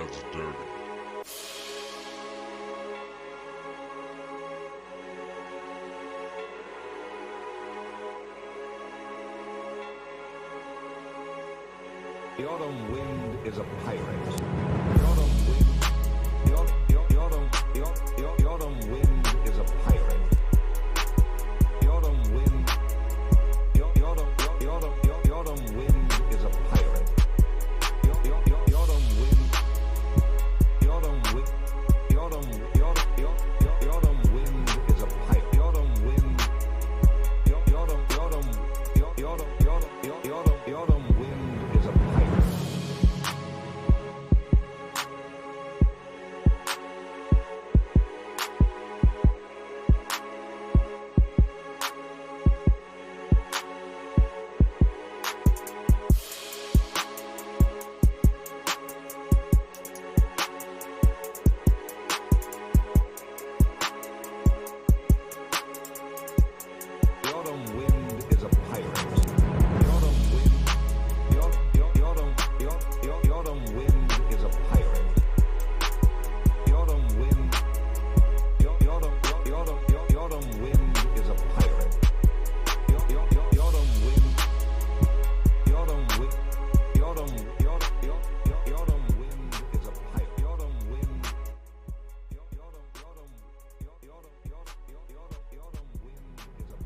That's dirty. The autumn wind is a pirate. The autumn wind, the autumn wind is a pirate. The autumn wind, the autumn wind is a pirate. The autumn wind, the autumn wind, the autumn wind is a pirate. The autumn wind, the autumn wind is a pirate. The autumn wind is a pirate. The autumn wind, the autumn wind is a pirate. The autumn wind, the autumn wind is a pirate. The autumn wind, the autumn wind, the autumn wind is a pirate. The autumn wind, the autumn wind is a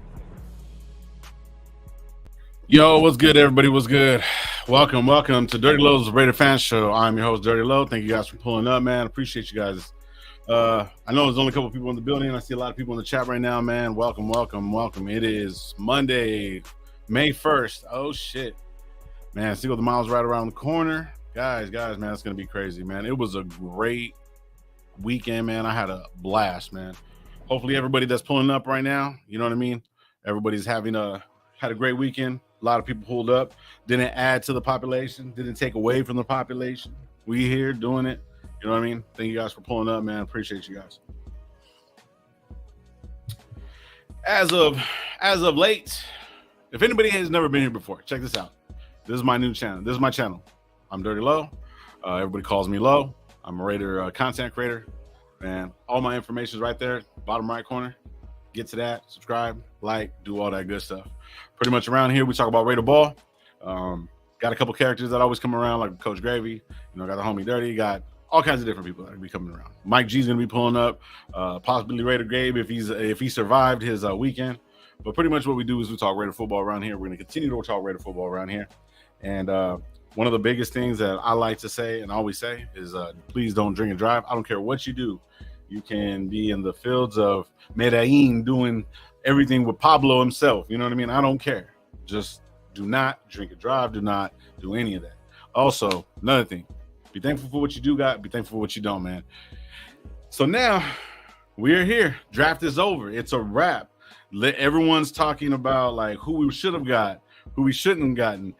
pirate. Yo, what's good, everybody? What's good? Welcome to Dirty Low's Raider Fan Show. I'm your host, Dirty Low. Thank you guys for pulling up, man. Appreciate you guys. I know there's only a couple people in the building. I see a lot of people in the chat right now, man. Welcome. It is Monday, May 1st. Oh, shit. Man, Single the Miles right around the corner. Guys, man, it's going to be crazy, man. It was a great weekend, man. I had a blast, man. Hopefully everybody that's pulling up right now, you know what I mean? Everybody's had a great weekend. A lot of people pulled up, didn't add to the population, didn't take away from the population. We here doing it. You know what I mean? Thank you guys for pulling up, man. Appreciate you guys. As of late, if anybody has never been here before, check this out. This is my new channel. This is my channel. I'm Dirty Low. Everybody calls me Low. I'm a Raider content creator, and all my information is right there, bottom right corner. Get to that, subscribe, like, do all that good stuff. Pretty much around here, we talk about Raider ball. Got a couple characters that always come around, like Coach Gravy. Got the homie Dirty. Got all kinds of different people that be coming around. Mike G's gonna be pulling up, possibly Raider Gabe if he survived his weekend. But pretty much what we do is we talk Raider football around here. We're gonna continue to talk Raider football around here. And one of the biggest things that I like to say and always say is, please don't drink and drive. I don't care what you do. You can be in the fields of Medellin doing everything with Pablo himself. You know what I mean? I don't care. Just do not drink and drive. Do not do any of that. Also, another thing, be thankful for what you do got. Be thankful for what you don't, man. So now we're here. Draft is over. It's a wrap. Everyone's talking about like who we should have got, who we shouldn't have gotten,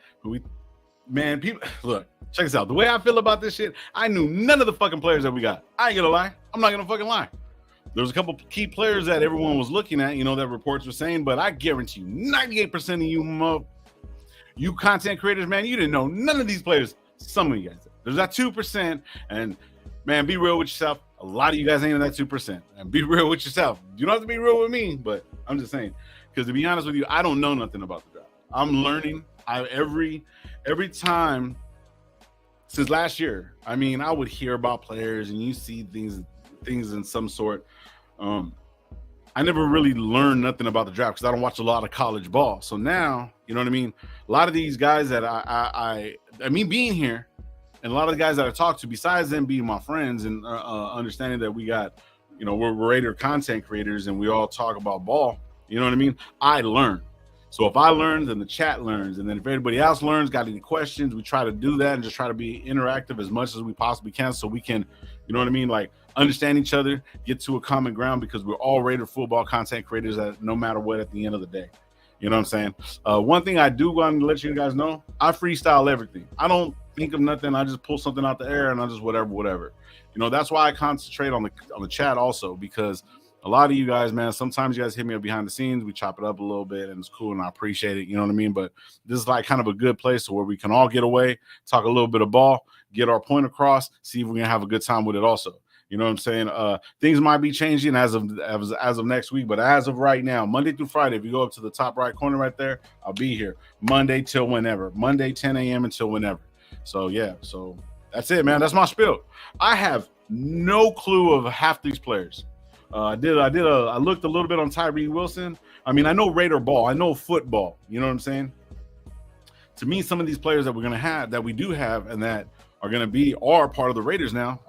man, people, look, check this out. The way I feel about this shit, I knew none of the fucking players that we got. I ain't gonna lie. I'm not gonna fucking lie. There was a couple key players that everyone was looking at, that reports were saying, but I guarantee you, 98% of you content creators, man, you didn't know none of these players. Some of you guys did. There's that 2%, and man, be real with yourself. A lot of you guys ain't in that 2%, and be real with yourself. You don't have to be real with me, but I'm just saying, because to be honest with you, I don't know nothing about the draft. I'm learning. Every time since last year, I mean, I would hear about players and you see things in some sort. I never really learned nothing about the draft because I don't watch a lot of college ball. So now, you know what I mean? A lot of these guys that I mean, being here, and a lot of the guys that I talk to, besides them being my friends and understanding that we got, we're Raider content creators and we all talk about ball, you know what I mean? I learn. So if I learn, then the chat learns. And then if everybody else learns, got any questions, we try to do that and just try to be interactive as much as we possibly can so we can, you know what I mean, like understand each other, get to a common ground because we're all Raider football content creators no matter what at the end of the day. You know what I'm saying? One thing I do want to let you guys know, I freestyle everything. I don't think of nothing. I just pull something out the air and I just whatever. That's why I concentrate on the chat also because a lot of you guys, man, sometimes you guys hit me up behind the scenes. We chop it up a little bit, and it's cool, and I appreciate it. You know what I mean? But this is like kind of a good place where we can all get away, talk a little bit of ball, get our point across, see if we can have a good time with it also. You know what I'm saying? Things might be changing as of next week, but as of right now, Monday through Friday, if you go up to the top right corner right there, I'll be here Monday till whenever. Monday 10 a.m. until whenever. So yeah, so that's it, man. That's my spiel. I have no clue of half these players. I looked a little bit on Tyree Wilson. I mean, I know Raider ball, I know football. You know what I'm saying? To me, some of these players that we do have, and that are part of the Raiders now.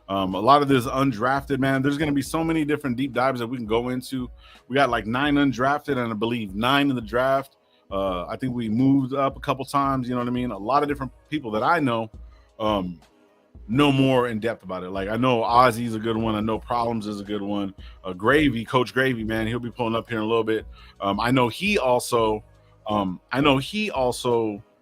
A lot of this undrafted, man. There's going to be so many different deep dives that we can go into. We got like 9 undrafted, and I believe 9 in the draft. I think we moved up a couple times. You know what I mean? A lot of different people that I know more in depth about it. Like I know Ozzy's a good one. I know Problems is a good one. Gravy, Coach Gravy, man, he'll be pulling up here in a little bit. I know he also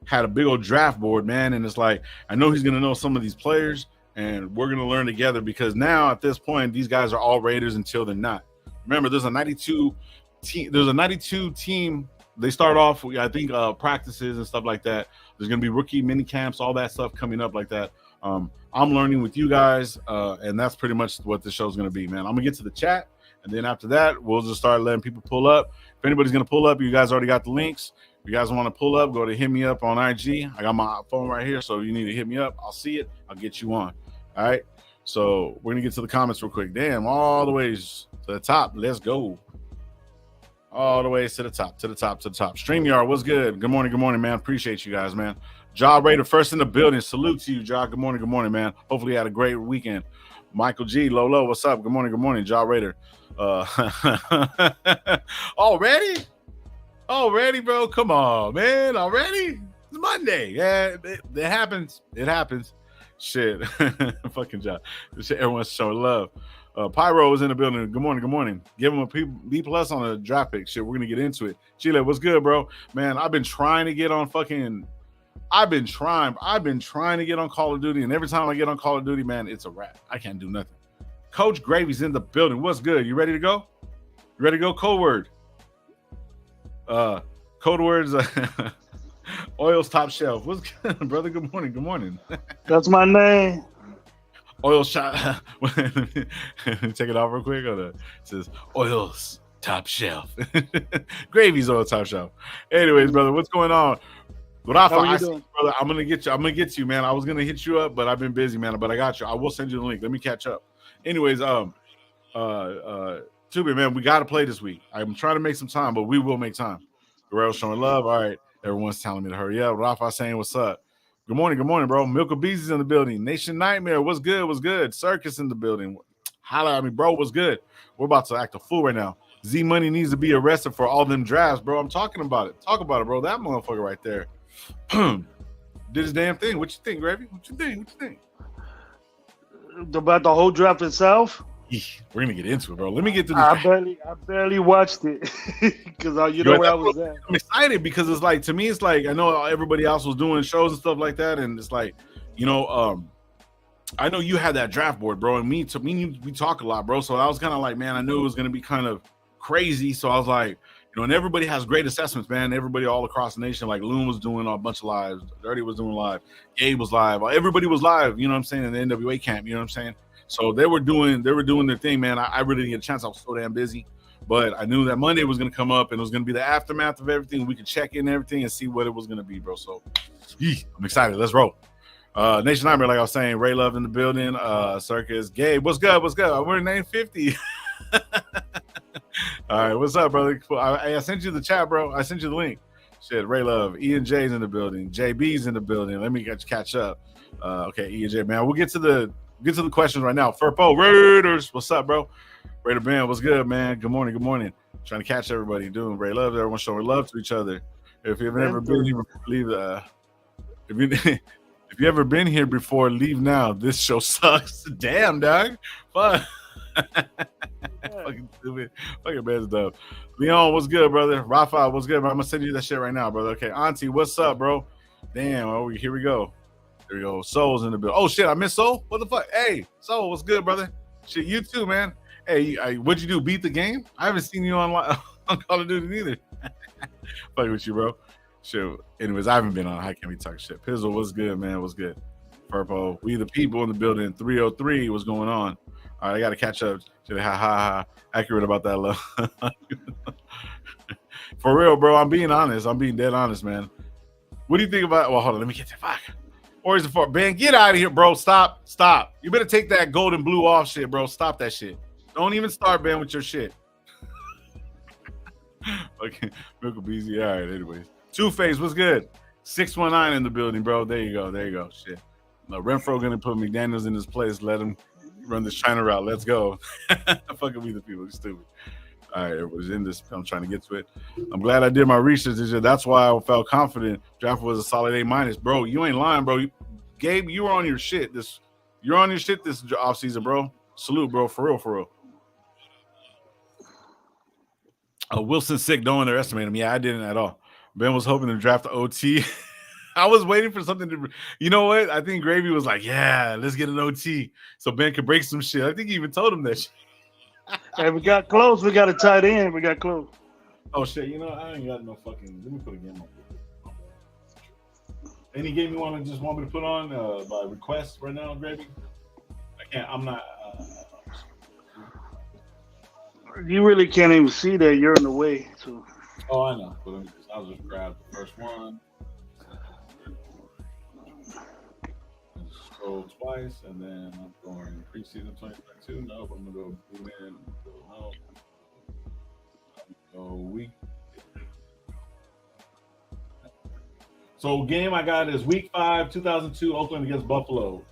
had a big old draft board, man, and it's like I know he's gonna know some of these players. And we're going to learn together because now at this point, these guys are all Raiders until they're not. Remember, there's a 92 team. They start off, I think, practices and stuff like that. There's going to be rookie mini camps, all that stuff coming up like that. I'm learning with you guys, and that's pretty much what this show is going to be, man. I'm going to get to the chat, and then after that, we'll just start letting people pull up. If anybody's going to pull up, you guys already got the links. If you guys want to pull up, go to hit me up on IG. I got my phone right here, so if you need to hit me up, I'll see it. I'll get you on. All right, so we're gonna get to the comments real quick. Damn, all the ways to the top. Let's go. All the ways to the top. StreamYard, what's good? Good morning, man. Appreciate you guys, man. Job Raider first in the building. Salute to you, Job. Good morning, man. Hopefully you had a great weekend. Michael G, Lolo, what's up? Good morning, Job Raider. Already, bro. Come on, man. Already? It's Monday. Yeah, it happens. Shit. Fucking job. Everyone's showing love. Pyro was in the building. Good morning. Give him a B+ on a draft pick. Shit, we're gonna get into it. Chile, what's good, bro? Man, I've been trying to get on Call of Duty, and every time I get on Call of Duty, man, it's a wrap. I can't do nothing. Coach Gravy's in the building. What's good? You ready to go? Code word. Code words. Oil's top shelf. What's good, brother? Good morning. That's my name. Oil shot. Take it off real quick. It says Oil's top shelf. Gravy's oil top shelf. Anyways, brother, what's going on? Rafa, How are you doing? brother, I'm gonna get you, man. I was gonna hit you up, but I've been busy, man. But I got you. I will send you the link. Let me catch up. Anyways, Tubi, man, we gotta play this week. I'm trying to make some time, but we will make time. Guerrero showing love. All right. Everyone's telling me to hurry up. Rafa saying what's up. Good morning, bro. Milka Beezy's in the building. Nation Nightmare, what's good? Circus in the building. Holla at me, bro. What's good? We're about to act a fool right now. Z Money needs to be arrested for all them drafts, bro. I'm talking about it. Talk about it, bro. That motherfucker right there did his damn thing. What you think, Gravy? What you think? About the whole draft itself? We're gonna get into it, bro. Let me get to this. I barely watched it because you know where I was at. I'm excited because it's like, to me, it's like I know everybody else was doing shows and stuff like that, and it's like, you know, I know you had that draft board, bro, and we talk a lot, bro. So I was kind of like, man, I knew it was gonna be kind of crazy. So I was like, you know, and everybody has great assessments, man. Everybody all across the nation, like Loon was doing a bunch of lives, Dirty was doing live, Gabe was live, everybody was live. You know what I'm saying? In the NWA camp, you know what I'm saying? So they were doing their thing, man. I really didn't get a chance. I was so damn busy. But I knew that Monday was going to come up and it was going to be the aftermath of everything. We could check in everything and see what it was going to be, bro. So I'm excited. Let's roll. Nation Nightmare, like I was saying, Ray Love in the building. Circus, Gabe, what's good? We're in name 50. All right, what's up, brother? I sent you the chat, bro. I sent you the link. Shit, Ray Love, Ian J's in the building. JB's in the building. Let me catch up. Okay, Ian J, man. We'll get to the questions right now. Furpo Raiders, what's up, bro? Raider Band, what's good, man? Good morning. Trying to catch everybody. Doing Ray Love. Everyone showing love to each other. If you've ever been here, leave. If you ever been here before, leave now. This show sucks. Damn, dog. Fuck. Fucking stupid. Fucking bad stuff. Leon, what's good, brother? Rafa, what's good, bro? I'm gonna send you that shit right now, brother. Okay, Auntie, what's up, bro? Damn. Oh, here we go. There we go. Soul's in the building. Oh shit, I missed Soul. What the fuck? Hey, Soul, what's good, brother? Shit, you too, man. Hey, what'd you do? Beat the game? I haven't seen you on Call of Duty neither. Fucking with you, bro. Shit. Anyways, I haven't been on. How can we talk shit? Pizzle, what's good, man? What's good? Purple, we the people in the building. 303, what's going on? All right, I got to catch up. Shit, ha. Accurate about that, love. For real, bro. I'm being honest. I'm being dead honest, man. What do you think about? Well, hold on. Let me get that. Fuck. Warriors of 4. Ben, get out of here, bro. Stop. You better take that gold and blue off shit, bro. Stop that shit. Don't even start, Ben, with your shit. Okay. Milk Beezy. All right, anyways. Two-Face, what's good? 619 in the building, bro. There you go. Shit. No, Renfro gonna put McDaniels in his place. Let him run this China route. Let's go. Fucking we the people. You're stupid. All right, it was in this. I'm trying to get to it. I'm glad I did my research this year. That's why I felt confident. Draft was a solid A-. Bro, you ain't lying, bro. Gabe, you were on your shit. You're on your shit this offseason, bro. Salute, bro. For real. Wilson's sick. Don't underestimate him. Yeah, I didn't at all. Ben was hoping to draft the OT. I was waiting for something to. You know what? I think Gravy was like, "Yeah, let's get an OT," so Ben could break some shit. I think he even told him that shit. Hey, we got close. We got a tight end. We got close. Oh shit! You know I ain't got no fucking. Let me put a game on. Any game you want me to put on by request right now, Gravy? I can't. I'm not. You really can't even see that. You're in the way. So. Oh, I know. But I'll just grab the first one. Scroll twice, and then I'm going preseason 2022. No, I'm gonna go boom in. No, go week. So game I got is week 5, 2002, Oakland against Buffalo.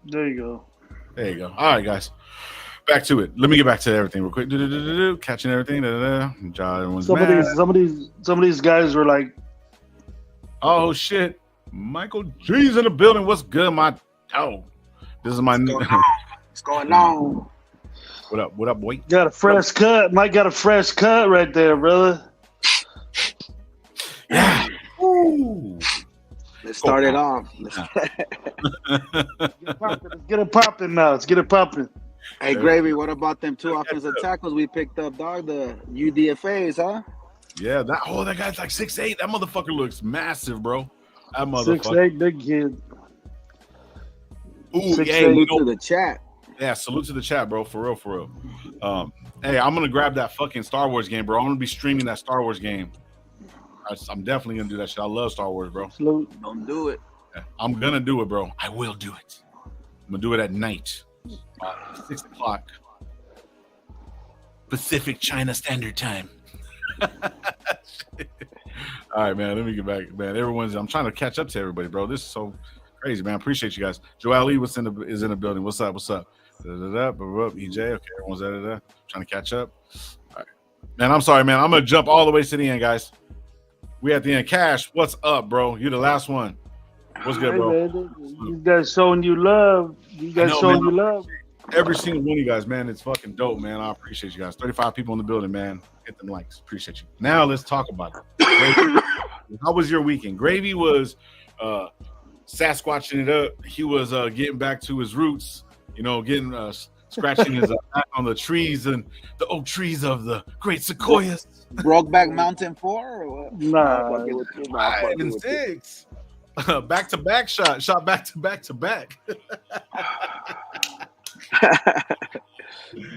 There you go. All right, guys. Back to it. Let me get back to everything real quick. Catching everything. Some of these guys were like, oh shit, Michael G's in the building. What's good, my dog? This is my new. What's going on? What up, boy? Got a fresh cut. Mike got a fresh cut right there, brother. Yeah. Ooh. Let's start it off. Let's get it popping now. Let's get it popping. Hey, Gravy, what about them 2 offensive tackles we picked up, dog? The UDFAs, huh? Yeah, that guy's like 6'8". That motherfucker looks massive, bro. That motherfucker. 6'8", big kid. Ooh, salute to the chat. Yeah, salute to the chat, bro. For real. Hey, I'm gonna grab that fucking Star Wars game, bro. I'm gonna be streaming that Star Wars game. I'm definitely gonna do that shit. I love Star Wars, bro. Salute. Don't do it. Yeah, I'm gonna do it, bro. I will do it. I'm gonna do it at night. 6 o'clock Pacific China Standard Time. All right, man. Let me get back, man. I'm trying to catch up to everybody, bro. This is so crazy, man. Appreciate you guys. Joel Lee is in the building. What's up? EJ. Okay, everyone's trying to catch up. All right, man. I'm sorry, man. I'm gonna jump all the way to the end, guys. We at the end. Cash, what's up, bro? You're the last one. What's good, bro? Hey, man, you guys showing you love. You love. Every single one of you guys, man. It's fucking dope, man. I appreciate you guys. 35 people in the building, man. Hit them likes. Appreciate you. Now let's talk about it. How was your weekend? Gravy was Sasquatching it up. He was getting back to his roots, getting scratching his back on the trees and the oak trees of the great sequoias. Brokeback Mountain 4 or what? Nah. 5 and 6. Back-to-back shot back-to-back.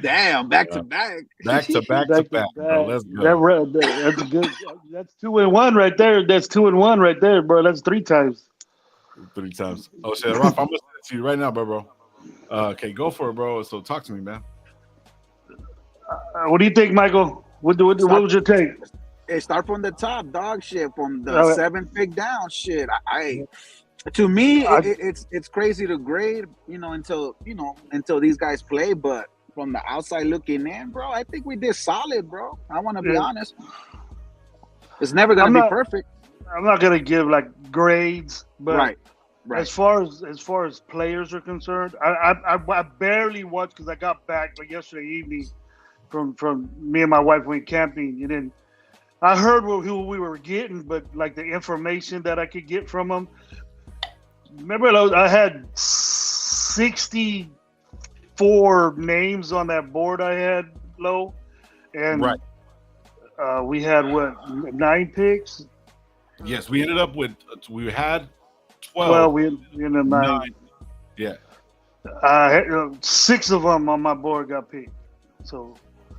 Damn, back-to-back. Back-to-back. Bro, let's go. That's good. That's 2-1 right there. That's 2-1 right there, bro. That's 3 times. 3 times. Oh shit, Ralph, I'm listening to you right now, bro. Okay, go for it, bro. So talk to me, man. What do you think, Michael? What would you take? Hey, start from the top, dog. Shit, from the 7 pick down. Shit, to me, it's crazy to grade, until these guys play. But from the outside looking in, bro, I think we did solid, bro. I want to be honest. It's never gonna be perfect. I'm not gonna give like grades, but right. As far as players are concerned, I barely watched because I got back like yesterday evening from me and my wife went camping, and then I heard who we were getting, but like the information that I could get from them. Remember, I had 60 4 names on that board I had low, and Right. We had what 9 picks. Yes, we ended up with we had 12. 12. We in the 9. 9. Yeah. 6 of them on my board got picked. So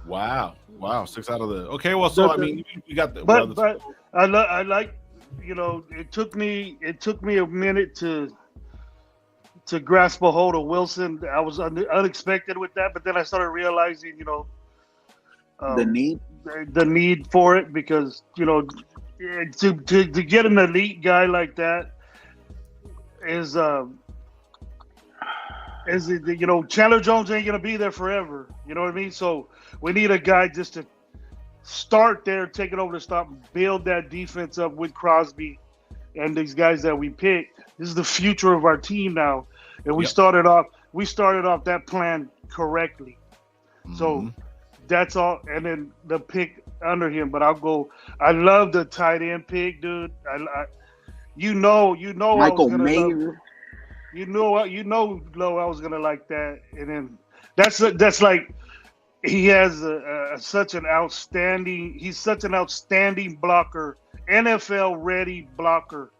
Wow. 6 out of the. Okay. Well, so I mean, we got the. but I like, it took me a minute to grasp a hold of Wilson. I was unexpected with that, but then I started realizing, the need for it, because to get an elite guy like that is Chandler Jones ain't gonna be there forever. You know what I mean? So we need a guy just to start there, take it over to stop, build that defense up with Crosby and these guys that we picked. This is the future of our team now, and we started off that plan correctly. So that's all. And then the pick under him, but I love the tight end pick, dude. Michael Mayer. Lo, I was gonna like that, and then that's like he has such an outstanding blocker, NFL ready blocker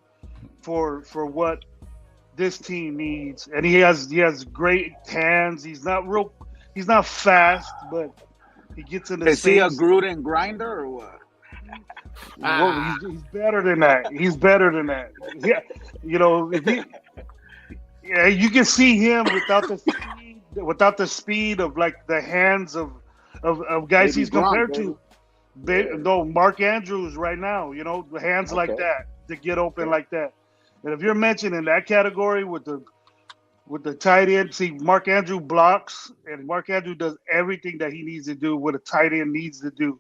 for what this team needs, and he has great hands. He's not fast, but he gets in the. Is he a Gruden grinder or what? He's better than that. Yeah, you can see him without the speed of like the hands of guys he's compared to. No, Mark Andrews right now. The hands like that to get open like that. And if you're mentioning that category with the tight end, see, Mark Andrew blocks, and Mark Andrew does everything that he needs to do, what a tight end needs to do.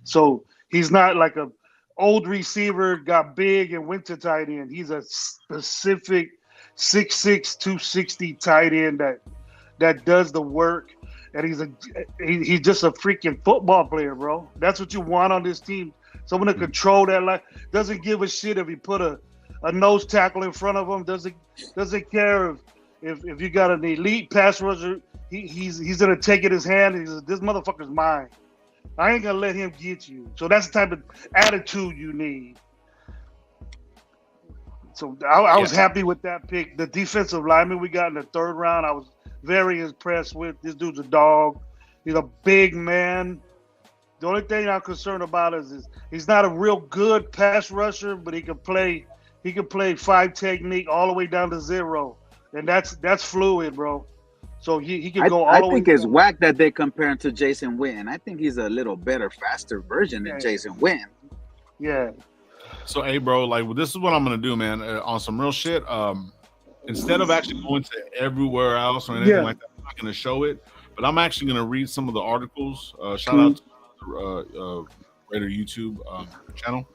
So he's not like a old receiver, got big and went to tight end. He's a specific 6'6", 260 tight end that does the work, and he's just a freaking football player, bro. That's what you want on this team. Someone to control that line. Doesn't give a shit if he put a nose tackle in front of him. Doesn't care if you got an elite pass rusher. He's gonna take it in his hand and he says, "This motherfucker's mine. I ain't gonna let him get you." So that's the type of attitude you need. So I was happy with that pick. The defensive lineman we got in the 3rd round, I was very impressed with. This dude's a dog. He's a big man. The only thing I'm concerned about is he's not a real good pass rusher, but he can play 5 technique all the way down to 0, and that's fluid, bro. So he can go all the way. I think it's whack that they compare him to Jason Witten. I think he's a little better, faster version than Jason Witten. Yeah. So, hey, bro, like, this is what I'm gonna do, man. On some real shit. Instead of actually going to everywhere else or anything like that, I'm not gonna show it, but I'm actually gonna read some of the articles. Shout out to Raider YouTube channel.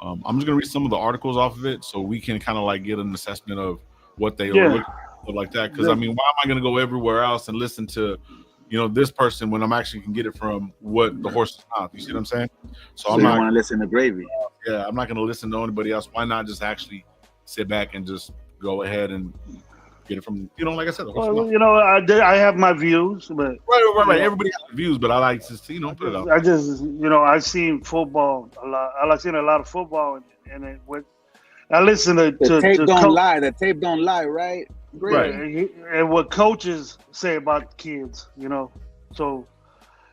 I'm just gonna read some of the articles off of it so we can kind of like get an assessment of what they are looking for like that. Because I mean, why am I gonna go everywhere else and listen to this person when I'm actually can get it from what the horse's mouth? You see what I'm saying? So I'm not want to listen to Gravy. Yeah, I'm not gonna listen to anybody else. Why not just actually sit back and just go ahead and get it from like I said. I have my views, but right. Everybody has views, but I like to put it out. I've seen football a lot. I've seen a lot of football, and I listen to the tape don't lie. The tape don't lie, right? Great. Right, and what coaches say about kids, So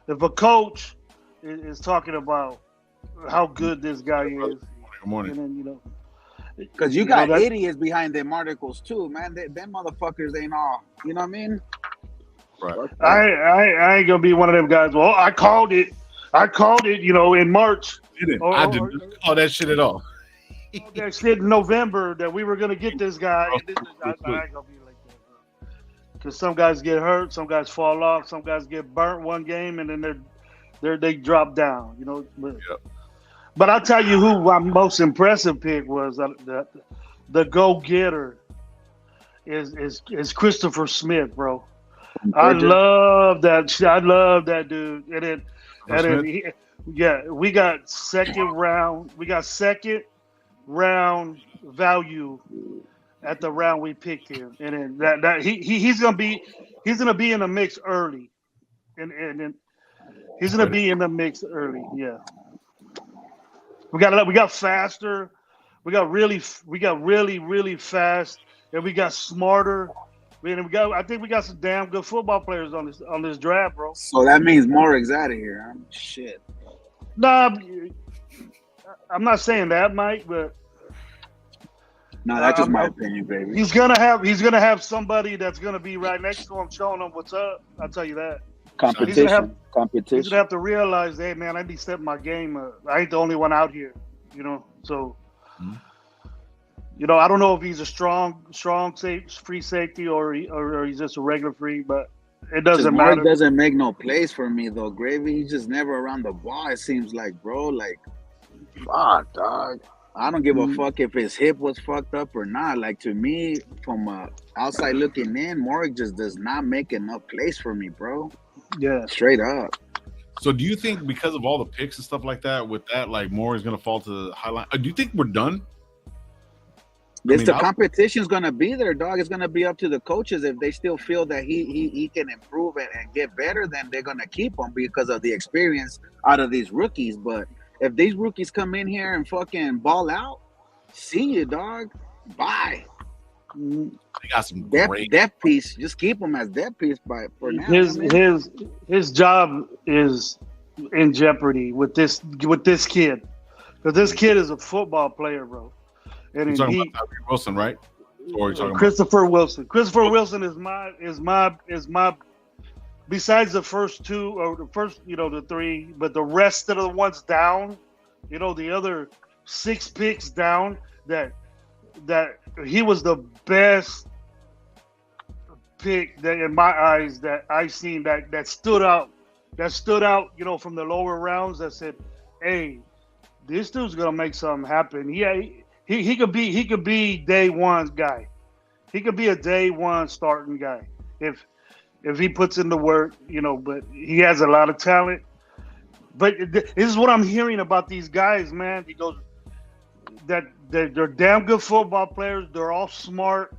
if a coach is talking about how good this guy is, Good morning. And then, because you got idiots behind them articles too, man. Them motherfuckers ain't all. You know what I mean? Right. I ain't gonna be one of them guys. Well, I called it. In March. I didn't call that shit at all. That shit in November that we were gonna get this guy. I ain't gonna be like that, bro. Because some guys get hurt, some guys fall off, some guys get burnt one game, and then they drop down. But I'll tell you who my most impressive pick was. The go-getter is Christopher Smith, bro. I love that. I love that dude. And then we got second round. We got second round value at the round we picked him, and then that he's gonna be he's gonna be in the mix early, and he's gonna be in the mix early. Yeah, we got faster, we got really fast, and we got smarter. I think we got some damn good football players on this draft, bro. So that means Morig's out of here. Huh? Shit. Nah, I'm not saying that, Mike, but no, that's just my opinion, baby. He's gonna have somebody that's gonna be right next to him, showing him what's up. I'll tell you that. Competition. He's gonna have to realize, hey man, I need to step my game up. I ain't the only one out here, you know. So, I don't know if he's a strong free safety or he's just a regular free, but it doesn't matter. Mark doesn't make no plays for me though, Gravy. He's just never around the ball. It seems like, bro. Like, fuck, dog. I don't give a fuck if his hip was fucked up or not. Like, to me, from outside looking in, Morg just does not make enough plays for me, bro. Yeah, straight up. So, do you think because of all the picks and stuff like that, with that, like Morg is gonna fall to the highline? Do you think we're done? The competition's gonna be there, dog. It's gonna be up to the coaches. If they still feel that he can improve and get better, then they're gonna keep him because of the experience out of these rookies. But if these rookies come in here and fucking ball out, see you, dog. Bye. They got some depth piece. Just keep him as depth piece for now. His job is in jeopardy with this kid, because this kid is a football player, bro. And you're talking about Wilson, right? Or talking Christopher Wilson. Christopher Wilson is my. Besides the first two or the first, the three, but the rest of the ones down, the other 6 picks down, that he was the best pick that in my eyes that I've seen that stood out, from the lower rounds, that said, hey, this dude's gonna make something happen. Yeah, he could be day one guy. He could be a day one starting guy if he puts in the work, but he has a lot of talent. But this is what I'm hearing about these guys, man. He goes that they're damn good football players. They're all smart.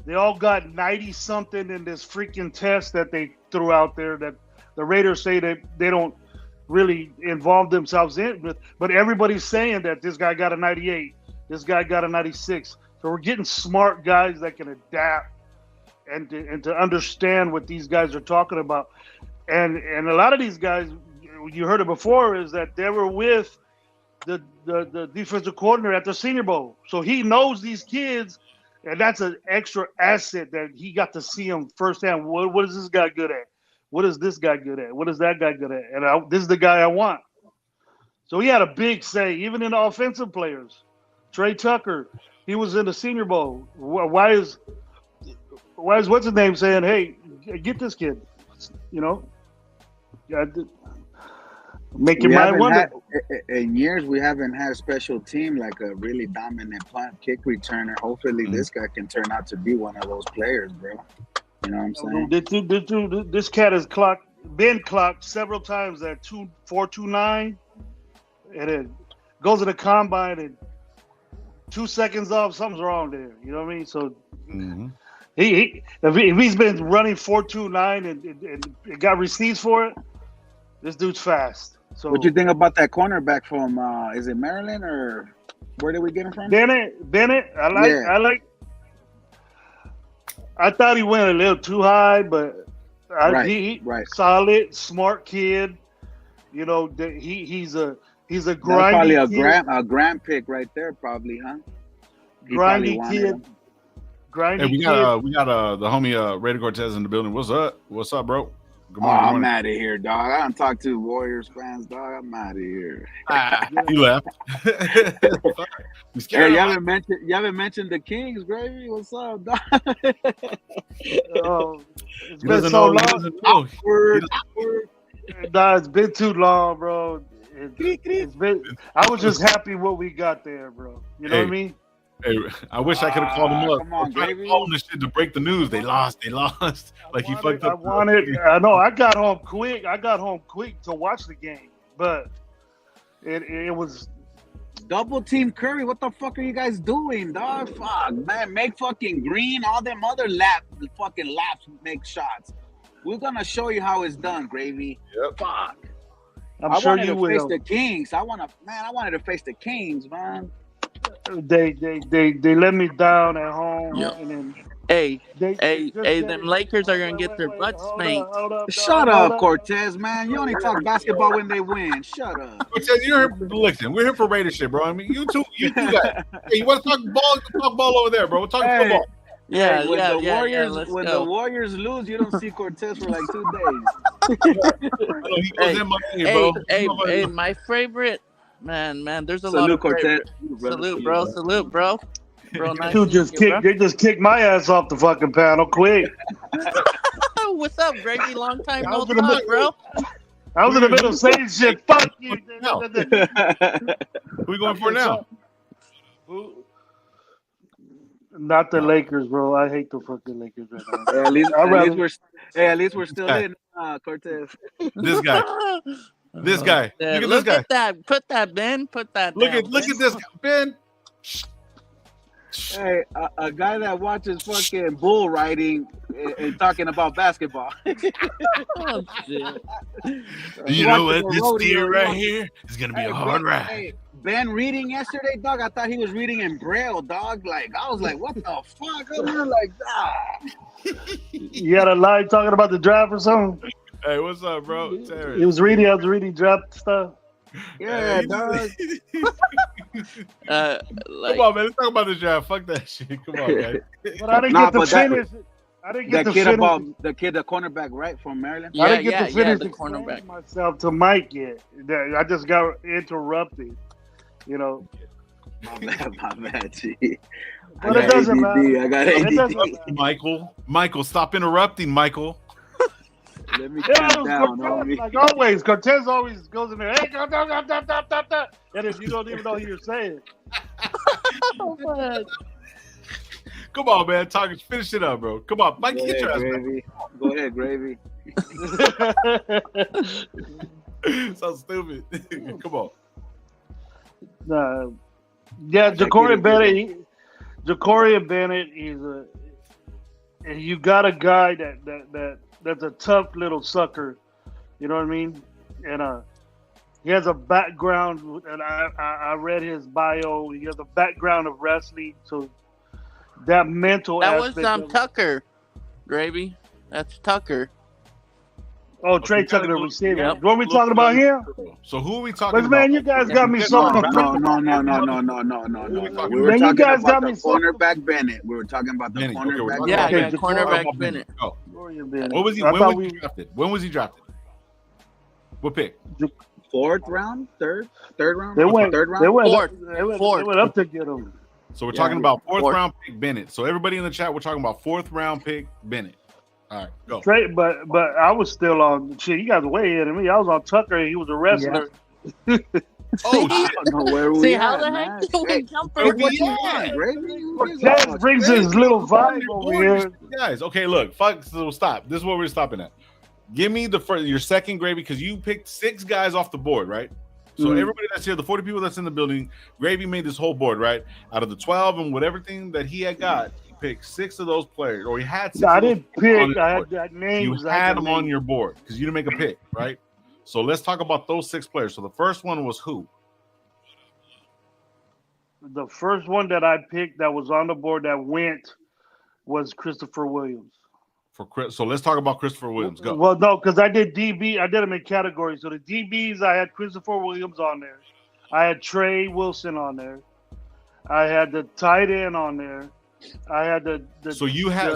They all got 90-something in this freaking test that they threw out there that the Raiders say that they don't really involve themselves in. But everybody's saying that this guy got a 98. This guy got a 96. So we're getting smart guys that can adapt and to understand what these guys are talking about. And a lot of these guys, you heard it before, is that they were with the defensive coordinator at the Senior Bowl. So he knows these kids, and that's an extra asset that he got to see them firsthand. What is this guy good at? What is this guy good at? What is that guy good at? And this is the guy I want. So he had a big say, even in the offensive players. Trey Tucker, he was in the Senior Bowl. Why is what's his name saying, hey, get this kid? Make your mind wonder. In years, we haven't had a special team like a really dominant punt kick returner. Hopefully, this guy can turn out to be one of those players, bro. You know what I'm saying? This cat has been clocked several times at 4.29, and it goes to the combine and 2 seconds off, something's wrong there. You know what I mean? So if he's been running 4.29 and got receipts for it, this dude's fast. So what do you think about that cornerback from is it Maryland or where did we get him from? Bennett. I thought he went a little too high, but he solid, smart kid. He's a grinding. Probably a grand pick right there, probably, huh? Grinding kid. Hey, we got the homie Raider Cortez in the building. What's up, bro? Good morning. I'm out of here, dog. I don't talk to Warriors fans, dog. I'm out of here. You left. Hey, you haven't mentioned the Kings, Gravy. What's up, dog? It's been so long. Awkward. Nah, it's been too long, bro. It's been. I was just happy what we got there, bro. You know what I mean? Hey, I wish I could have called him up. Come on, baby. Call him this shit to break the news. They lost. Like he fucked up. I know. I got home quick to watch the game, but it was double team Curry. What the fuck are you guys doing, dog? Fuck, man. Make fucking Green, all them other laps make shots. We're gonna show you how it's done, Gravy. Yep. Fuck. I'm sure wanted you to face will. the Kings. I wanted to face the Kings, man. They let me down at home, Yeah. and then Hey, they hey, just hey, get them it. Lakers are gonna Wait, get their wait, butts spanked. hold up, Shut dog, hold up, Cortez, man. You only talk basketball when they win. Shut up. You're here. Listen, we're here for Raider shit, bro. I mean, you two guys. Hey, you want to talk ball? Talk ball over there, bro. We're talking Hey, football. Yeah, Hey, when yeah, the yeah, Warriors yeah. Let's when the go. Warriors lose, you don't see Cortez for like 2 days. I know he goes Hey, in my ear, Hey, bro. hey, my favorite man. There's a lot Salute, of Cortez. favorite. Salute, bro. Salute, bro. Bro, nice Dude to just meet you, bro. they just kicked my ass off the fucking panel quick. What's up, Gravy? Long time I no was in the talk, middle- bro. I was in the middle of saying shit. Fuck you. No. Who we going for now? Not the Lakers, bro. I hate the fucking Lakers right now. Hey, at least we're still guy. in, Cortez. This guy. This guy. Yeah, Look at this look guy. at that. Put that, Ben. Put that. Look down, at Ben. this guy, Ben. Hey, a guy that watches fucking bull riding and talking about basketball. Oh, shit. You know Watching what? a This rodeo, deer right watching- here is gonna be Hey, a hard Ben, ride. hey, Ben reading yesterday, dog. I thought he was reading in Braille, dog. Like I was like, what the fuck? I'm like, You had a lie talking about the draft or something? Hey, what's up, bro? Terry. I was reading draft stuff. yeah, dog. Like, Come on, man. Let's talk about the draft. Fuck that shit. Come on, guys. But I didn't Nah, get to but that- finish. I didn't The get to kid finish. about the cornerback, right, from Maryland. I yeah, didn't get yeah, to finish the explaining cornerback. myself to Mike yet. I just got interrupted. You know, My bad, G. I but it got doesn't ADD. matter. I got It ADD. doesn't matter. Michael, stop interrupting, Michael. Let me Yeah, calm it down, was Cortez, homie. like always. Cortez always goes in there. Hey, and if you don't even know what you're saying. Oh, fuck. Come on, man. Finish it up, bro. Come on, Mike, Go get ahead, your ass Gravy. Go ahead, Gravy. back. So stupid. Come on. Yeah, Ja'Cory Bennett. Ja'Cory Bennett is and you got a guy that's a tough little sucker. You know what I mean? And he has a background, and I read his bio. He has a background of wrestling, so that mental That was aspect. of it- Tucker, Gravy. That's Tucker. Oh, Trey Tucker, the receiver. Yep. What are we talking about here? So who are we talking But about? man, you guys got me so No, confused. no. We were Man, you talking guys about got the me so cornerback Bennett. We were talking about the Bennett. Okay, we're cornerback. talking Yeah, Okay, yeah, Ja'Cory cornerback Bennett. Go. Ja'Cory Bennett. What was he? I When thought was he drafted? When was he drafted? What pick? Fourth round, third round. They went. Third round. They went. Fourth. They went, Fourth. They went up to get him. So we're Yeah. talking about fourth Fourth. round pick Bennett. So everybody in the chat, we're talking about fourth round pick Bennett. All right, go. Straight, but I was still on shit. You guys are way ahead of me. I was on Tucker. He was a wrestler. Oh shit! I don't know where we See, at, how the man. heck did we jump Hey, from what you Yeah. want, Gravy? Cortez brings his little vibe over here. Guys, okay, look, fuck. So stop. This is where we're stopping at. Give me your second Gravy because you picked 6 guys off the board, right? So Mhm. everybody that's here, the 40 people that's in the building, Gravy made this whole board, right? Out of the 12 and whatever thing that he had got, he picked 6 of those players, or he had 6. I of those didn't players on pick. his I board. had names. You I had the them on names. your board because you didn't make a pick, right? So let's talk about those 6 players. So the first one was who? The first one that I picked that was on the board that went was Christopher Williams. For Chris. So let's talk about Christopher Williams. Go. Well, no, because I did DB. I did them in categories. So the DBs, I had Christopher Williams on there. I had Trey Wilson on there. I had the tight end on there. I had the So you had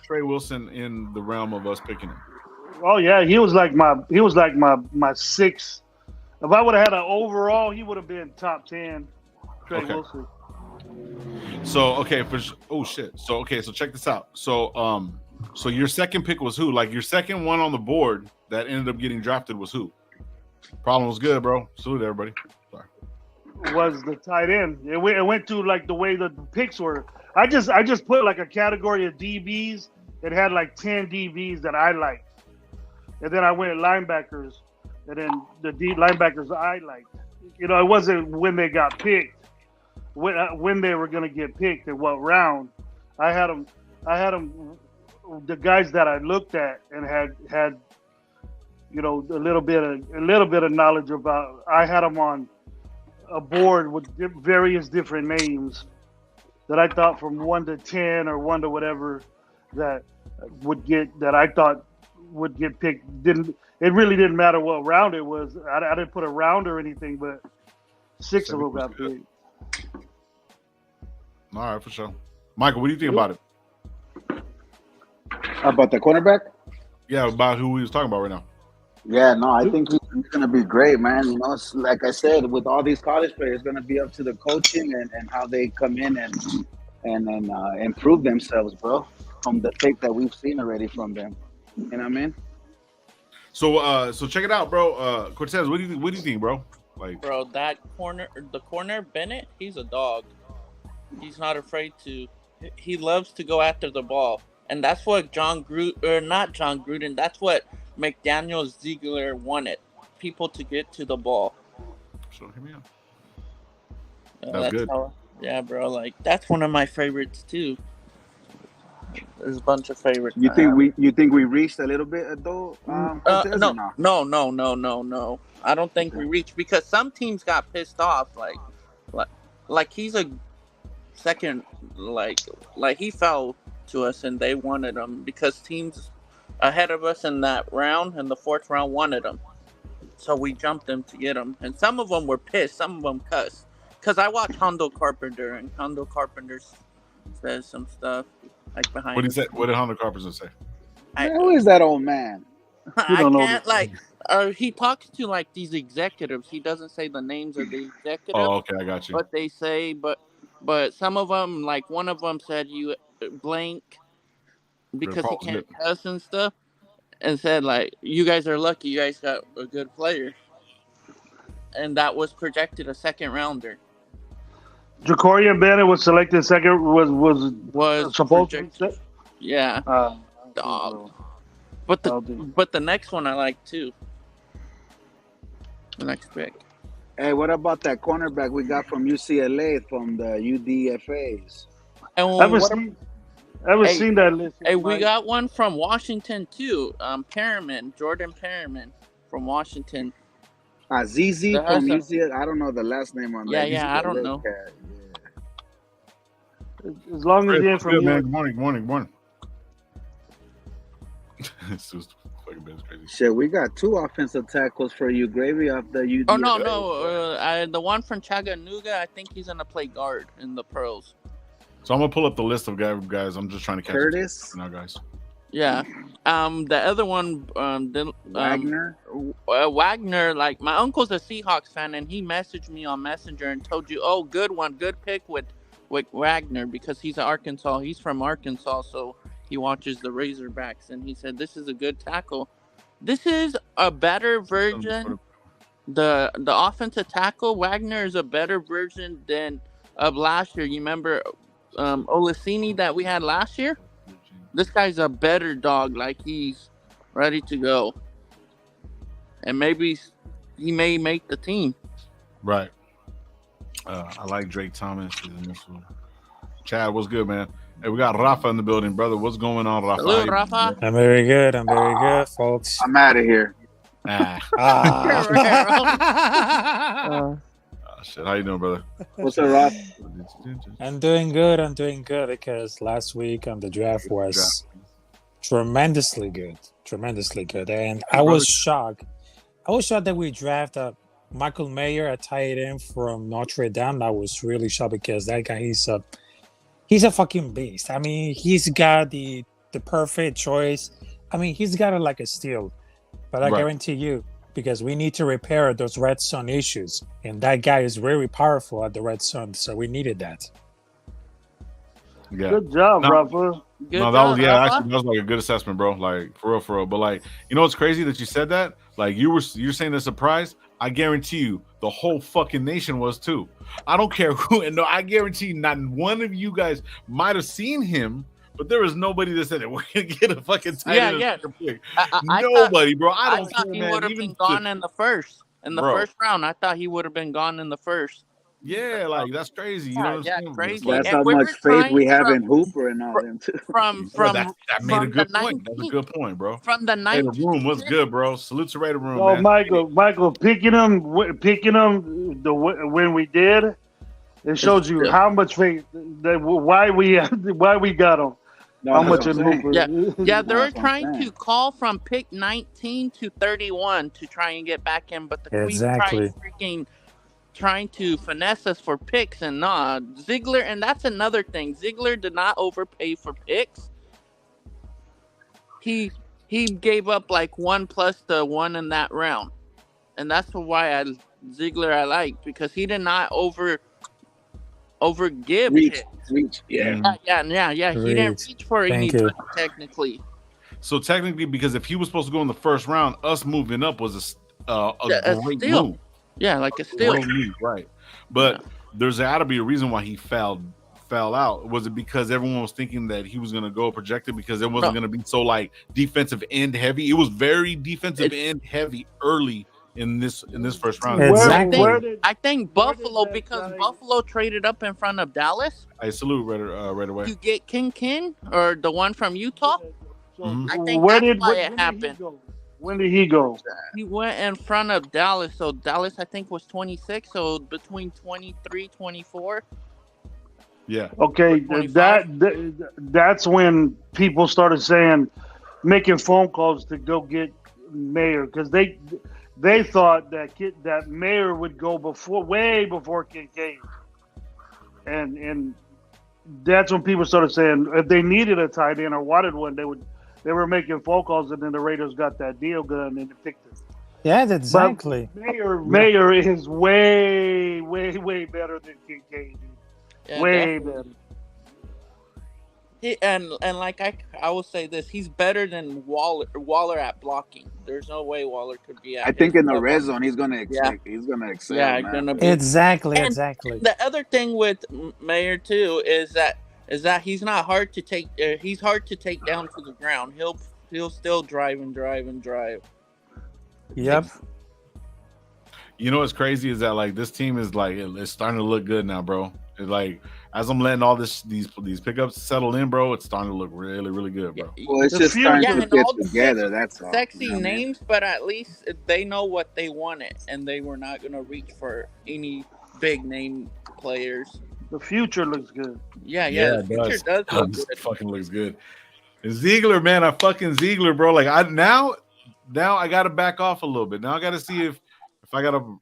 Trey Wilson in the realm of us picking him. Oh yeah, he was like my 6. If I would have had an overall, he would have been top 10. Trey Okay. Wilson. So okay, oh shit. So okay, so check this out. So so your second pick was who? Like your second one on the board that ended up getting drafted was who? Problem was good, bro. Salute everybody. Sorry. Was the tight end. It went to like the way the picks were. I just put like a category of DBs. It had like 10 DBs that I liked. And then I went linebackers. And then the D linebackers I liked. You know, it wasn't when they got picked. When they were going to get picked in what round. I had them the guys that I looked at and had a little bit of knowledge about. I had them on a board with various different names that I thought from 1 to 10 or 1 to whatever that I thought would get picked. It really didn't matter what round it was. I didn't put a round or anything, but 6 of them got picked. All right, for sure. Michael, what do you think about it? About the cornerback? Yeah, about who we was talking about right now. Yeah, no, I think he's going to be great, man. You know, it's, like I said, with all these college players, it's going to be up to the coaching and how they come in and improve themselves, bro, from the tape that we've seen already from them. You know what I mean? So check it out, bro. Cortez, what do you think, bro? Like, bro, the corner Bennett, he's a dog. He's not afraid to. He loves to go after the ball, and that's what not John Gruden. That's what McDaniel Ziegler wanted people to get to the ball. So hear me out. That's good. Yeah, bro. Like that's one of my favorites too. There's a bunch of favorites. You think we reached a little bit though? No. I don't think we reached because some teams got pissed off. Like he's a second. Like he fell to us and they wanted him because teams ahead of us in that round, in the 4th round, wanted him. So we jumped them to get him. And some of them were pissed. Some of them cussed. Because I watched Hondo Carpenter, and Hondo Carpenter says some stuff like behind what did Hondo Carpenter say? Who is that old man? I can't, he talks to, like, these executives. He doesn't say the names of the executives. Oh, okay, I got you. But they say, but some of them, like, one of them said you blank because he can't cuss and stuff, and said, like, you guys are lucky you guys got a good player. And that was projected a 2nd rounder. Jacorian Bennett was selected second. Was supposed to. Yeah. Dog. But the next one I like too. The next pick. Hey, what about that cornerback we got from UCLA from the UDFAs? I haven't seen that list. Hey, we got one from Washington too. Jordan Perriman from Washington. Azizi from UCLA. I don't know the last name on that. Yeah, I don't know. As long as you're from man. Good morning. It's just fucking been crazy. Shit, we got 2 offensive tackles for you, Gravy, off the UDFA. Oh no. The one from Chattanooga, I think he's gonna play guard in the pros. So I'm gonna pull up the list of guys. I'm just trying to catch Curtis now, guys. Yeah. The other one, Wagner. Wagner. Like my uncle's a Seahawks fan, and he messaged me on Messenger and told you, "Oh, good pick with Wagner because he's Arkansas. He's from Arkansas, so he watches the Razorbacks." And he said, "This is a good tackle. This is a better version. The offensive tackle Wagner is a better version than of last year. You remember Olaseni that we had last year? This guy's a better dog. Like he's ready to go, and maybe he may make the team." Right. I like Drake Thomas. Chad, what's good, man? Hey, we got Rafa in the building, brother. What's going on, Rafa? Hello, Rafa. I'm very good, folks. I'm out of here. Shit, how you doing, brother? What's up, Rafa? I'm doing good because last week the draft was tremendously good, and I was shocked. That we drafted Michael Mayer, a tight end from Notre Dame. I was really shocked because that guy he's a fucking beast. I mean, he's got the perfect choice. I mean, he's got it like a steal. But I guarantee you, because we need to repair those red zone issues, and that guy is very powerful at the red zone, so we needed that. Yeah. Good job, Rafa. That was like a good assessment, bro. Like for real. But like, you know what's crazy that you said that? Like you're saying the surprise. I guarantee you, the whole fucking nation was too. I don't care who, and no, I guarantee not one of you guys might have seen him, but there was nobody that said that we're gonna get a fucking tight end. Yeah. Nobody, bro. I don't thought care, he man. would have been gone in the first. In the first round, I thought he would have been gone in the first. Yeah, like that's crazy. You know what I'm Yeah, saying? But it's crazy. like, That's And how we much were faith trying we have in Hooper and all them too. from yeah, from that made a from the good point. That's a 19th good point, bro. from the Raider Room 19th. was good, bro. Salute to Raider Room, So man. Michael, picking them when we did, it shows you how much faith that why we got them. No, How that's much what in I'm saying. Hooper? Yeah, No, they're that's what I'm trying to saying. call from pick 19 to 31 to try and get back in, but the Queen Exactly. trying to finesse us for picks, and nah, Ziegler, and that's another thing. Ziegler did not overpay for picks. He gave up like 1+1 in that round, and that's why Ziegler I like, because he did not overgive Reach, picks. yeah. Yeah. He didn't Great. reach for Thank you. anybody technically. So technically, because if he was supposed to go in the first round, us moving up was a A great steal. move. Yeah, like a steal. Great move, right? But there's got to be a reason why he fell out. Was it because everyone was thinking that he was going to go projected because it wasn't going to be so like defensive end heavy? It was very defensive end heavy early in this first round. Exactly. I think Buffalo, because Buffalo traded up in front of Dallas. I salute right away. To get King or the one from Utah. I think Where that's did why it happened. When did he go? He went in front of Dallas. So Dallas, I think, was 26. So between 23, 24. Yeah. Okay, that's when people started making phone calls to go get Mayer, because they thought that Mayer would go way before Kincaid, and that's when people started saying if they needed a tight end or wanted one, they were making phone calls, and then the Raiders got that deal done and picked it. Yeah, exactly. But Mayer is way better than Kincaid. Yeah, way definitely. And like I will say this, he's better than Waller at blocking. There's no way Waller could be at. I think in the red zone he's gonna excel. Yeah, man. gonna be. Exactly. The other thing with Mayer too is that he's not hard to take. He's hard to take down to the ground. He'll still drive. Yep. You know what's crazy is that like this team is like it's starting to look good now, bro. It's like as I'm letting all these pickups settle in, bro, it's starting to look really good, bro. Well, it's just starting to get together. That's all. Sexy names, but at least they know what they wanted, and they were not going to reach for any big name players. The future looks good. Yeah, the future does look good. Fucking looks good. And Ziegler, man, Ziegler, bro. Like now I got to back off a little bit. Now I got to see if I got to.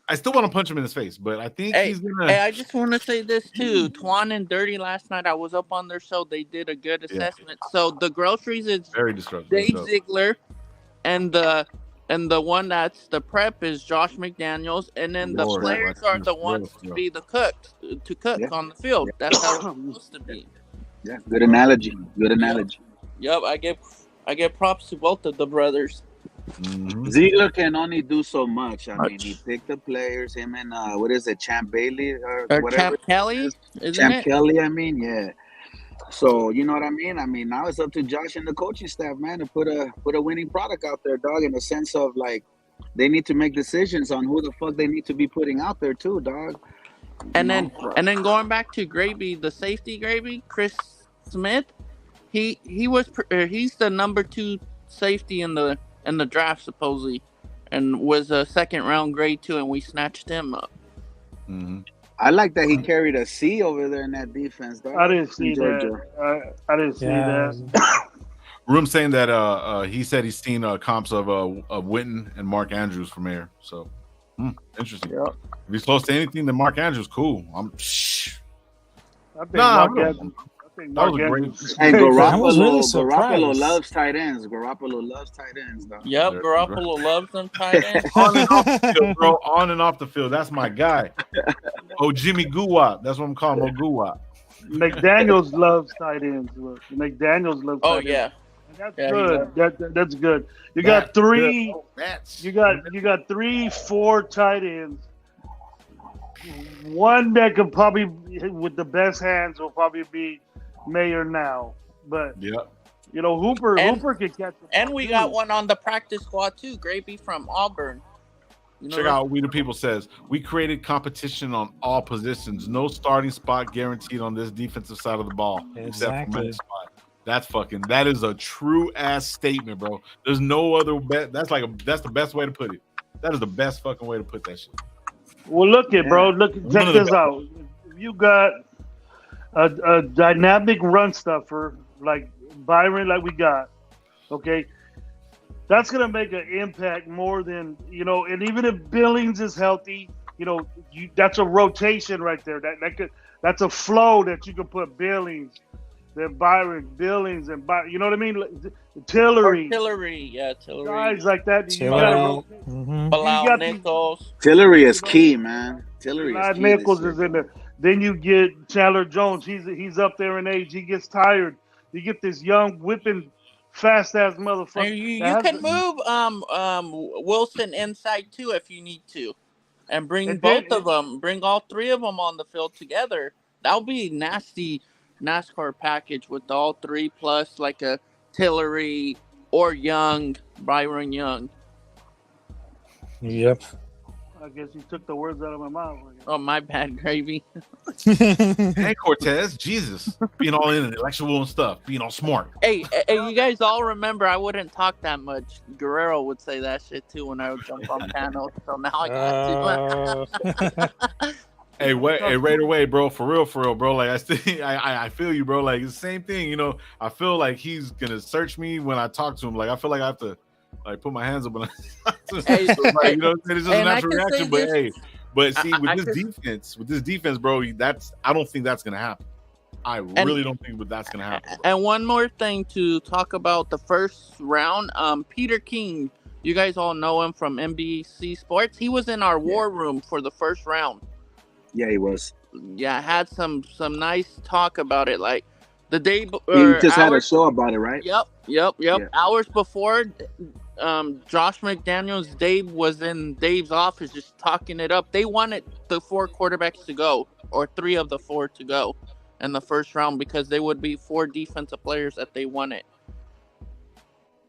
I still want to punch him in his face, but I think he's gonna. Hey, I just want to say this too. Twan and Dirty last night, I was up on their show. They did a good assessment. Yeah. So the groceries is very destructive. Dave Ziegler, and the one that's the prep is Josh McDaniels, and then the players are the ones to be the cooks to cook on the field. That's how it's supposed to be. Yeah, good analogy. Yep, I give props to both of the brothers. Mm-hmm. Ziegler can only do so much. I mean, he picked the players. Him and what is it, Champ Bailey or whatever? Champ Kelly, Kelly. I mean, yeah. So you know what I mean. I mean, now it's up to Josh and the coaching staff, man, to put a winning product out there, dog. In the sense of like, they need to make decisions on who the fuck they need to be putting out there too, dog. And then going back to Gravy, the safety Gravy, Chris Smith, he's the number 2 safety in the draft supposedly, and was a second round grade 2, and we snatched him up. Mm-hmm. I like that he carried a C over there in that defense, dog. I didn't see that. I didn't see that. Room saying that he said he's seen comps of Witten and Mark Andrews from Mayer. So interesting. Yeah. If he's close to anything, then Mark Andrews, cool. I think Mark Andrews. That was a great. And Garoppolo loves tight ends. Garoppolo loves tight ends, though. Yep, Garoppolo loves them tight ends. On and off the field, bro. On and off the field. That's my guy. Oh, Jimmy Guwap. That's what I'm calling him. Guwap. McDaniels loves tight ends. McDaniels loves tight ends. Yeah. That's good. That's good. You got three. You got 3-4 tight ends. One that could probably, with the best hands, will probably be Mayer now. But Hooper can catch. And we got one on the practice squad too, Gravy from Auburn. You know Check out We the People says, we created competition on all positions. No starting spot guaranteed on this defensive side of the ball, except for Exactly. men's spot. That is a true ass statement, bro. There's no other bet. That's the best way to put it. That is the best fucking way to put that shit. Well, look at bro. Look, check this out. If you got a dynamic run stuffer like Byron, like we got, okay, that's gonna make an impact more than And even if Billings is healthy, that's a rotation right there. That's a flow that you can put Billings, then Byron, Billings, and you know what I mean? Tillery, Tillery. guys like that. You Tillery. gotta rotate. Mhm. Bilal Nichols. Tillery is key, man. Tillery is key. Nichols is in there. Then you get Chandler Jones. He's up there in age. He gets tired. You get this young whipping fast ass motherfucker. You can move Wilson inside too if you need to, and bring both of them. Bring all three of them on the field together. That'll be nasty NASCAR package with all three plus like a Tillery or Byron Young. Yep. I guess you took the words out of my mouth. Oh, my bad, Gravy. Hey, Cortez, Jesus. Being all intellectual and stuff. Being all smart. Hey, you guys all remember I wouldn't talk that much. Guerrero would say that shit too when I would jump on panels. So now I got to. Hey, Raider Way, bro. For real, bro. Like I feel you, bro. Like it's the same thing, I feel like he's gonna search me when I talk to him. Like I feel like I have to put my hands up when I Hey, it's just a natural reaction. But see, with this defense, bro, I don't think that's gonna happen. I really don't think that's gonna happen. And one more thing to talk about the first round. Peter King, you guys all know him from NBC Sports. He was in our war room for the first round. Yeah, he was. Yeah, had some nice talk about it. Like the day, he just had a show about it, right? Yep. Yeah. Hours before, Josh McDaniels, Dave was in Dave's office just talking it up. They wanted the 4 quarterbacks to go, or 3 of the 4 to go in the first round because they would be 4 defensive players that they wanted.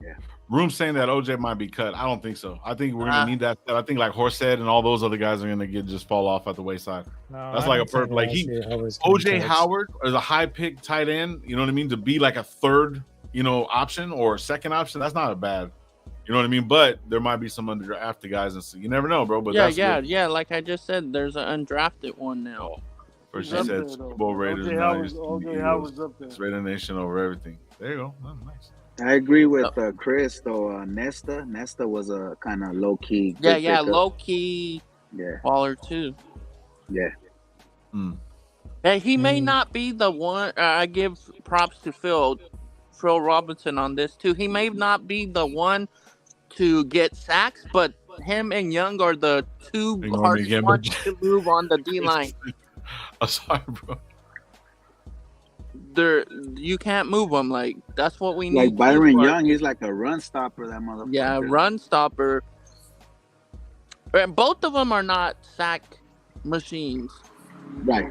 Yeah. Room saying that OJ might be cut. I don't think so. I think we're gonna need that. I think like Horsehead and all those other guys are gonna just fall off at the wayside. No, that's like a perfect. Like OJ Howard is a high pick tight end. You know what I mean? To be like a third, option or second option. That's not a bad. You know what I mean? But there might be some undrafted guys, and so you never know, bro. But yeah. Like I just said, there's an undrafted one now. First you said Super Bowl Raiders. OJ Howard's up there. Raider Nation over everything. There you go. Oh, nice. I agree with Chris though. Nesta was a kind of low key. Yeah, low key. Yeah, baller too. Yeah. Hey, he may not be the one. I give props to Phil Robinson on this too. He may not be the one to get sacks, but him and Young are the 2 hardest ones to move on the D line. I'm sorry, bro. You can't move them. Like that's what we need. Like Byron Young, he's like a run stopper. That motherfucker. Yeah, run stopper. And both of them are not sack machines. Right.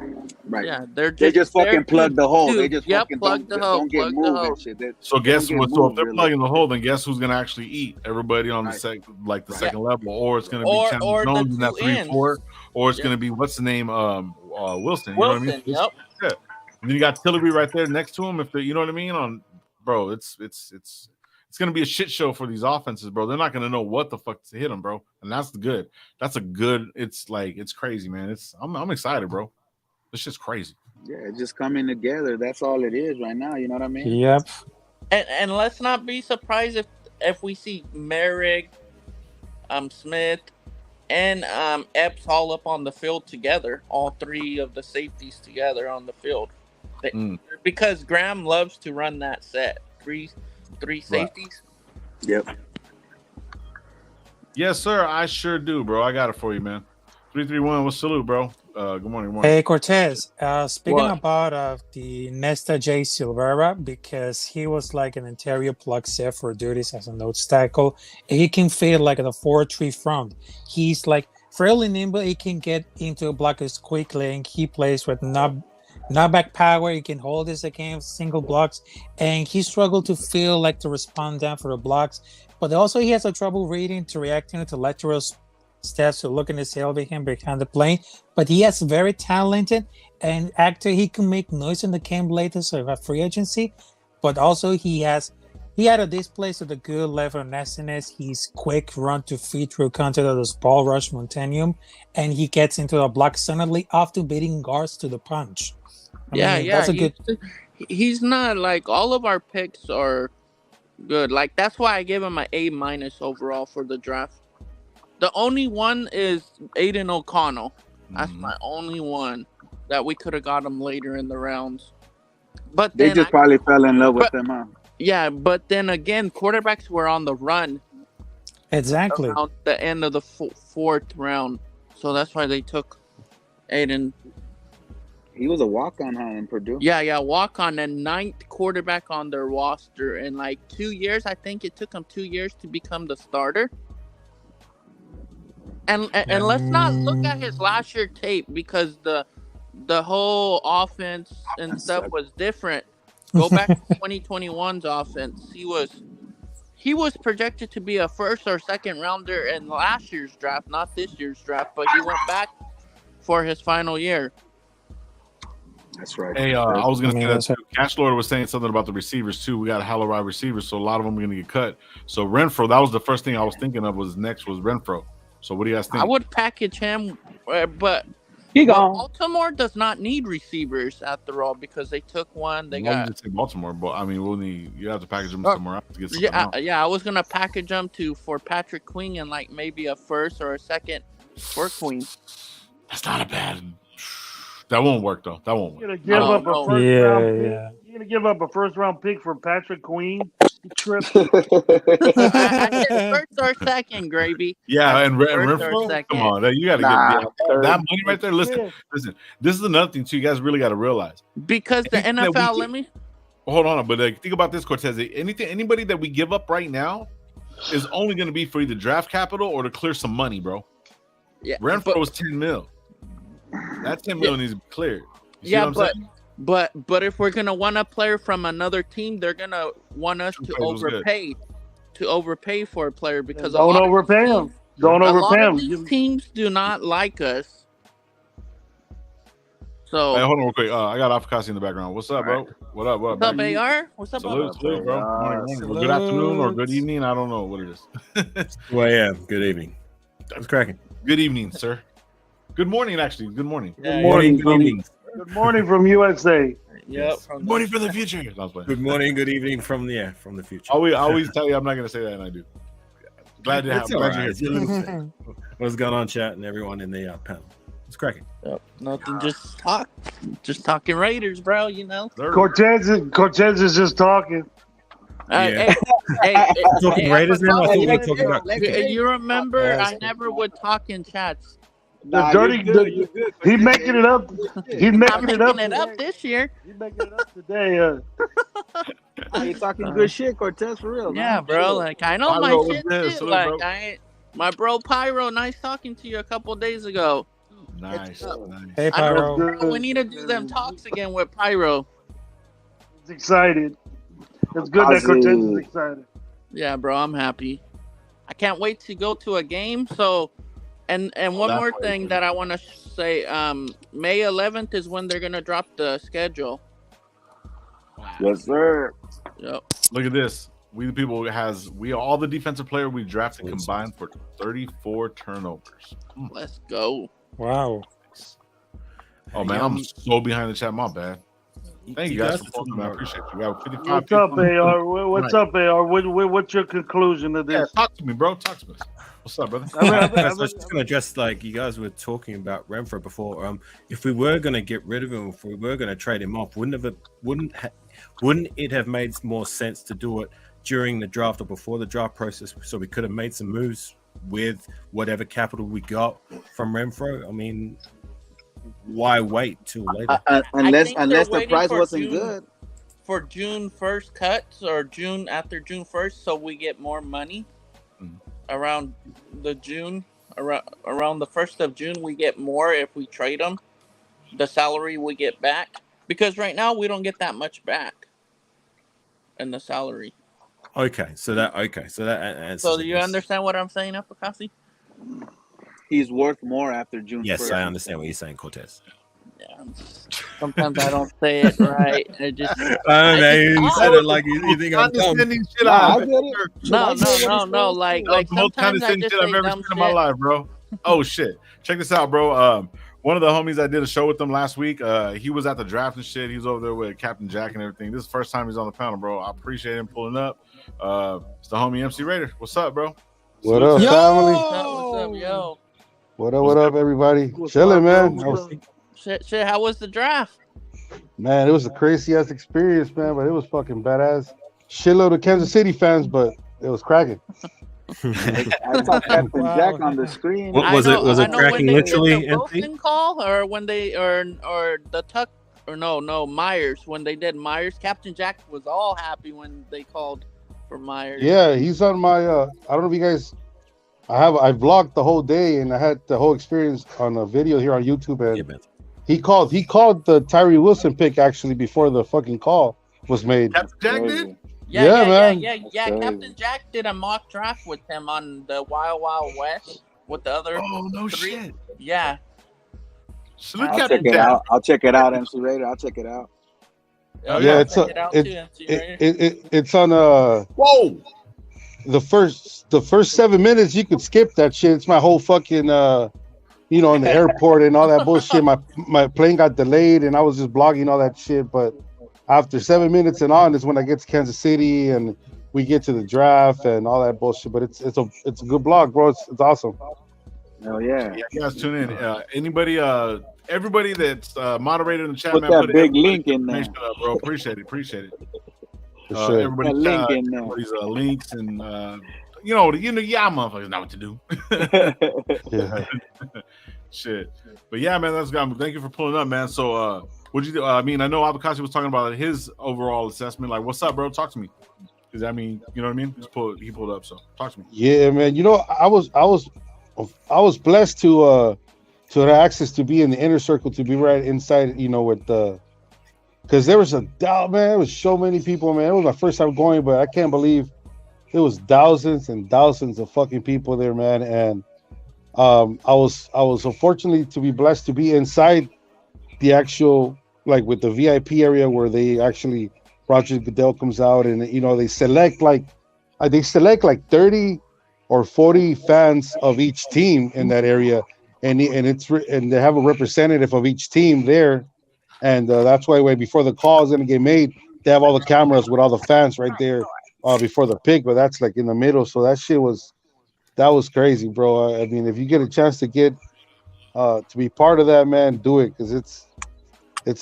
Yeah, they just fucking plug the hole. They just fucking plug the hole. Don't get moved and shit. So guess what? So if they're plugging the hole, then guess who's gonna actually eat? Everybody on the second level, or it's gonna be Chandler Jones in that 3-4, or it's gonna be what's the name? Wilson. You know what I mean? Yep. Yeah. And then you got Tillery right there next to him. If they, you know what I mean? Bro, it's gonna be a shit show for these offenses, bro. They're not gonna know what the fuck to hit them, bro. And that's good. That's a good. It's like it's crazy, man. I'm excited, bro. It's just crazy. Yeah, it's just coming together. That's all it is right now. You know what I mean? Yep. And let's not be surprised if we see Merrick, Smith, and Epps all up on the field together. All 3 of the safeties together on the field. Because Graham loves to run that set. Three safeties. Right. Yep. Yes, sir. I sure do, bro. I got it for you, man. 331. Well, salute, bro. Good morning. Hey, Cortez. Speaking about the Nesta J. Silvera, because he was like an interior plug set for duties as a nose tackle. He can fit like at a 4-3 front. He's like fairly nimble. He can get into blockers quickly, and he plays with not back power. He can hold his against single blocks, and he struggled to feel like to respond down for the blocks. But also he has a trouble reading to reacting to lateral stats to look in his over him behind the plane. But he is very talented, and actor he can make noise in the game later, so a free agency. But also he had a display of the good level of nastiness. He's quick run to feed through counter to this ball rush Montanium, and he gets into a block suddenly, often beating guards to the punch. I mean, that's a good. He's not like all of our picks are good. Like that's why I gave him an A minus overall for the draft. The only one is Aiden O'Connell. That's my only one that we could have got him later in the rounds. But they just probably fell in love with him, huh? Yeah, but then again, quarterbacks were on the run. Exactly. Around the end of the fourth round. So that's why they took Aiden. He was a walk-on in Purdue. Yeah, walk-on and 9th quarterback on their roster in like 2 years. I think it took him 2 years to become the starter. And let's not look at his last year tape because the whole offense and stuff was different. Go back to 2021's offense. He was projected to be a first or second rounder in last year's draft, not this year's draft, but he went back for his final year. That's right. Hey, I was going to say that too. Cash Lord was saying something about the receivers too. We got a hell of wide receivers, so a lot of them are going to get cut. So Renfro, that was the first thing I was thinking of. Was Renfro. So what do you guys think? I would package him, but he gone. Baltimore does not need receivers after all because they took one. They got to Baltimore, but I mean, you have to package them somewhere else to get something else. Yeah. I was gonna package them for Patrick Queen and like maybe a first or a second for Queen. That's not a bad. That won't work though. That won't work. You're gonna give up a first round pick. You're gonna give up a first round pick for Patrick Queen. Trip. I said first or second, Gravy. Yeah, and Renfro. Come on, you got to get that money right there. Listen. This is another thing too. You guys really got to realize because the NFL. Let me hold on, but think about this, Cortez. Anybody that we give up right now is only going to be for either draft capital or to clear some money, bro. Yeah, Renfro was 10 mil. That 10 mil needs to be cleared. But if we're gonna want a player from another team, they're gonna want us to overpay for a player because don't overpay them. Don't overpay them. These teams do not like us. So hey, hold on real quick. I got Afakasi in the background. What's up, bro? What up? What's up, AR? What's up, bro? Morning. Good afternoon or good evening. I don't know what it is. 2 a.m. Good evening. That's cracking. Good evening, sir. Good morning, actually. Good morning. Good morning. Good evening. Good morning from USA. Yep. Good morning from the future. Good morning. Good evening from the future. I always tell you I'm not going to say that, and I do. Glad to have you. What's going on, chat, and everyone in the panel? It's cracking. Yep. Nothing. Just talking Raiders, bro. You know. Cortez is just talking. Hey, talking Raiders now. I thought we were talking about. You remember? I never would talk in chats. Nah, dirty. He's making it up. He's making it up this year. He's making it up today. He's talking good shit, Cortez, for real. Yeah, man. bro. Like I know Pyro my shit too. Like my bro Pyro, nice talking to you a couple days ago. Nice. Hey Pyro. We need to do them talks again with Pyro. He's excited. It's good that Cortez is excited. Yeah, bro. I'm happy. I can't wait to go to a game. So. And one more thing that I want to say, May 11th is when they're going to drop the schedule. Yes, sir. Yep. Look at this. We the people all the defensive player we drafted combined for 34 turnovers. Let's go. Wow. Oh man, I'm so behind the chat. My bad. Thank you guys for talking. I appreciate you. We have 55 What's up, AR? What's up, AR? What's your conclusion of this? Yeah, talk to me, bro. Talk to me. What's up, brother? I was just going to address, like you guys were talking about Renfro before. If we were going to get rid of him, if we were going to trade him off, wouldn't it have made more sense to do it during the draft or before the draft process, so we could have made some moves with whatever capital we got from Renfro? I mean, why wait till later? Unless the price wasn't good. For June 1st cuts or after June 1st, so we get more money. Around the 1st of June, we get more if we trade them. The salary we get back, because right now we don't get that much back in the salary. So do you understand what I'm saying, Apokasi? he's worth more after June 1st. Yes, I understand what you're saying, Cortez. Yeah. Sometimes I don't say it right. I just. I mean, you said Oh, it like you think I'm dumb. Condescending shit Nah, I I've get it. no. Like the most sometimes I condescending just shit say I've ever dumb seen in my shit. life, bro. Oh shit! Check this out, bro. One of the homies I did a show with them last week. He was at the draft and shit. He was over there with Captain Jack and everything. This is the first time he's on the panel, bro. I appreciate him pulling up. It's the homie MC Raider. What's up, bro? What up, Yo! family? What's up, yo? What up, everybody? What's Chilling, up, man. bro? What's up? Shit. How was the draft? Man, it was a crazy ass experience, man, but it was fucking badass. Shitload of Kansas City fans, but it was cracking. I saw Captain Wow. Jack on the screen. What was it? Was I it know when cracking they did literally, the MC? Wilson call, or when they or the Tuck, or no Myers, when they did Myers. Captain Jack was all happy when they called for Myers. Yeah, he's on my I don't know if you guys I vlogged the whole day and I had the whole experience on a video here on YouTube, and Yeah, man. he called the Tyree Wilson pick actually before the fucking call was made. Captain Jack did. Yeah, man. Yeah. Crazy. Captain Jack did a mock draft with him on the Wild Wild West with the other. Oh no three. shit! Yeah. Salute I'll Captain check it Jack. out. I'll check it out, MC Raider. I'll check it out. Oh, Yeah, yeah. it's check it out too, MC Raider. it's on Whoa! the first 7 minutes. You could skip that shit. It's my whole fucking in the airport and all that bullshit. My plane got delayed and I was just blogging all that shit. But after 7 minutes and on is when I get to Kansas City and we get to the draft and all that bullshit. But it's a good blog, bro. It's awesome. Oh yeah. Yeah, you guys tune in. Anybody, everybody that's moderated in the chat, Put man, that big everybody's link in there. information up, bro. Appreciate it. For sure. Everybody, That link in there. everybody's links and y'all motherfuckers know what to do. Yeah. Shit, but yeah, man, that's good. Thank you for pulling up, man. So, what'd you do? I mean, I know Abakasi was talking about his overall assessment. Like, what's up, bro? Talk to me. Because I mean, you know what I mean. He pulled up. So, talk to me. Yeah, man. I was blessed to have access to be in the inner circle, to be right inside, with the, because there was a doubt, man. There was so many people, man. It was my first time going, but I can't believe it was thousands and thousands of fucking people there, man. And I was unfortunately to be blessed to be inside the actual, like with the VIP area where they actually Roger Goodell comes out and they select like 30 or 40 fans of each team in that area, and they have a representative of each team there, and that's why way before the call is gonna get made, they have all the cameras with all the fans right there before the pick, but that's like in the middle, so that was crazy, bro. I mean, if you get a chance to get to be part of that, man, do it, because it's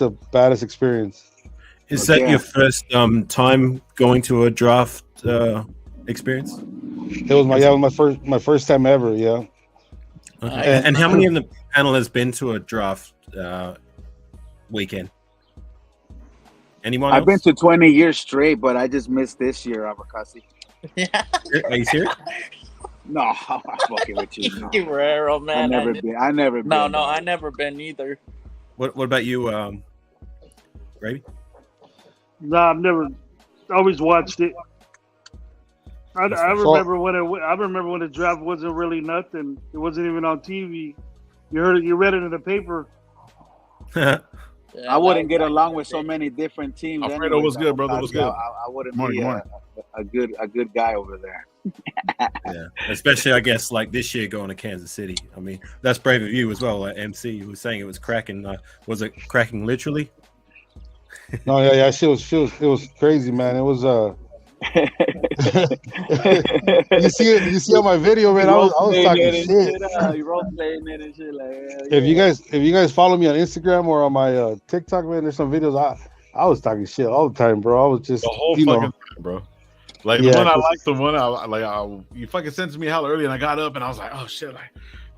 a badass experience. Is that your first time going to a draft experience? It was my first time ever, yeah. Okay. And how many in the panel has been to a draft weekend? Anyone else? I've been to 20 years straight, but I just missed this year, Abakasi. Yeah. Are you serious? No, I'm fucking with you. No. Guerrero, man. I never been. No, I never been either. What about you, Gravy? No, I've never. Always watched it. I remember when the draft wasn't really nothing. It wasn't even on TV. You read it in the paper. Yeah, I wouldn't get along with so many different teams. Alfredo was good, brother. Was good. I wouldn't Morning, be morning. a good guy over there. Yeah, especially I guess like this year going to Kansas City. I mean, that's brave of you as well. Like MC was saying, it was cracking. Was it cracking literally? No, yeah, it was crazy, man. It was you see on my video, man. I was talking shit. You role playing it and shit like. Yeah. If you guys follow me on Instagram or on my TikTok, man, there's some videos. I was talking shit all the time, bro. I was just The whole fucking time, bro. Like Yeah, the one I 'cause- liked, the one you fucking sent to me hella early, and I got up and I was like, oh shit,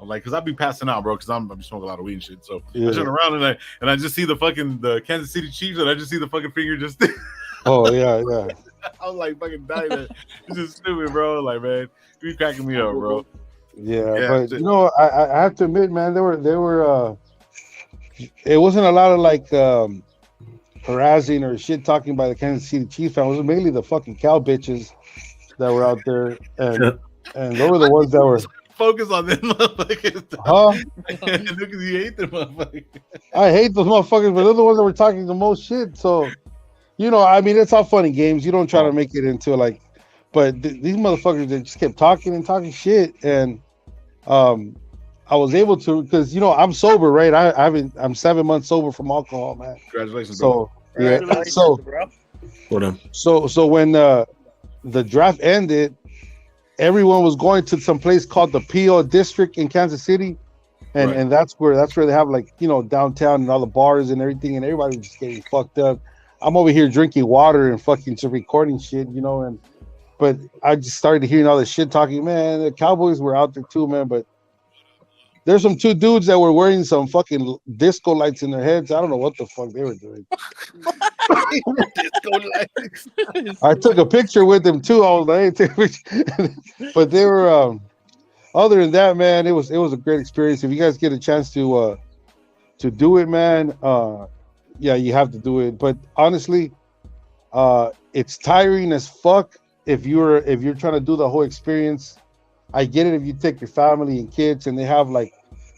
I'm like, because I be passing out, bro, because I'm smoking a lot of weed and shit. So Yeah. I turn around and I just see the Kansas City Chiefs, and I just see the fucking finger just. Oh yeah. I was like fucking dying. It's just stupid, bro. Like, man, you be cracking me up, bro. Yeah, but shit. I have to admit, man, they were it wasn't a lot of like harassing or shit talking by the Kansas City Chiefs fans. It was mainly the fucking cow bitches that were out there, and they were the ones that were. focus on them motherfuckers. Huh? Because you hate them motherfuckers. I hate those motherfuckers, but they're the ones that were talking the most shit. So, I mean, it's all funny games. You don't try to make it into like, but these motherfuckers that just kept talking and talking shit, and I was able to because I'm sober, right? I'm 7 months sober from alcohol, man. Congratulations, bro. So yeah, so when the draft ended, everyone was going to some place called the PO District in Kansas City, and that's where they have like downtown and all the bars and everything, and everybody was just getting fucked up. I'm over here drinking water and fucking just recording shit, but I just started hearing all this shit talking. Man, the Cowboys were out there too, man, but there's some two dudes that were wearing some fucking disco lights in their heads. I don't know what the fuck they were doing. Disco lights. I took a picture with them too. I was like, hey, take a picture. But they were other than that, man, it was a great experience. If you guys get a chance to do it, man, yeah, you have to do it. But honestly, it's tiring as fuck if you're trying to do the whole experience. I get it if you take your family and kids and they have like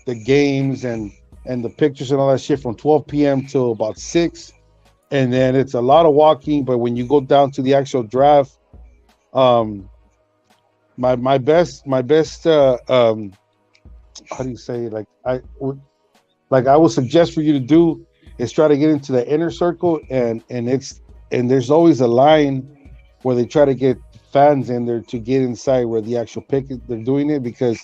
the games and the pictures and all that shit from 12 p.m. till about 6, and then it's a lot of walking. But when you go down to the actual draft, my best how do you say it? I would suggest for you to do is try to get into the inner circle, and there's always a line where they try to get fans in there to get inside where the actual pick is, they're doing it, because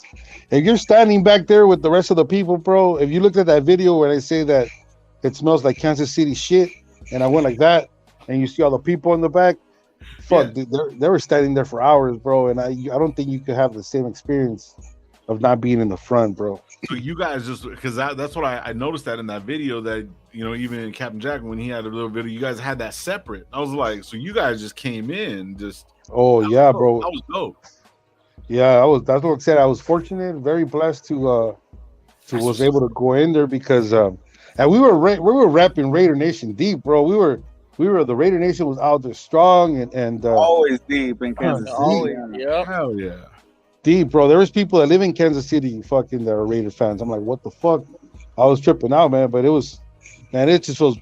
if you're standing back there with the rest of the people, bro, if you looked at that video where they say that it smells like Kansas City shit, and I went like that, and you see all the people in the back, fuck, dude, they were standing there for hours, bro, and I don't think you could have the same experience of not being in the front, bro. So you guys just, because that's what I noticed that in that video that, even in Captain Jack, when he had a little video, you guys had that separate. I was like, so you guys just came in just. Oh yeah, bro. That was dope. Yeah, that's what I said. I was fortunate, very blessed to was able to go in there because and we were repping Raider Nation deep, bro. We were the Raider Nation was out there strong and always deep in Kansas City. Always, yeah. Hell yeah. Deep, bro. There was people that live in Kansas City fucking that are Raider fans. I'm like, what the fuck? I was tripping out, man, but it just feels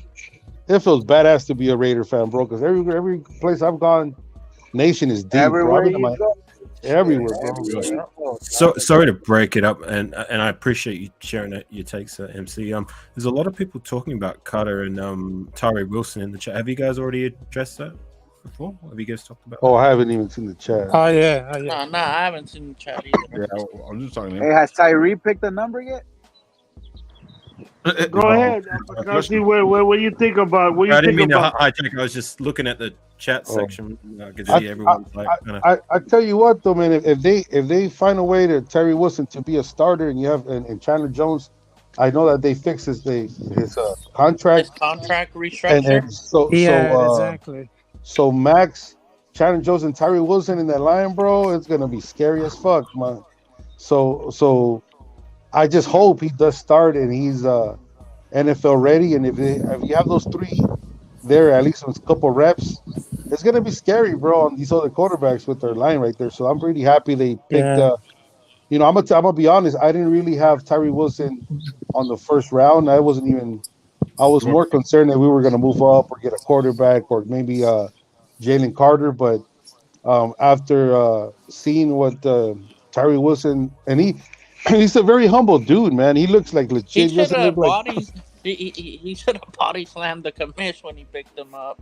badass to be a Raider fan, bro, because every place I've gone, Nation is deep, Everywhere bro. Everywhere, bro. So sorry to break it up, and I appreciate you sharing your takes, MC. There's a lot of people talking about Carter and Tyree Wilson in the chat. Have you guys already addressed that before? Have you guys talked about? Oh, I haven't even seen the chat. Oh yeah. No, I haven't seen the chat either. Yeah, I'm just talking. Hey, has Tyree picked a number yet? Go ahead. See what you think about. What you I didn't think mean about? to hijack. I was just looking at the chat section. I could see everyone's like. I tell you what though, man. If they find a way to Terry Wilson to be a starter, and you have and Chandler Jones, I know that they fixed his contract. His contract restructure. Exactly. So Max, Chandler Jones, and Tyree Wilson in that line, bro, it's gonna be scary as fuck, man. So I just hope he does start and he's NFL ready. And if you have those three there, at least with a couple reps, it's gonna be scary, bro, on these other quarterbacks with their line right there. So I'm pretty happy they picked. I'm gonna be honest. I didn't really have Tyree Wilson on the first round. I was more concerned that we were gonna move up or get a quarterback or maybe Jalen Carter. But after seeing what Tyree Wilson, and he's a very humble dude, man. He looks like legit. He should have he should have body slammed the commish when he picked him up.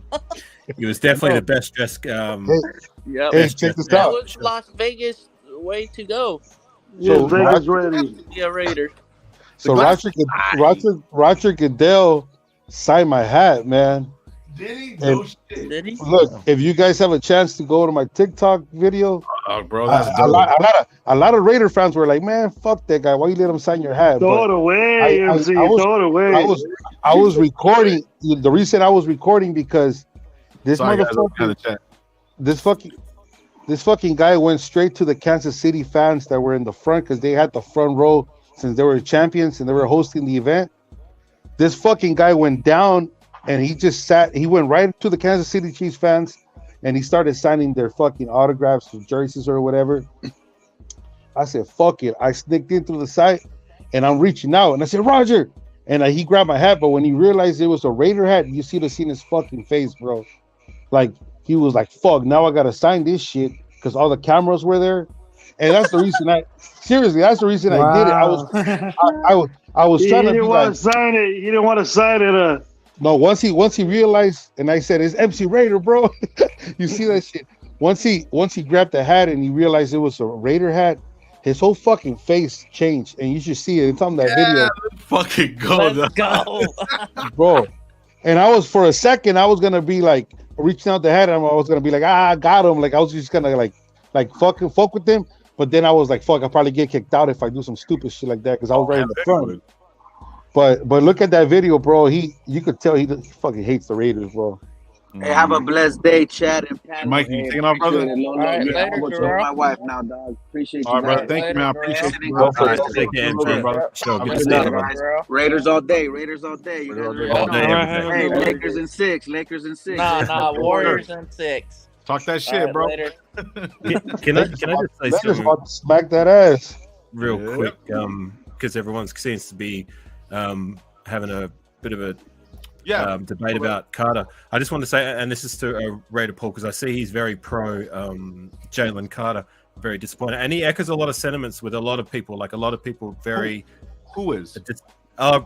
He was definitely the best dressed. Yeah, check this that out. was Las Vegas way to go. So Vegas ready. Yeah, Raider. So Roger Goodell signed my hat, man. Did he? No shit. Did he? Look, if you guys have a chance to go to my TikTok video, bro, that's a lot of Raider fans were like, "Man, fuck that guy. Why you let him sign your hat?" Throw it away, MC. Throw it away. I was recording. The reason I was recording because this motherfucker, this fucking guy went straight to the Kansas City fans that were in the front because they had the front row since they were champions and they were hosting the event. This fucking guy went down. And he went right to the Kansas City Chiefs fans and he started signing their fucking autographs or jerseys or whatever. I said, fuck it. I sneaked in through the side and I'm reaching out and I said, Roger. And he grabbed my hat, but when he realized it was a Raider hat, you should have seen his fucking face, bro. Like, he was like, fuck, now I got to sign this shit because all the cameras were there. And that's the reason that's the reason I did it. I was He trying to be didn't want like, to sign it. He didn't want to sign it. no, once he realized, and I said, it's MC Raider, bro. You see that shit? Once he grabbed the hat and he realized it was a Raider hat, his whole fucking face changed, and you should see it. It's on that video, Let's fucking go. Let's go. bro. And I was for a second, I was gonna be like reaching out the hat, and I was gonna be like, I got him. Like I was just gonna like fuck with him. But then I was like, fuck, I'll probably get kicked out if I do some stupid shit like that because I was right in the front. But look at that video, bro. You could tell he fucking hates the Raiders, bro. Hey, have a blessed day, Chad and Pat. Mike, you taking off, brother? All right, yeah, later, I'm going to bro. my wife now, dog. Appreciate All you right, guys. brother. Thank you, man. I appreciate you. Go for it. Take care, Brother. brother. Sure, good to Good see night, you, guys. brother. Raiders all day. Raiders all day. You guys All day, all day, every Hey, day. Lakers in 6. Lakers in 6. Nah, Warriors in 6. Talk that All shit, right, bro. later. Can I just say Raiders something about to smack that ass. real Yeah. quick? Because everyone seems to be having a bit of a debate about Carter. I just want to say, and this is to Raider Paul, because I see he's very pro Jalen Carter, very disappointed, and he echoes a lot of sentiments with a lot of people. Like a lot of people, very Who is?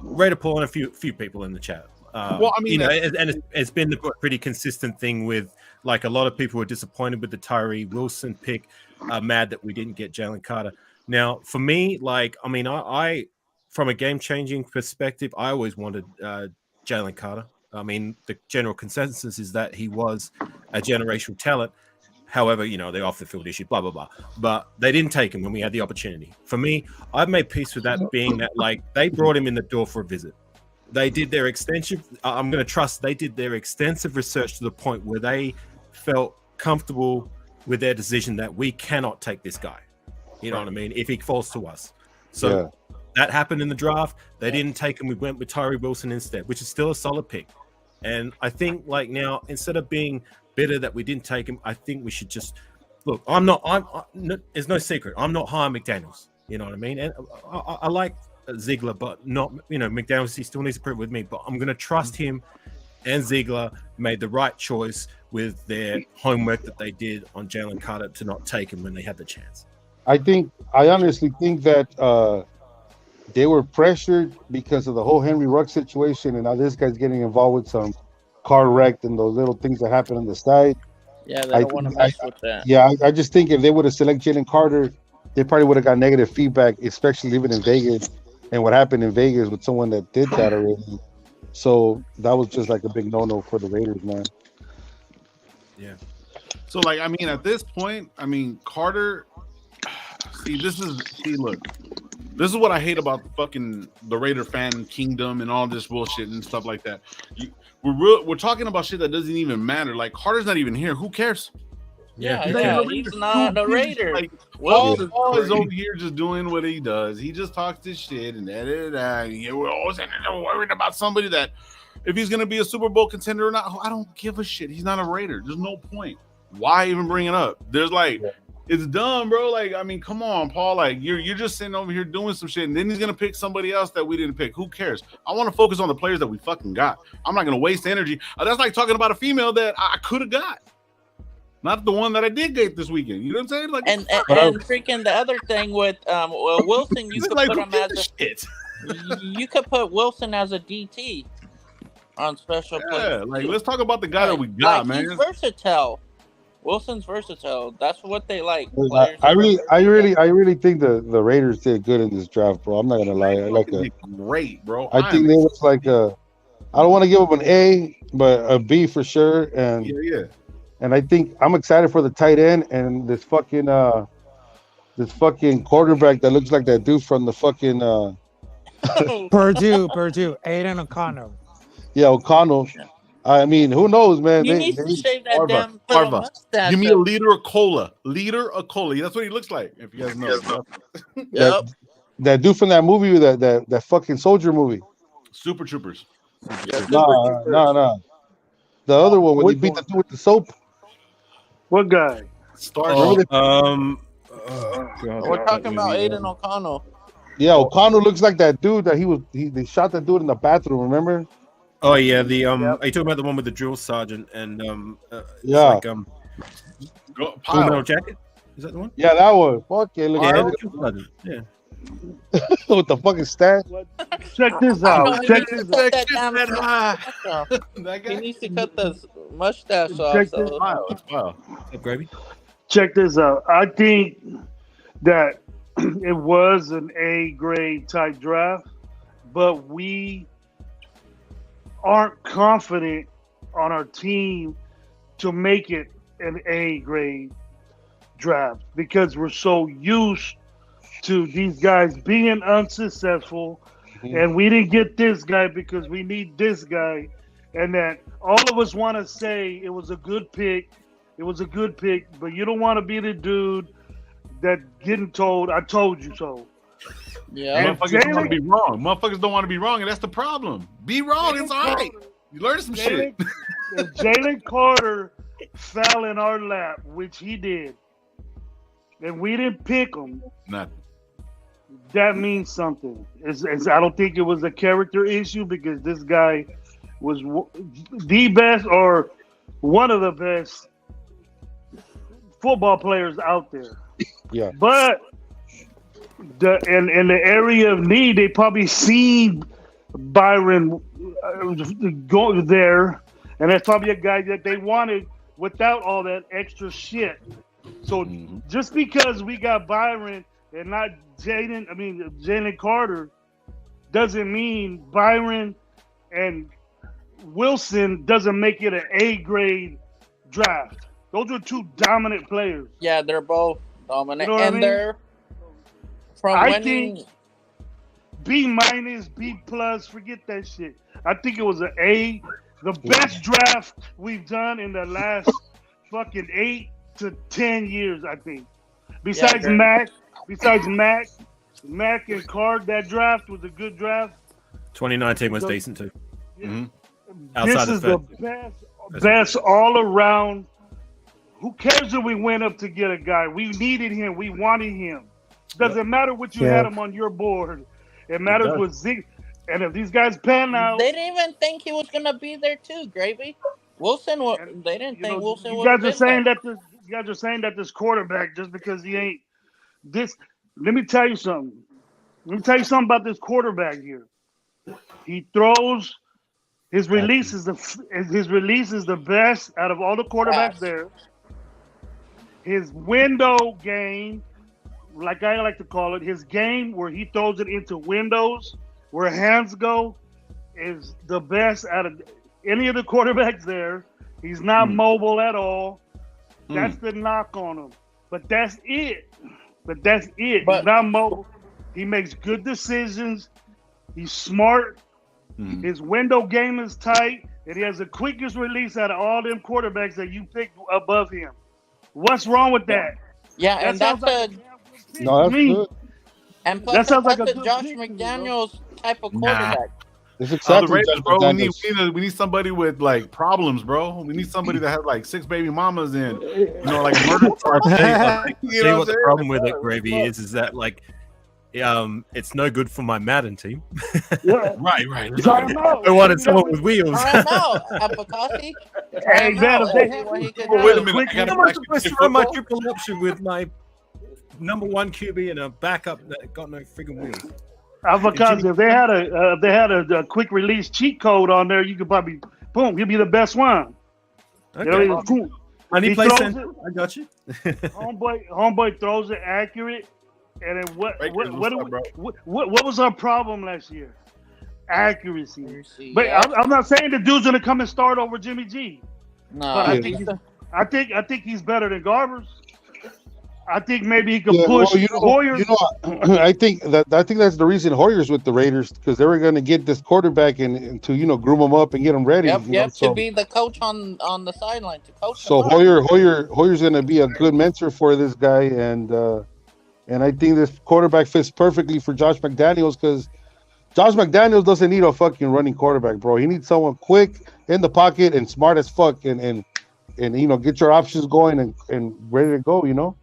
Raider Paul and a few people in the chat. Well, I mean, you know, and it's been a pretty consistent thing with like a lot of people were disappointed with the Tyree Wilson pick, mad that we didn't get Jalen Carter. Now, for me, like, I mean, I from a game-changing perspective, I always wanted Jalen Carter. I mean, the general consensus is that he was a generational talent. However, you know, they off the field issue, blah, blah, blah. But they didn't take him when we had the opportunity. For me, I've made peace with that being that, like, they brought him in the door for a visit. They did their extensive, I'm going to trust they did their extensive research to the point where they felt comfortable with their decision that we cannot take this guy. You know what I mean? If he falls to us. So that happened in the draft. They didn't take him. We went with Tyree Wilson instead, which is still a solid pick. And I think like now, instead of being bitter that we didn't take him, I think we should just look. There's no secret. I'm not high on McDaniels. You know what I mean? And I like Ziegler, but not, you know, McDaniels, he still needs to prove with me, but I'm going to trust him and Ziegler made the right choice with their homework that they did on Jalen Carter to not take him when they had the chance. I honestly think that they were pressured because of the whole Henry Ruggs situation, and now this guy's getting involved with some car wreck and those little things that happen on the side. Yeah, they don't want to mess with that. Yeah, I just think if they would have selected Jalen Carter, they probably would have got negative feedback, especially living in Vegas and what happened in Vegas with someone that did that already. So that was just like a big no-no for the Raiders, man. Yeah. So, like, I mean, at this point, I mean, Carter. Look, this is what I hate about fucking the Raider fan kingdom and all this bullshit and stuff like that. We're talking about shit that doesn't even matter. Like, Carter's not even here. Who cares? Yeah, Yeah. he's not a Raider. Like, Well, Paul is over here just doing what he does. He just talks this shit and that. We're always worried about somebody that, if he's gonna be a Super Bowl contender or not, I don't give a shit. He's not a Raider. There's no point. Why even bring it up? There's like, it's dumb, bro. Like, I mean, come on, Paul. Like, you're just sitting over here doing some shit, and then he's gonna pick somebody else that we didn't pick. Who cares? I want to focus on the players that we fucking got. I'm not gonna waste energy. That's like talking about a female that I could have got. Not the one that I did get this weekend. You know what I'm saying? Like, and freaking the other thing with Wilson, you could like, put him as you could put Wilson as a DT on special plays. Like, let's talk about the guy that we got, man. He's versatile. Wilson's versatile. That's what they like. I really think the Raiders did good in this draft, bro. I'm not gonna lie. Great, bro. I think they was like I don't want to give them an A, but a B for sure. And and I think I'm excited for the tight end and this fucking quarterback that looks like that dude from the fucking Purdue, Aiden O'Connell. Yeah, O'Connell. I mean, who knows, man? You need to shave that damn little mustache. Give me a liter of cola. That's what he looks like. If you guys know. That dude from that movie, that fucking soldier movie. Super Troopers. No. The other one when he beat the dude with the soap. What guy? God, We're that talking about movie, Aiden O'Connell. Yeah, O'Connell looks like that dude that they shot that dude in the bathroom. Remember? Oh yeah, are you talking about the one with the drill sergeant and it's Yeah. like Full Pile. Metal Jacket? Is that the one? Yeah, that one. Fuck yeah, look Yeah, at the it. drill sergeant. Yeah. With the fucking stash. Check this I know out. he Check needs to this cut out. that damn mustache off. That He guy. needs to cut the mustache off. Check So Pile. It's Pile. What's up, Gravy? Check this out. I think that it was an A grade type draft, but we aren't confident on our team to make it an A grade draft because we're so used to these guys being unsuccessful, and we didn't get this guy because we need this guy, and that all of us want to say it was a good pick. It was a good pick, but you don't want to be the dude that getting told, "I told you so." yeah, Motherfuckers don't want to be wrong. Motherfuckers don't want to be wrong, and that's the problem. Be wrong. It's all right. You learn some shit. If Jalen Carter fell in our lap, which he did, and we didn't pick him, Nothing. that means something. I don't think it was a character issue because this guy was the best or one of the best football players out there. Yeah. But in the area of need, they probably seen Byron go there, and that's probably a guy that they wanted without all that extra shit. So just because we got Byron and not Jalen Carter, doesn't mean Byron and Wilson doesn't make it an A grade draft. Those are two dominant players. yeah, they're both dominant, You know what I and mean? they're from I winning. think B minus, B plus, forget that shit. I think it was an A. The best draft we've done in the last fucking 8 to 10 years, I think. Besides Yeah, Mac and Card, that draft was a good draft. 2019 was So- decent too. Mhm. Outside This of is the best all around. Who cares if we went up to get a guy? We needed him. We wanted him. Doesn't matter what you Yeah. had him on your board. It matters does. what Zeke. And if these guys pan out, They didn't even think he was gonna be there too, Gravy. Wilson, they didn't you think know, Wilson you would guys have are been saying there. that this quarterback just because he ain't this. Let me tell you something. Let me tell you something about this quarterback here. He throws. His release is the best out of all the quarterbacks Fast. there. His window game, like I like to call it, his game where he throws it into windows, where hands go, is the best out of any of the quarterbacks there. He's not mobile at all. That's the knock on him. But that's it. But- He's not mobile. He makes good decisions. He's smart. His window game is tight, and he has the quickest release out of all them quarterbacks that you picked above him. What's wrong with that? Yeah, That and sounds that's like a pick No, that's to me. good. and that plus sounds like that's a a good Josh pick to me, bro. McDaniels type of Nah. quarterback. It's The exactly Raiders, Josh bro. McDaniels. We need somebody with like problems, bro. We need somebody that has like 6 baby mamas and like a murder charge. I'll tell You you know what what the I'm problem with saying? it, Gravy, is that like it's no good for my Madden team. Yeah. Right. Try him out. I wanted someone with wheels. Try him out, Apicassi. Hey, man, if they- What he could Well, do. wait a minute. I How gotta am I actually supposed to play run my football? triple option with my number one QB and a backup that got no friggin' wheels? Avocado, if they had a quick release cheat code on there, you could probably boom, he'll be the best one. You know, Okay. boom. I need He play throws center. it. I got you. Homeboy throws it accurate, and then what was our problem last year? Accuracy. But Yeah. I'm not saying the dude's gonna come and start over Jimmy G. No, But I Yeah. think I think he's better than Garbers. I think maybe he could Yeah, push well, Hoyer. I think that's the reason Hoyer's with the Raiders because they were going to get this quarterback and to groom him up and get him ready. Yep, So, to be the coach on the sideline to coach. so him up. Hoyer's going to be a good mentor for this guy, and I think this quarterback fits perfectly for Josh McDaniels because Josh McDaniels doesn't need a fucking running quarterback, bro. He needs someone quick in the pocket and smart as fuck, and get your options going and ready to go.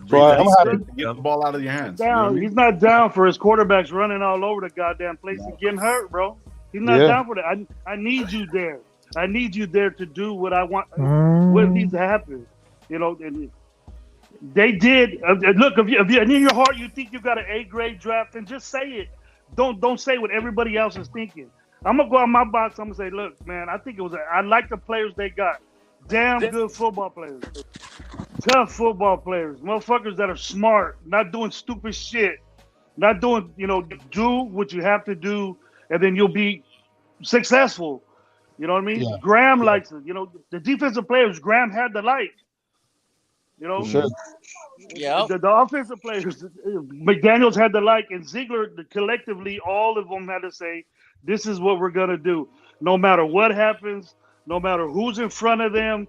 So I'm Breathe, happy. get the ball out of your hands. You know what I Down. mean? He's not down for his quarterbacks running all over the goddamn place and getting hurt, bro. He's not Yeah. down for that. I need you there. I need you there to do what I want. Mm. What needs to happen? You know, and they did. Look, if you in your heart you think you got an A-grade draft, then just say it. Don't say what everybody else is thinking. I'm gonna go out my box. I'm gonna say, look, man, I think it was. I like the players they got. Damn good football players. Tough football players. Motherfuckers that are smart, not doing stupid shit, not doing. Do what you have to do, and then you'll be successful. You know what I mean? Yeah. Graham likes it. The defensive players Graham had to like. For sure. Yep. The offensive players, McDaniels had to like, and Ziegler, collectively, all of them had to say, this is what we're going to do. No matter what happens, no matter who's in front of them,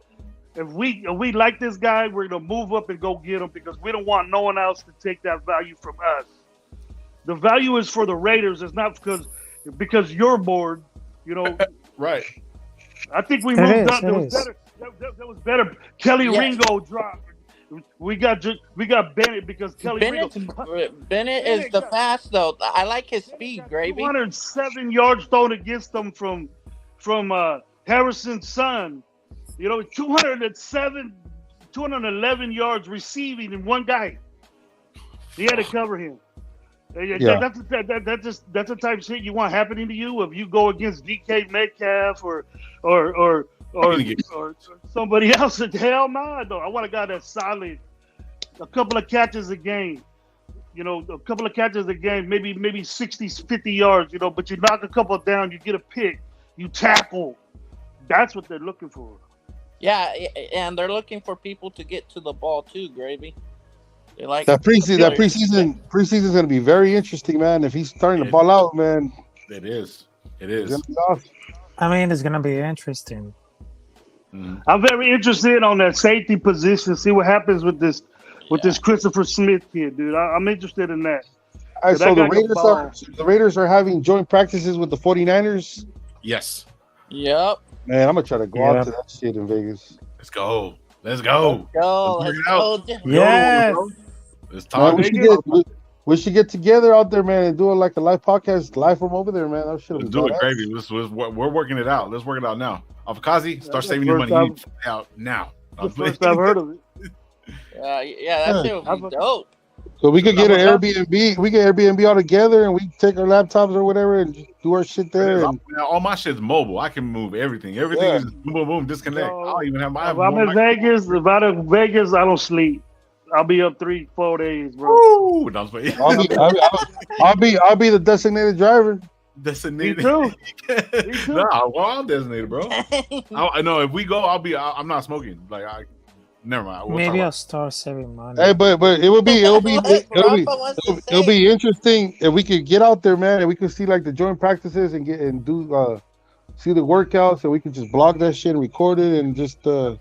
if we like this guy, we're going to move up and go get him because we don't want no one else to take that value from us. The value is for the Raiders. It's not because you're bored. Right. I think we It moved is, up. There it was is. better. That was better. Kelly Yeah. Ringo dropped. We got Bennett because Kelly Bennett is the fast though. I like his speed, Gravy. 207 yards thrown against them from Harrison's son. 211 yards receiving in one guy. He had to cover him. Yeah. That's the type of shit you want happening to you if you go against DK Metcalf or somebody else. Hell no, though. I want a guy that's solid. A couple of catches a game. A couple of catches a game, maybe 60, 50 yards, but you knock a couple down, you get a pick, you tackle. That's what they're looking for. Yeah, and they're looking for people to get to the ball too, Gravy. They like That preseason's gonna be very interesting, man. If he's starting to ball out, man. It is. It's gonna be awesome. I mean, it's gonna be interesting. I'm very interested on that safety position. See what happens with this Christopher Smith kid, dude. I'm interested in that. All right, so That guy can ball. the Raiders are having joint practices with the 49ers. Yes. Yep. Man, I'm gonna try to go out Yeah. to that shit in Vegas. Let's go. Let's go. Go. Let's Let's work it go. Yes. Let's Man, talk. we should get together out there, man, and do like a live podcast live from over there, man. That shit Let's do it, Gravy. We're working it out. Let's work it out now. Afakazi, start saving your money. You need to fly out now. The first I've heard of it. Yeah, that shit would be dope. So we could get an Airbnb. We get Airbnb all together, and we take our laptops or whatever and just do our shit there. And All my shit's mobile. I can move everything. Everything is boom, boom, boom, disconnect. So, I'll even have my. If I'm in Vegas, I don't sleep. I'll be up 3-4 days, bro. Woo! No, I'm just playing. I'll be the designated driver. Designated. Me too. Me too. Nah, well, I'm designated, bro. I know if we go, I'm not smoking. Never mind. Maybe I'll start saving money. Hey, but it'll be interesting if we could get out there, man, and we could see like the joint practices and do see the workouts, and we could just blog that shit and record it and just that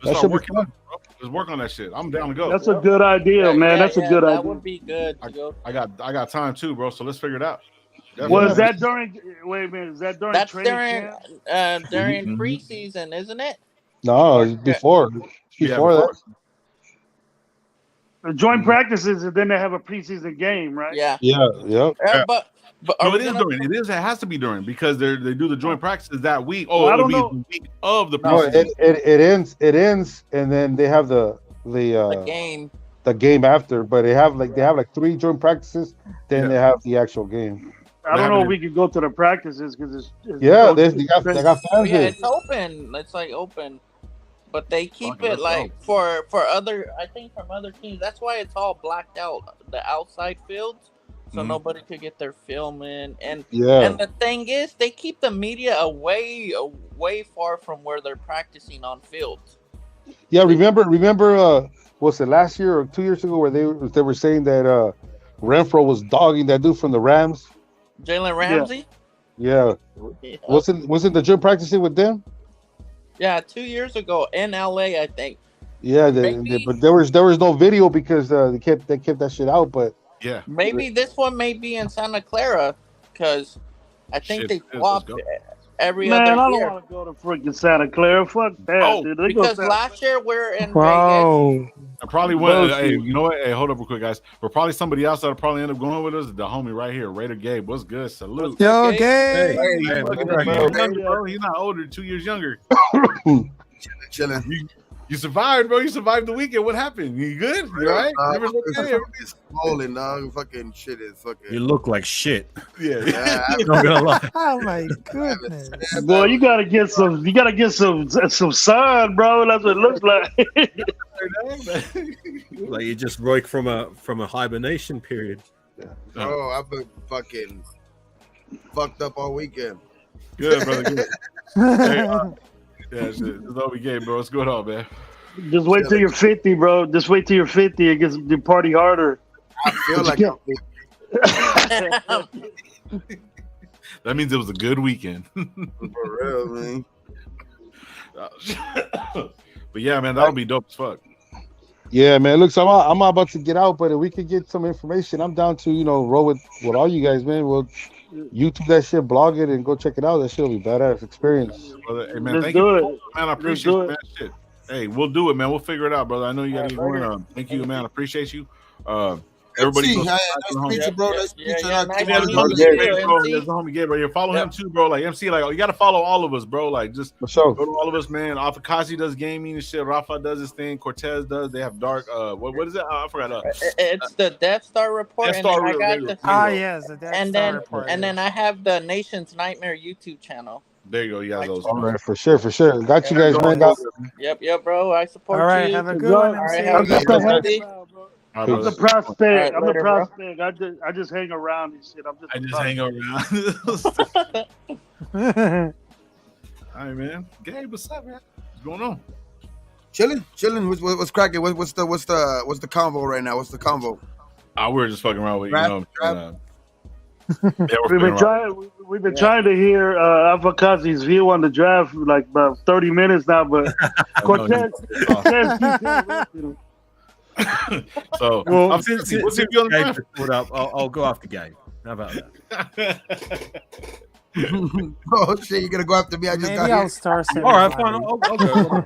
should be fun. Let's work on that shit. I'm down to go. That's a good idea, man. That's a good idea. That would be good to go. I got time too, bro. So let's figure it out. Was that during? Wait a minute. Is that during That's training camp? during preseason, isn't it? No, it's before. Before that. The joint practices, and then they have a preseason game, right? Yeah. Yeah. But No, it is during. It has to be during because they do the joint practices that week. Oh, Well, I it'll don't be know. the week of the No, preseason. it ends, and then they have the game. the game after. But they have like 3 joint practices, then they have the actual game. I don't know if we could go to the practices because it's Yeah, they got fans Yeah, there. it's open. It's like open, but they keep Okay, it let's like for other. I think from other teams. That's why it's all blacked out. The outside fields, so nobody could get their film in. And the thing is, they keep the media away far from where they're practicing on fields. Yeah, remember was it last year or 2 years ago where they were saying that Renfro was dogging that dude from the Rams? Jalen Ramsey. Yeah. Wasn't the gym practicing with them? Yeah, 2 years ago in LA, I think. Yeah, but there was no video because they kept that shit out. But yeah, maybe this one may be in Santa Clara because I think they swapped it. every Man, other I don't year. want to go to freaking Santa Clara. Fuck that, Oh, dude. They go Because Santa last year we're in Vegas. Whoa. I probably went. Hey, Bullshit. you know what? Hey, hold up real quick, guys. But probably somebody else that'll probably end up going with us. The homie right here, Raider Gabe. What's good? Salute. Yo, Gabe? Gabe. Hey, Look at bro. that. He's younger, bro. He's not older. 2 years younger. Chilling. You survived, bro. You survived the weekend. What happened? You good? You all right? Everything's okay? It's swollen, dog. Fucking shit is fucking. You look like shit. Yeah. Yeah, Not gonna lie. Oh my goodness. Boy, you gotta get some. You gotta get some sun, bro. That's what it looks like. Like you just broke from a hibernation period. bro, I've been fucking fucked up all weekend. Good, brother. Good. Hey, yeah, shit. This is all we get, bro. What's going on, man? Just wait till you're 50, bro. Just wait till you're 50. It gets the party harder. I feel like That means it was a good weekend. for real, man. But yeah, man, that'll be dope as fuck. Yeah, man. Look, so I'm about to get out, but if we could get some information, I'm down to roll with all you guys, man. We'll YouTube that shit, blog it, and go check it out. That shit'll be badass experience. Brother, hey, man, Let's thank do you, it. man. I Let's appreciate do you, it. man. Shit. Hey, we'll do it, man. We'll figure it out, brother. I know you got to get Alright, going. Thank you, man. I appreciate you. Everybody, MC, goes- nice to meet you, bro. Nice to meet you. Yeah, Nice nice to to meet meet you. you. There's Yeah, the homie MC. There's the homie Gabe, bro. You follow Yeah. him too, bro. Like MC, like you got to follow all of us, bro. Like just For sure. go to all of us, man. Afakazi does gaming and shit. Rafa does his thing. Cortez does. They have dark. What is it? I forgot. It's the Death Star report, Death Star and then I got report. the Ah, yes, the Death and Star then report. and then I have the Nation's Nightmare YouTube channel. There you go. You got those. All right, for sure. Got you guys, man. Yep, bro. I support All right, you. have a good Good. one, All right, MC. have a I'm good just a one, hang MC. around, bro. All right, I'm the brother. prospect. Alright, I'm the later, bro. prospect. I just hang around and shit. I'm just. I a just prospect. hang around. All right, man. Gabe, what's up, man? What's going on? Chilling. What's cracking? What's the convo right now? What's the convo? We were just fucking around with Draft, yeah, draft. we're We've fucking been around. trying. We've been trying to hear Avakazi's view on the draft for like about 30 minutes now, but Cortez keeps interrupting him. So, Well, I'm since what's your view on the Gabe draft? just put up, I'll go after Gabe. How about that? Oh shit, you're gonna go after me? I just Maybe got I'll here. start. All right, fine. I'll go.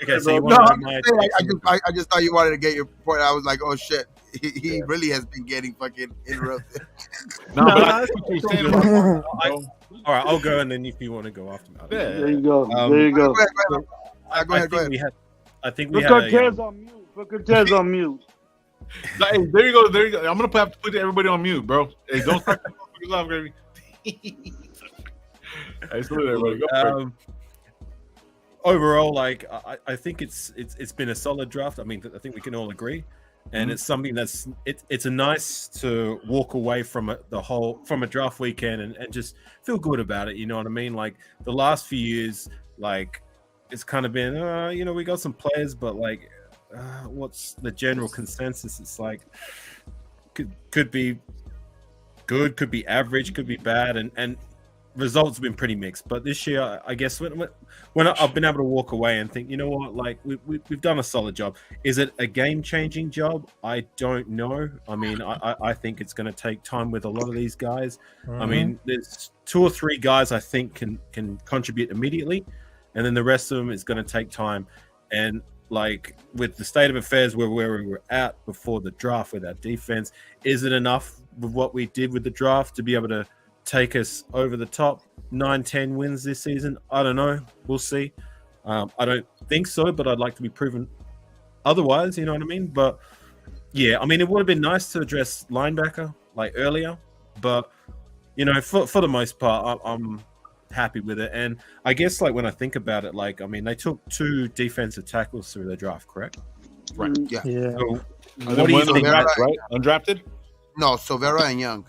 Okay, so you No, want I'm my just saying, I just thought you wanted to get your point. I was like, oh shit, he really has been getting fucking interrupted. No, but I no, think what you're saying about bro. All right, I'll go, and then if you want to go after me, I'll go. There you go. There you Go go. ahead. Go ahead. I think we Put had a, Cortez on mute. Put Cortez on mute. Hey, there you go. There you go. I'm gonna have to put everybody on mute, bro. Hey, don't start off, baby. Hey, salute everybody. Go for it. overall, like I think it's been a solid draft. I mean, I think we can all agree, and it's something that's it's a nice to walk away from a draft weekend and just feel good about it. You know what I mean? Like the last few years, like it's kind of been, we got some players, but like, what's the general consensus? It's like could be good, could be average, could be bad, and results have been pretty mixed. But this year, I guess when I've been able to walk away and think, you know what, like we've done a solid job. Is it a game-changing job? I don't know. I mean, I think it's going to take time with a lot of these guys. I mean, there's 2 or 3 guys I think can contribute immediately, and then the rest of them is going to take time. And like with the state of affairs where we were at before the draft with our defense, is it enough with what we did with the draft to be able to take us over the top? 9-10 wins this season? I don't know. We'll see. I don't think so, but I'd like to be proven otherwise. You know what I mean? But yeah, I mean, it would have been nice to address linebacker like earlier, but for the most part, I'm happy with it. And I guess like when I think about it, like I mean, they took 2 defensive tackles through the draft, correct? Right. Yeah. So, And what do you then think? undrafted, right? Undrafted? No, Silvera and Young.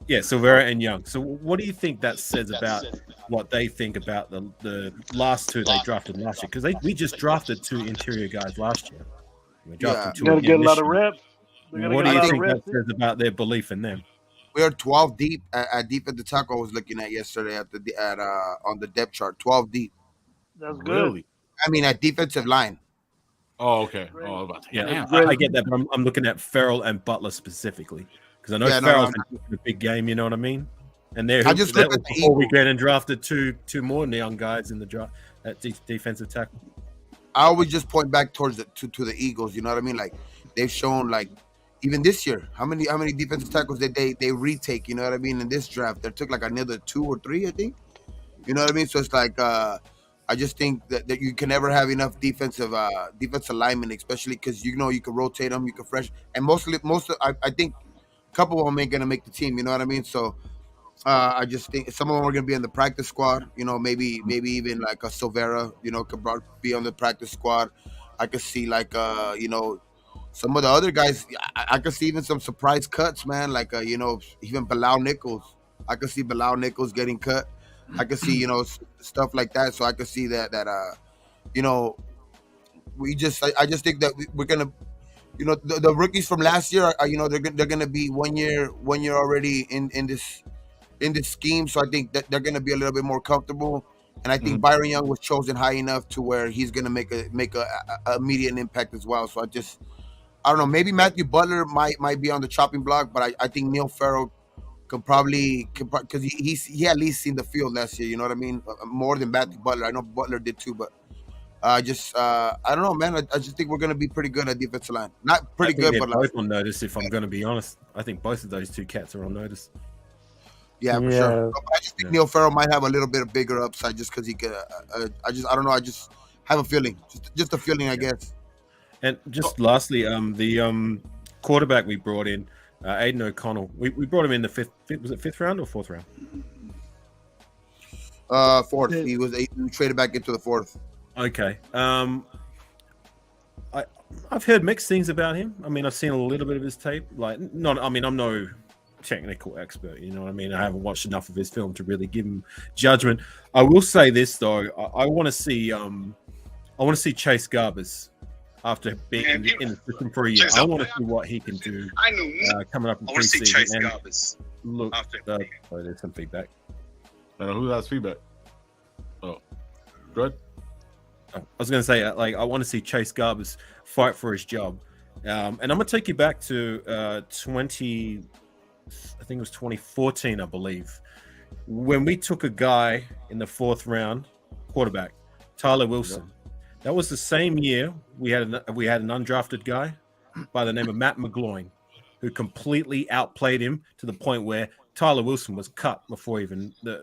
Yeah, Silvera and Young. So what do you think that says about what they think about the last 2 they drafted last year? Because we just drafted 2 interior guys last year. We drafted 2 You gotta again get a this lot of year. reps. They gotta What get do a you lot think of that reps. says about their belief in them? We are 12 deep at defensive tackle. I was looking at yesterday on the depth chart. 12 deep. That's good. Really? I mean, at defensive line. Oh, okay. Oh, about to, Yeah, Great. I get that, but I'm looking at Farrell and Butler specifically because I know Yeah, no, Farrell's no, in a big game. You know what I mean? And there, I just that look was at the before we Eagles. went and drafted two more young guys in the draft at defensive tackle. I always just point back towards to the Eagles. You know what I mean? Like they've shown like even this year, how many defensive tackles did they retake? You know what I mean? In this draft, they took like another 2 or 3, I think. You know what I mean? So it's like I just think that you can never have enough defensive linemen, especially because you know you can rotate them, you can fresh, and I think a couple of them ain't gonna make the team. You know what I mean? So I just think some of them are gonna be in the practice squad. You know, maybe even like a Silvera. You know, could be on the practice squad. I could see like you know, some of the other guys. I could see even some surprise cuts, man. Like you know, even Bilal Nichols. I could see Bilal Nichols getting cut. I could see, you know, stuff like that. So I could see that you know, I just think that we're gonna, you know, the rookies from last year, you know, they're gonna be 1 year already in this scheme. So I think that they're gonna be a little bit more comfortable. And I think Byron Young was chosen high enough to where he's gonna make a immediate impact as well. So I don't know, maybe Matthew Butler might be on the chopping block, but I think Neil Farrell could probably because he at least seen the field last year. You know what I mean? More than Matthew Butler. I know Butler did too, but I don't know, man. I just think we're gonna be pretty good at defensive line. Not pretty good, but both on notice. If I'm going to be honest, I think both of those two cats are on notice. Yeah, for sure. I just think Neil Farrell might have a little bit of bigger upside just because he could. I don't know. I just have a feeling, just a feeling, I guess. And just lastly, the quarterback we brought in. Aiden O'Connell. We brought him in the fifth round or fourth round? Fourth. He traded back into the fourth. Okay. I've heard mixed things about him. I mean, I've seen a little bit of his tape. I'm no technical expert. You know what I mean? I haven't watched enough of his film to really give him judgment. I will say this though. I want to see. I want to see Chase Garbers. After being in the system for a year, I want to see what he can do coming up in preseason. Look, there's some feedback. Who has feedback? Oh, good. I was going to say, I want to see Chase Garbers fight for his job, and I'm going to take you back to I think it was 2014, I believe, when we took a guy in the fourth round, quarterback Tyler Wilson. Yeah. That was the same year we had an undrafted guy by the name of Matt McGloin, who completely outplayed him to the point where Tyler Wilson was cut before the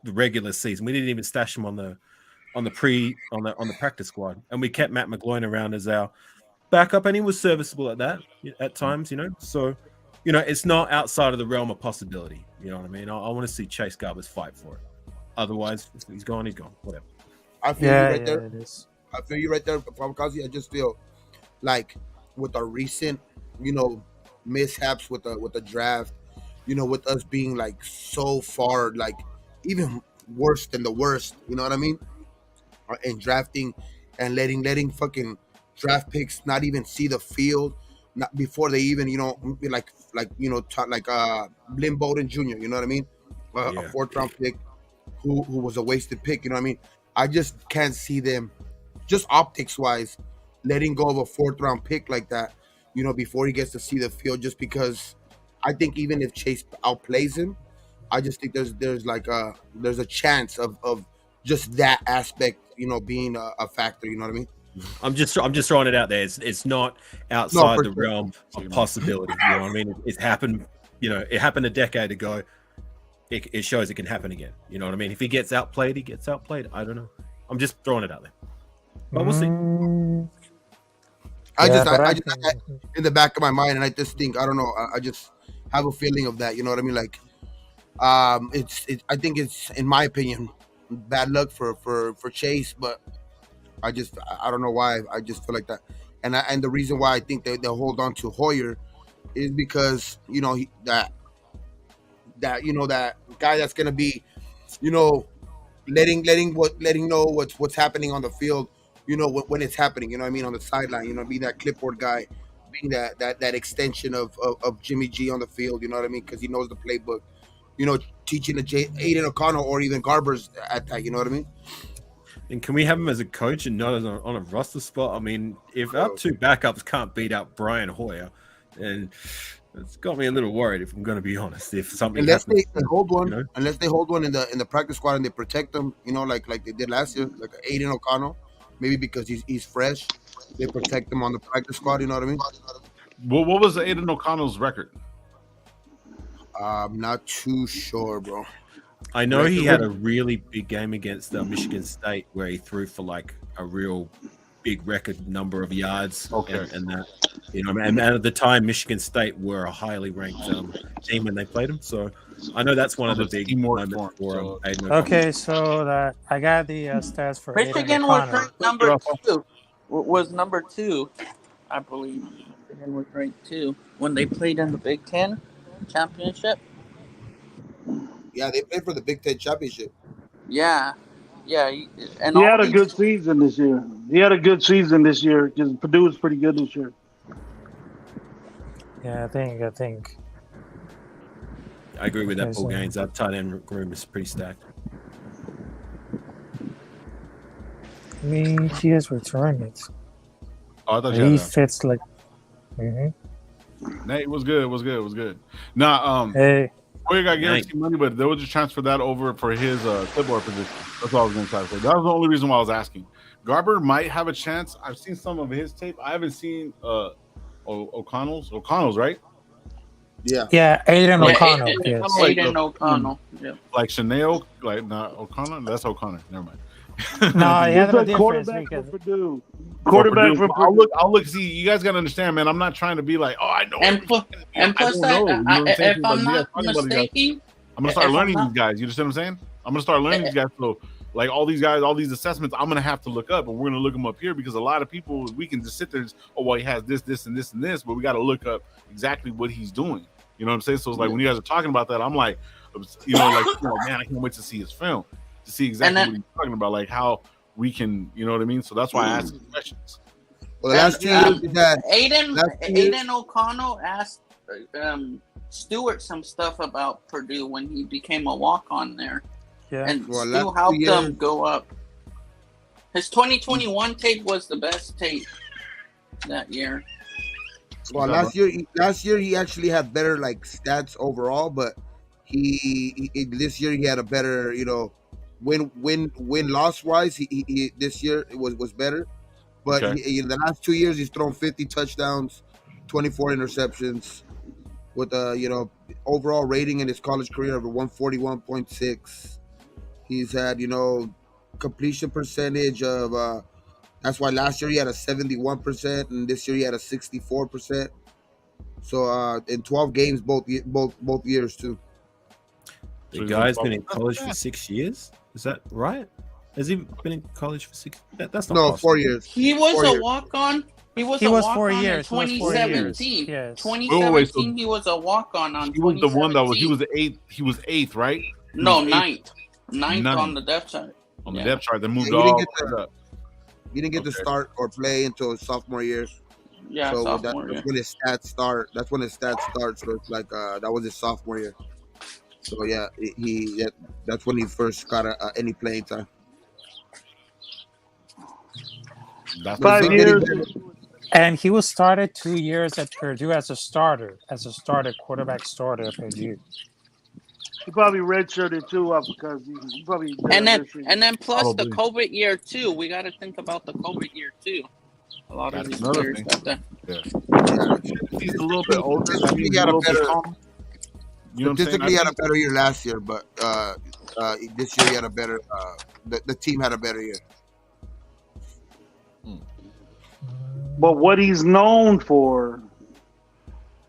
regular season. We didn't even stash him on the practice squad, and we kept Matt McGloin around as our backup, and he was serviceable at times, you know. So, you know, it's not outside of the realm of possibility. You know what I mean? I want to see Chase Garbers fight for it. Otherwise, he's gone. Whatever. I feel you right there. I feel you right there, Kamikaze. I just feel like with our recent, you know, mishaps with the draft, you know, with us being like so far, like even worse than the worst. You know what I mean? And drafting and letting fucking draft picks not even see the field, not before they even, you know, like Lynn Bowden Jr. You know what I mean? A fourth round pick who was a wasted pick. You know what I mean? I just can't see them, just optics wise, letting go of a fourth round pick like that, you know, before he gets to see the field. Just because I think even if Chase outplays him, I just think there's a chance of just that aspect, you know, being a factor. You know what I mean? I'm just throwing it out there. It's not outside the realm of possibility. You know what I mean? It's happened. You know, it happened a decade ago. It shows it can happen again. You know what I mean? If he gets outplayed, he gets outplayed. I don't know. I'm just throwing it out there. But we'll see. I just in the back of my mind, and I just think, I don't know. I just have a feeling of that. You know what I mean? Like, I think it's, in my opinion, bad luck for Chase, but I don't know why. I just feel like that. And the reason why I think they hold on to Hoyer is because, you know, that guy that's gonna be, you know, letting know what's happening on the field, you know, when it's happening, you know what I mean, on the sideline, you know, being that clipboard guy, being that extension of Jimmy G on the field, you know what I mean, because he knows the playbook, you know, teaching Aiden O'Connell or even Garbers at that, you know what I mean. And can we have him as a coach and not on a roster spot? I mean, if our two backups can't beat out Brian Hoyer, and It's got me a little worried, if I'm going to be honest. If something Unless happens, they hold one, you know? unless they hold one in the practice squad and they protect them, like they did last year, like Aiden O'Connell, maybe because he's fresh, they protect him on the practice squad. You know what I mean? What was Aiden O'Connell's record? I'm not too sure, bro. I know he had a really big game against Michigan State where he threw for like a real big record number of yards. Okay. And that, and at the time, Michigan State were a highly ranked team when they played them. So I know that's one of the big moments for Aiden O'Connell. Okay, so I got the stats for Michigan Aiden was O'Connell. ranked number 2. Was number 2, I believe. Michigan was ranked 2 when they played in the Big Ten championship. Yeah, they played for the Big Ten championship. Yeah, and he had a good season this year. Because Purdue was pretty good this year. Yeah, I think. I agree with that, Paul Gaines. That tight end room is pretty stacked. I mean, he has returned it. Oh, I thought he fits like. Nate, it was good. Nah, hey. Boyer got guaranteed money, but they would just transfer that over for his clipboard position. That's all I was going to try to say. That was the only reason why I was asking. Garber might have a chance. I've seen some of his tape. I haven't seen O'Connell's. O'Connell's, right? Yeah. Yeah, Aiden O'Connell. Yes. Aiden O'Connell. Yeah. Like Chanel, like not O'Connor. That's O'Connor. Never mind. No, he had a difference quarterback because for Purdue. Quarterback for Purdue. I'll look. See, you guys gotta understand, man. I'm not trying to be like, oh, I know. And plus, if I'm not mistaken, I'm gonna start learning these guys. You understand what I'm saying? I'm gonna start learning these guys. So, like all these guys, all these assessments, I'm gonna have to look up, and we're gonna look them up here because a lot of people we can just sit there and just, oh, well, he has this, and this, and this, but we got to look up exactly what he's doing. You know what I'm saying? So it's like when you guys are talking about that, I'm like, man, I can't wait to see his film to see exactly what he's talking about, like how we can, you know what I mean? So that's why I ask these questions. Well, last year, Aiden O'Connell asked Stewart some stuff about Purdue when he became a walk-on there. Yeah. And Stu helped them go up. His 2021 tape was the best tape that year. Well, last year he actually had better like stats overall, but this year he had a better, win loss wise. He this year it was better, but in the last 2 years he's thrown 50 touchdowns, 24 interceptions, with a overall rating in his college career of 141.6. He's had completion percentage of that's why last year he had a 71% and this year he had a 64%. So in 12 games both years too. The guy's been in college for 6 years. Is that right? Has he been in college for 6? That's not possible. 4 years. He was a walk-on. He was a walk-on 4 in years. 2017. Yes. 2017, he was a walk-on on. He was the one that was. He was the eighth. He was eighth, right? No, ninth. Ninth on the depth chart. On the depth chart, they moved up. He didn't get to start or play until his sophomore year. Yeah, so sophomore that's when his stats start. That's when his stats start. So it's like that was his sophomore year. So yeah, that's when he first got any playing time. That's 5 years. And he was started 2 years at Purdue as a quarterback starter at Purdue. He probably redshirted too because he probably and then plus the COVID year too. We got to think about the COVID year too. A lot of these players got that. Yeah. He's a little bit older. He had a better. Statistically, he had a better year last year, but this year he had a better. The team had a better year. But what he's known for,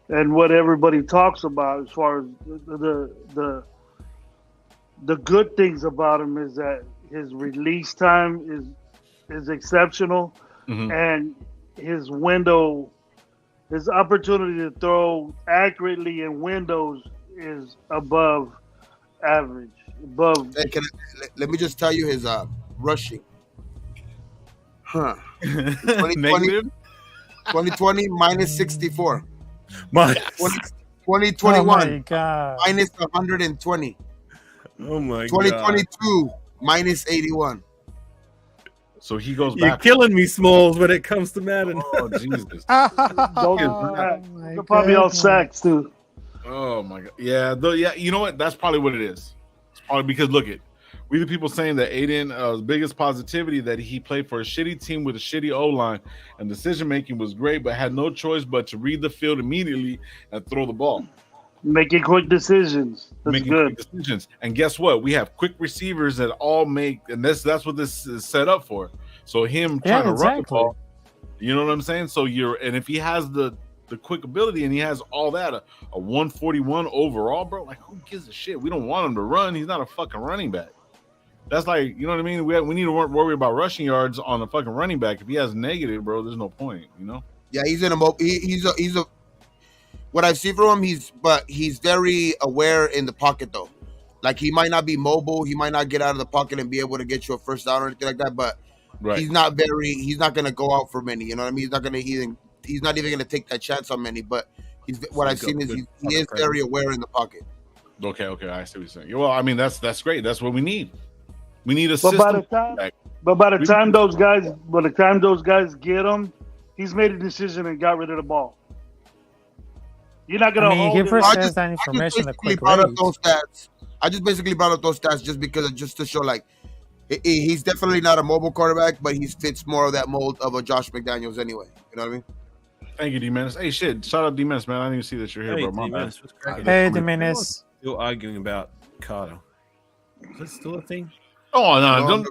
and what everybody talks about as far as the good things about him is that his release time is exceptional, and his opportunity to throw accurately in windows is above average. Hey, let me just tell you his rushing. 2020 minus 64. 2021 minus 120. Oh my god. 2022 minus 81. So he goes You're back. killing me, Smalls, when it comes to Madden. Oh Jesus! They're probably all sacks too. Oh my god! Yeah, yeah. You know what? That's probably what it is. It's probably because look at we the people saying that Aiden biggest positivity that he played for a shitty team with a shitty O line and decision making was great, but had no choice but to read the field immediately and throw the ball. Making quick decisions. That's Making good. quick decisions. And guess what? We have quick receivers that all make, and that's what this is set up for. So him trying to run the ball, you know what I'm saying? So and if he has the quick ability and he has all that, a 141 overall, bro, like who gives a shit? We don't want him to run. He's not a fucking running back. That's like, you know what I mean? We need to worry about rushing yards on a fucking running back. If he has negative, bro, there's no point, you know? Yeah, he's in a he's a what I've seen from him, he's very aware in the pocket though. Like he might not be mobile, he might not get out of the pocket and be able to get you a first down or anything like that, but he's not gonna go out for many, you know what I mean? He's not even gonna take that chance on many, but what I've seen is he is very aware in the pocket. Okay, I see what you're saying. Well, I mean that's great. That's what we need. We need a But system. by the time those guys get him, he's made a decision and got rid of the ball. You're not gonna hold give it. us that information. I just basically brought up those stats just to show like he's definitely not a mobile quarterback, but he fits more of that mold of a Josh McDaniels anyway. You know what I mean? Thank you, D-Menace. Hey, shit. Shout out D-Menace, man. I didn't even see that you're here, Hey, bro. My D-Menace, bad. what's cracking? Hey, D-Menace. Still arguing about Carter. Is that still a thing? Oh, no.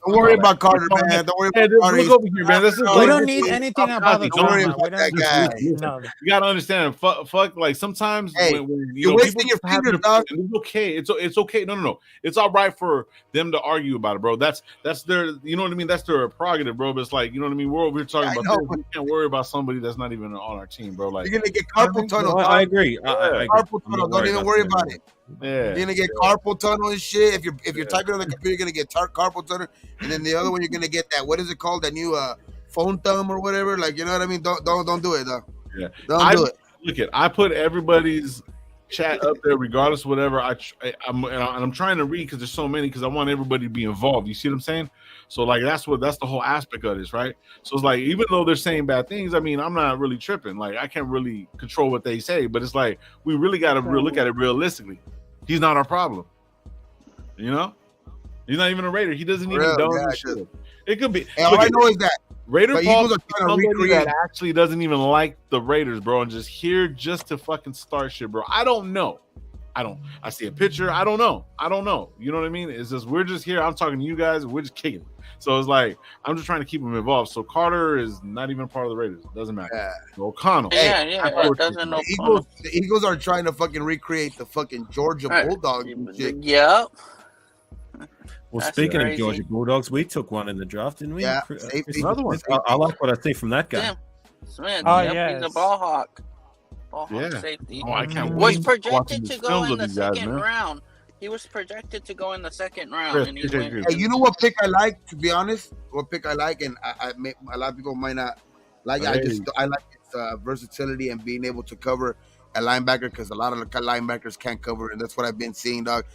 Don't worry about Carter, man. Don't worry about Carter. Look over here, man. We don't need anything about the Don't worry drama. about that guy. No. You gotta understand. Fuck. Like sometimes, when you're wasting your fingers, dog. It's okay. It's okay. No. It's all right for them to argue about it, bro. That's their. You know what I mean? That's their prerogative, bro. But it's like, you know what I mean. We're over here talking about this. We can't worry about somebody that's not even on our team, bro. Like you're gonna get carpal tunnel. I agree. I agree. Carpal tunnel. Don't even worry about it. Yeah, you're gonna get carpal tunnel and shit. If you're typing on the computer, you're gonna get carpal tunnel, and then the other one you're gonna get that. What is it called? That new phone thumb or whatever. Like, you know what I mean? Don't do it though. Yeah, don't do it. Look, I put everybody's chat up there, regardless of whatever. I'm trying to read because there's so many because I want everybody to be involved. You see what I'm saying? So like that's the whole aspect of this, right? So it's like even though they're saying bad things, I mean I'm not really tripping. Like I can't really control what they say, but it's like we really got to look at it realistically. He's not our problem. You know? He's not even a Raider. He doesn't even know shit. It could be. All I know is that Raider Paul is somebody that actually doesn't even like the Raiders, bro, and just here just to fucking start shit, bro. I don't know. I see a picture. I don't know. You know what I mean? It's just we're just here. I'm talking to you guys. We're just kicking. So it's like I'm just trying to keep him involved. So Carter is not even part of the Raiders. It doesn't matter. Yeah. O'Connell. Yeah. It doesn't know. The Eagles are trying to fucking recreate the fucking Georgia Bulldogs. Yep. Well, speaking of Georgia Bulldogs, we took one in the draft, didn't we? Yeah, another one. I like what I see from that guy. Smith. Oh, He's a ball hawk. Safety. Oh, I can't Was wait projected to go in the second round. He was projected to go in the second round. And he went. Hey, you know what pick I like? To be honest, what pick I like, and I a lot of people might not like. I like its versatility and being able to cover a linebacker because a lot of the linebackers can't cover, and that's what I've been seeing, dog.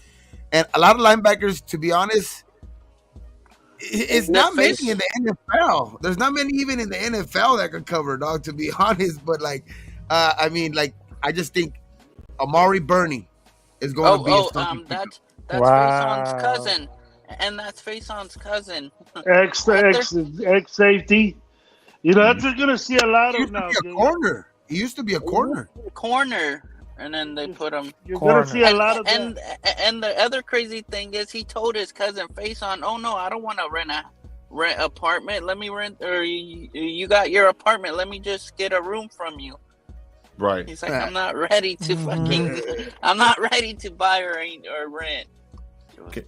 And a lot of linebackers, to be honest, it's not many in the NFL. There's not many even in the NFL that can cover, dog. To be honest, but like, I mean, like, I just think Amari Burney is going to be. That's Faison's cousin, and that's Faison's cousin. Ex safety. You know, that's what you're gonna see a lot of now. He used to be a corner. And then they put him. You're gonna see a lot of and the other crazy thing is he told his cousin Faison, "Oh no, I don't want to rent apartment. Let me rent, or you got your apartment. Let me just get a room from you." Right. He's like, I'm not ready to I'm not ready to buy or rent.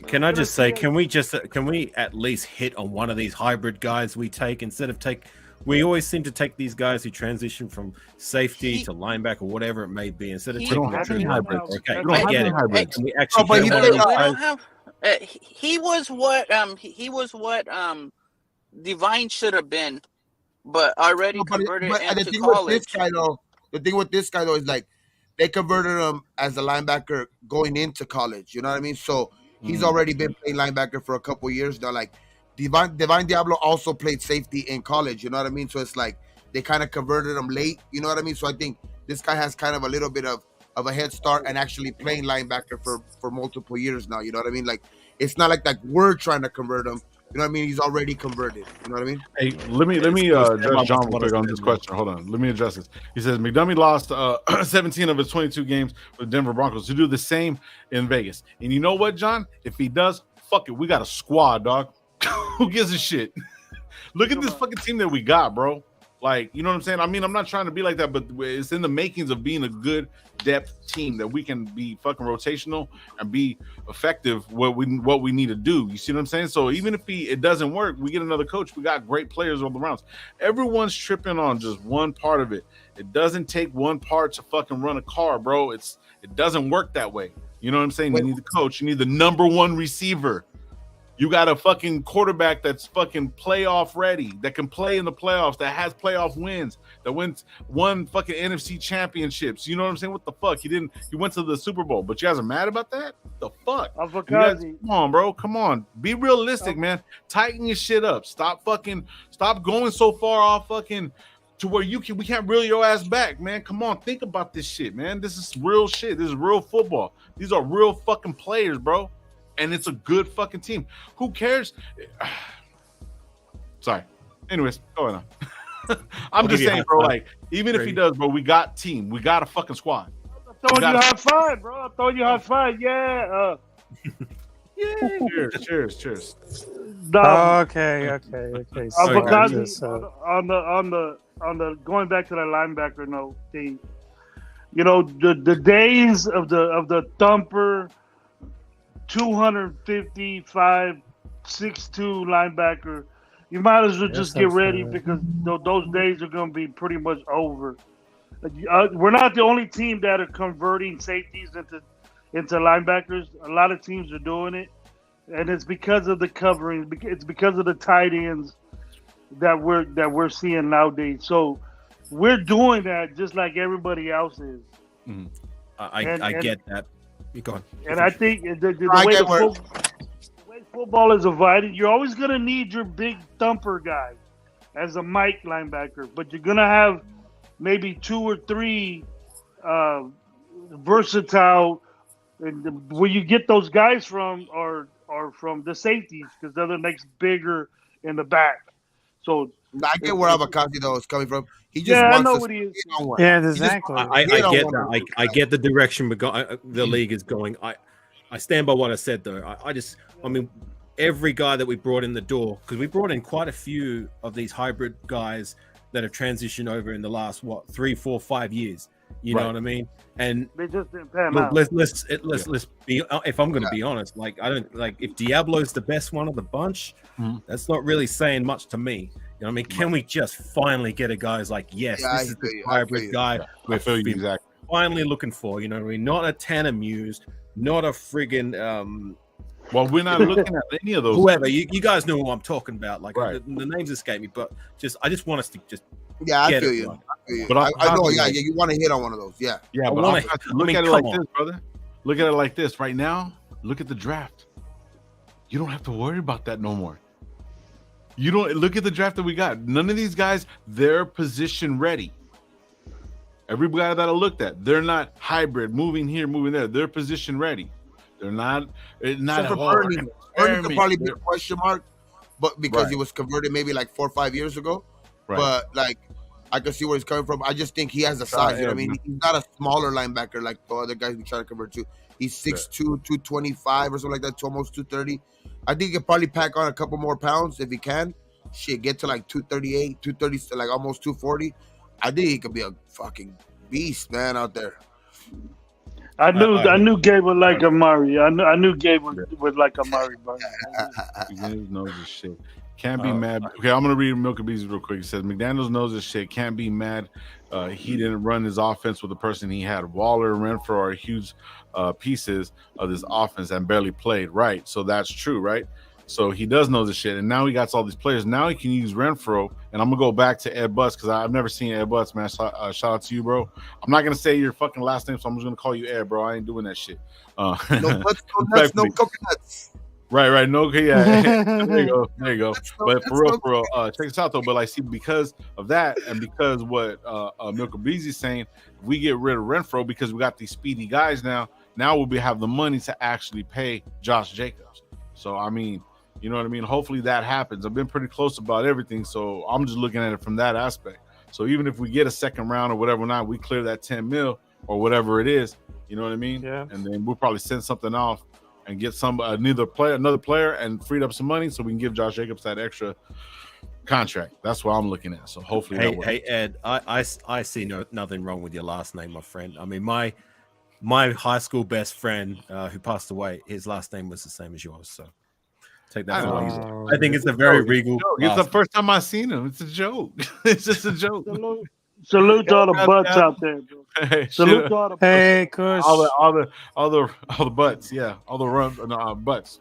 Can I just say, can we at least hit on one of these hybrid guys we take instead of we always seem to take these guys who transition from safety to linebacker, whatever it may be, instead of taking any hybrid. Okay, I get it. Can we actually he was what Divine should have been, but already converted into college. The thing with this guy though is like they converted him as a linebacker going into college. You know what I mean? So he's already been playing linebacker for a couple of years now. Like Divine Diablo also played safety in college. You know what I mean? So it's like they kind of converted him late. You know what I mean? So I think this guy has kind of a little bit of a head start and actually playing linebacker for multiple years now. You know what I mean? Like it's not like we're trying to convert him. You know what I mean? He's already converted. You know what I mean? Hey, let me address John real quick on this question. Hold on. Let me address this. He says McDummie lost 17 of his 22 games with Denver Broncos to do the same in Vegas. And you know what, John? If he does, fuck it. We got a squad, dog. Who gives a shit? Look at this fucking team that we got, bro. Like, you know what I'm saying? I mean, I'm not trying to be like that, but it's in the makings of being a good depth team that we can be fucking rotational and be effective what we need to do. You see what I'm saying? So even if it doesn't work, we get another coach. We got great players all around. Everyone's tripping on just one part of it. It doesn't take one part to fucking run a car, bro. It doesn't work that way. You know what I'm saying? You need the coach. You need the number one receiver. You got a fucking quarterback that's fucking playoff ready, that can play in the playoffs, that has playoff wins, that won fucking NFC championships. You know what I'm saying? What the fuck? He went to the Super Bowl, but you guys are mad about that? What the fuck? Come on, bro. Come on. Be realistic, man. Tighten your shit up. Stop going so far off fucking to where we can't reel your ass back, man. Come on, think about this shit, man. This is real shit. This is real football. These are real fucking players, bro. And it's a good fucking team. Who cares? Sorry. Anyways, going on. I'm just saying, bro, like, even if he does, bro, we got team. We got a fucking squad. I'm throwing you high five, bro. I'm throwing you high five. Yeah. Yeah. Cheers. Okay. On the going back to that linebacker note thing, you know, the days of the thumper 255 6'2" linebacker, you might as well just get ready because those days are going to be pretty much over. We're not the only team that are converting safeties into linebackers. A lot of teams are doing it, and it's because of the covering. It's because of the tight ends that we're seeing nowadays. So we're doing that just like everybody else is. Mm-hmm. I get that. Go on. And I think the way football is divided, you're always going to need your big thumper guy as a Mike linebacker, but you're going to have maybe 2 or 3 versatile. And where you get those guys from are from the safeties because they're the next bigger in the back. So I get where Avocado though is coming from. He just wants I know what he is. Yeah, exactly. I get that. I get the direction the league is going. I stand by what I said though. I mean, every guy that we brought in the door, because we brought in quite a few of these hybrid guys that have transitioned over in the last 3, 4, 5 years. You know what I mean? And they just didn't pan out. Let's be. If I'm going to be honest, like I don't like if Diablo's the best one of the bunch. That's not really saying much to me. You know what I mean? Can we just finally get a guy's like, yes, this is the hybrid guy we're finally looking for? You know what I mean? Not a Tanner Muse, not a friggin' well, we're not looking at any of those. Whoever you guys know who I'm talking about. Like the names escape me, but I just want us to just I feel you. But I know, you want to hit on one of those, yeah. But look at it like this, brother. Look at it like this. Right now, look at the draft. You don't have to worry about that no more. You don't look at the draft that we got. None of these guys, they're position ready. Every guy that I looked at, they're not hybrid, moving here, moving there. They're position ready. They're not. Not Bernie could probably be a question mark, but because he was converted maybe like 4 or 5 years ago. Right. But like, I can see where he's coming from. I just think he has the size. You know what I mean? He's not a smaller linebacker like the other guys we try to convert to. He's 6'2", 225 or something like that, to almost 230. I think he could probably pack on a couple more pounds if he can. Shit, get to like 238, 230, like almost 240. I think he could be a fucking beast, man, out there. I knew Gabe would like Amari. I knew Gabe would like Amari, bro. McDaniels knows his shit. Can't be mad. Okay, I'm gonna read Milk and Bees real quick. He says McDaniels knows his shit. Can't be mad. He didn't run his offense with the person he had. Waller and Renfro are huge pieces of this offense and barely played. Right, so that's true, right? So he does know the shit, and now he got all these players. Now he can use Renfro, and I'm gonna go back to Ed Butts because I've never seen Ed Butts, man. Shout out to you, bro. I'm not gonna say your fucking last name, so I'm just gonna call you Ed, bro. I ain't doing that shit. No butts, no nuts, no coconuts. Right. No, okay, yeah. There you go. That's But that's for real, so check this out though. But like, see, because of that, and because what Milka Beezy's saying, if we get rid of Renfro because we got these speedy guys now we'll have the money to actually pay Josh Jacobs. So I mean, you know what I mean? Hopefully that happens. I've been pretty close about everything, so I'm just looking at it from that aspect. So even if we get a second round or whatever, not we clear that 10 mil or whatever it is, you know what I mean? Yeah. And then we'll probably send something off and get another player, and freed up some money so we can give Josh Jacobs that extra contract. That's what I'm looking at. So hopefully, hey Ed, I see nothing wrong with your last name, my friend. I mean, my high school best friend who passed away, his last name was the same as yours. So take that for what you said. I think it's a very regal. It's the first time I've seen him. It's a joke. It's just a joke. Salute to all the butts out there, bro. Hey, Salute to all the butts. Hey, Kush. all the butts, yeah, all the butts.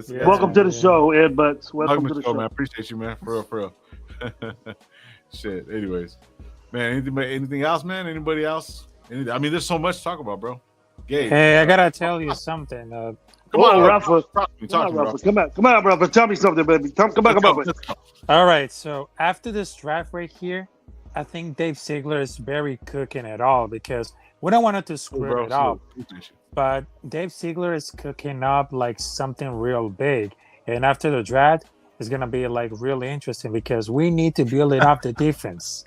Yeah. Welcome to the show, Ed Butts. Welcome to the show, man. I appreciate you, man. For real. Shit. Anyways, man. Anything else, man? Anybody else? I mean, there's so much to talk about, bro. Gabe. Hey, I gotta tell you something. Come on, Rafa. Talk to me, Rafa. Come on, Rafa. Tell me something, baby. Come on. All right, so after this draft right here, I think Dave Ziegler is very cooking it all because we don't want it to screw it up. But Dave Ziegler is cooking up like something real big. And after the draft, it's going to be like really interesting because we need to build it up the defense.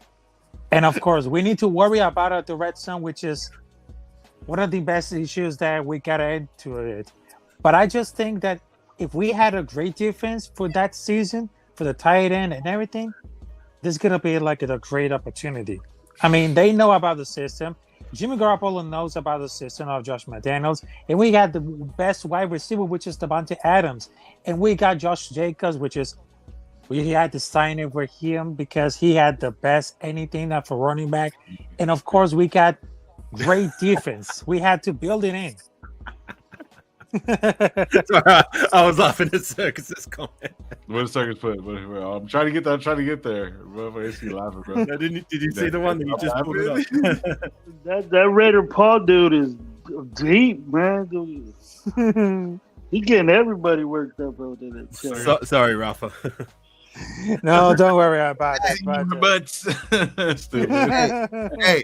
And of course, we need to worry about the red zone, which is one of the best issues that we got to add to it. But I just think that if we had a great defense for that season, for the tight end and everything, this is going to be like a great opportunity. I mean, they know about the system. Jimmy Garoppolo knows about the system of Josh McDaniels. And we got the best wide receiver, which is Devontae Adams. And we got Josh Jacobs, we had to sign it for him because he had the best anything for running back. And of course, we got great defense. We had to build it in. I was laughing at Circus's comment. What did Circus put? I'm trying to get there. Laughing, bro. Did you see the one that you just pulled it up? that Raider Paul dude is deep, man. He getting everybody worked up over there. Sorry, Rafa. No, don't worry about it. Hey,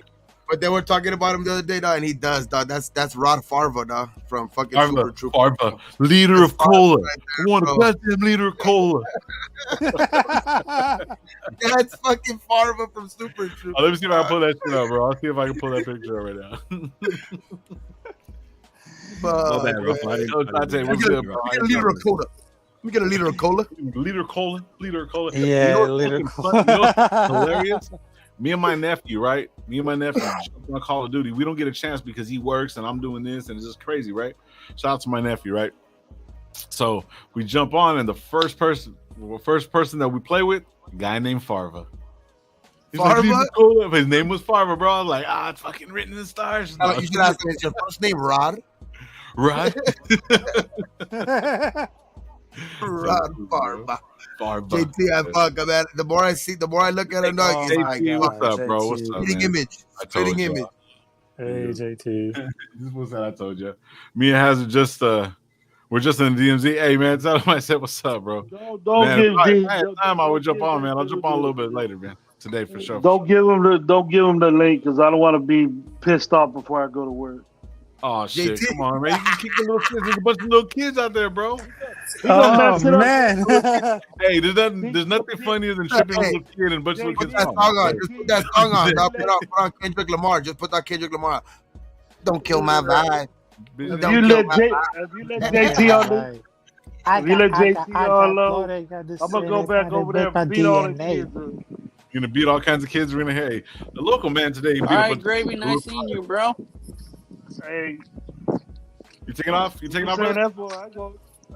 but they were talking about him the other day, dog, and he does, dog. That's Rod Farva, dog, from fucking Super Trooper. Farva, leader of cola. One goddamn liter of cola. That's fucking Farva from Super Trooper. Let me see if I can pull that shit up, bro. I'll see if I can pull that picture up right now. Oh, man, Rafa, I didn't- What's good, bro? Let me get a liter of cola. Let me get a liter of cola. Liter of cola. Yeah, you know what's hilarious? Me and my nephew, jumped on Call of Duty. We don't get a chance because he works and I'm doing this, and it's just crazy, right? Shout out to my nephew, right? So we jump on, and the first person that we play with, a guy named Farva. He's Farva? Like, cool. His name was Farva, bro. I was like, it's fucking written in the stars. No, you should ask him, is your first name Rod? Rod Farva. Farva. JT, I fuck, man. The more I look at him, dog, he's like, JT, what's up, bro? What's up, fitting man? image. Fitting image. Hey, JT. This was what I told you. Me and Hazard we're just in the DMZ. Hey, man, tell him I said what's up, bro. Don't man, give if I him had time, I would jump on, man. I'll jump on a little bit later, man. Today for sure. Don't give him the link because I don't want to be pissed off before I go to work. Oh shit! JT. Come on, man! You can kick the little kids. There's a bunch of little kids out there, bro. Oh, man. Hey, there's nothing funnier than tripping a little kid and a bunch of little Put kids. that song on. Just put that song on. Dog. Put on Kendrick Lamar. Just put that Kendrick Lamar. Don't kill my vibe. If Don't you kill let my JT on this, if you let JT on low, I'm gonna go back over there and beat all the kids. You're gonna beat all kinds of kids. We're gonna hey, the local man today. All right, Gravy, nice seeing you, bro. Hey, You taking off? You taking off, saying bro? that for?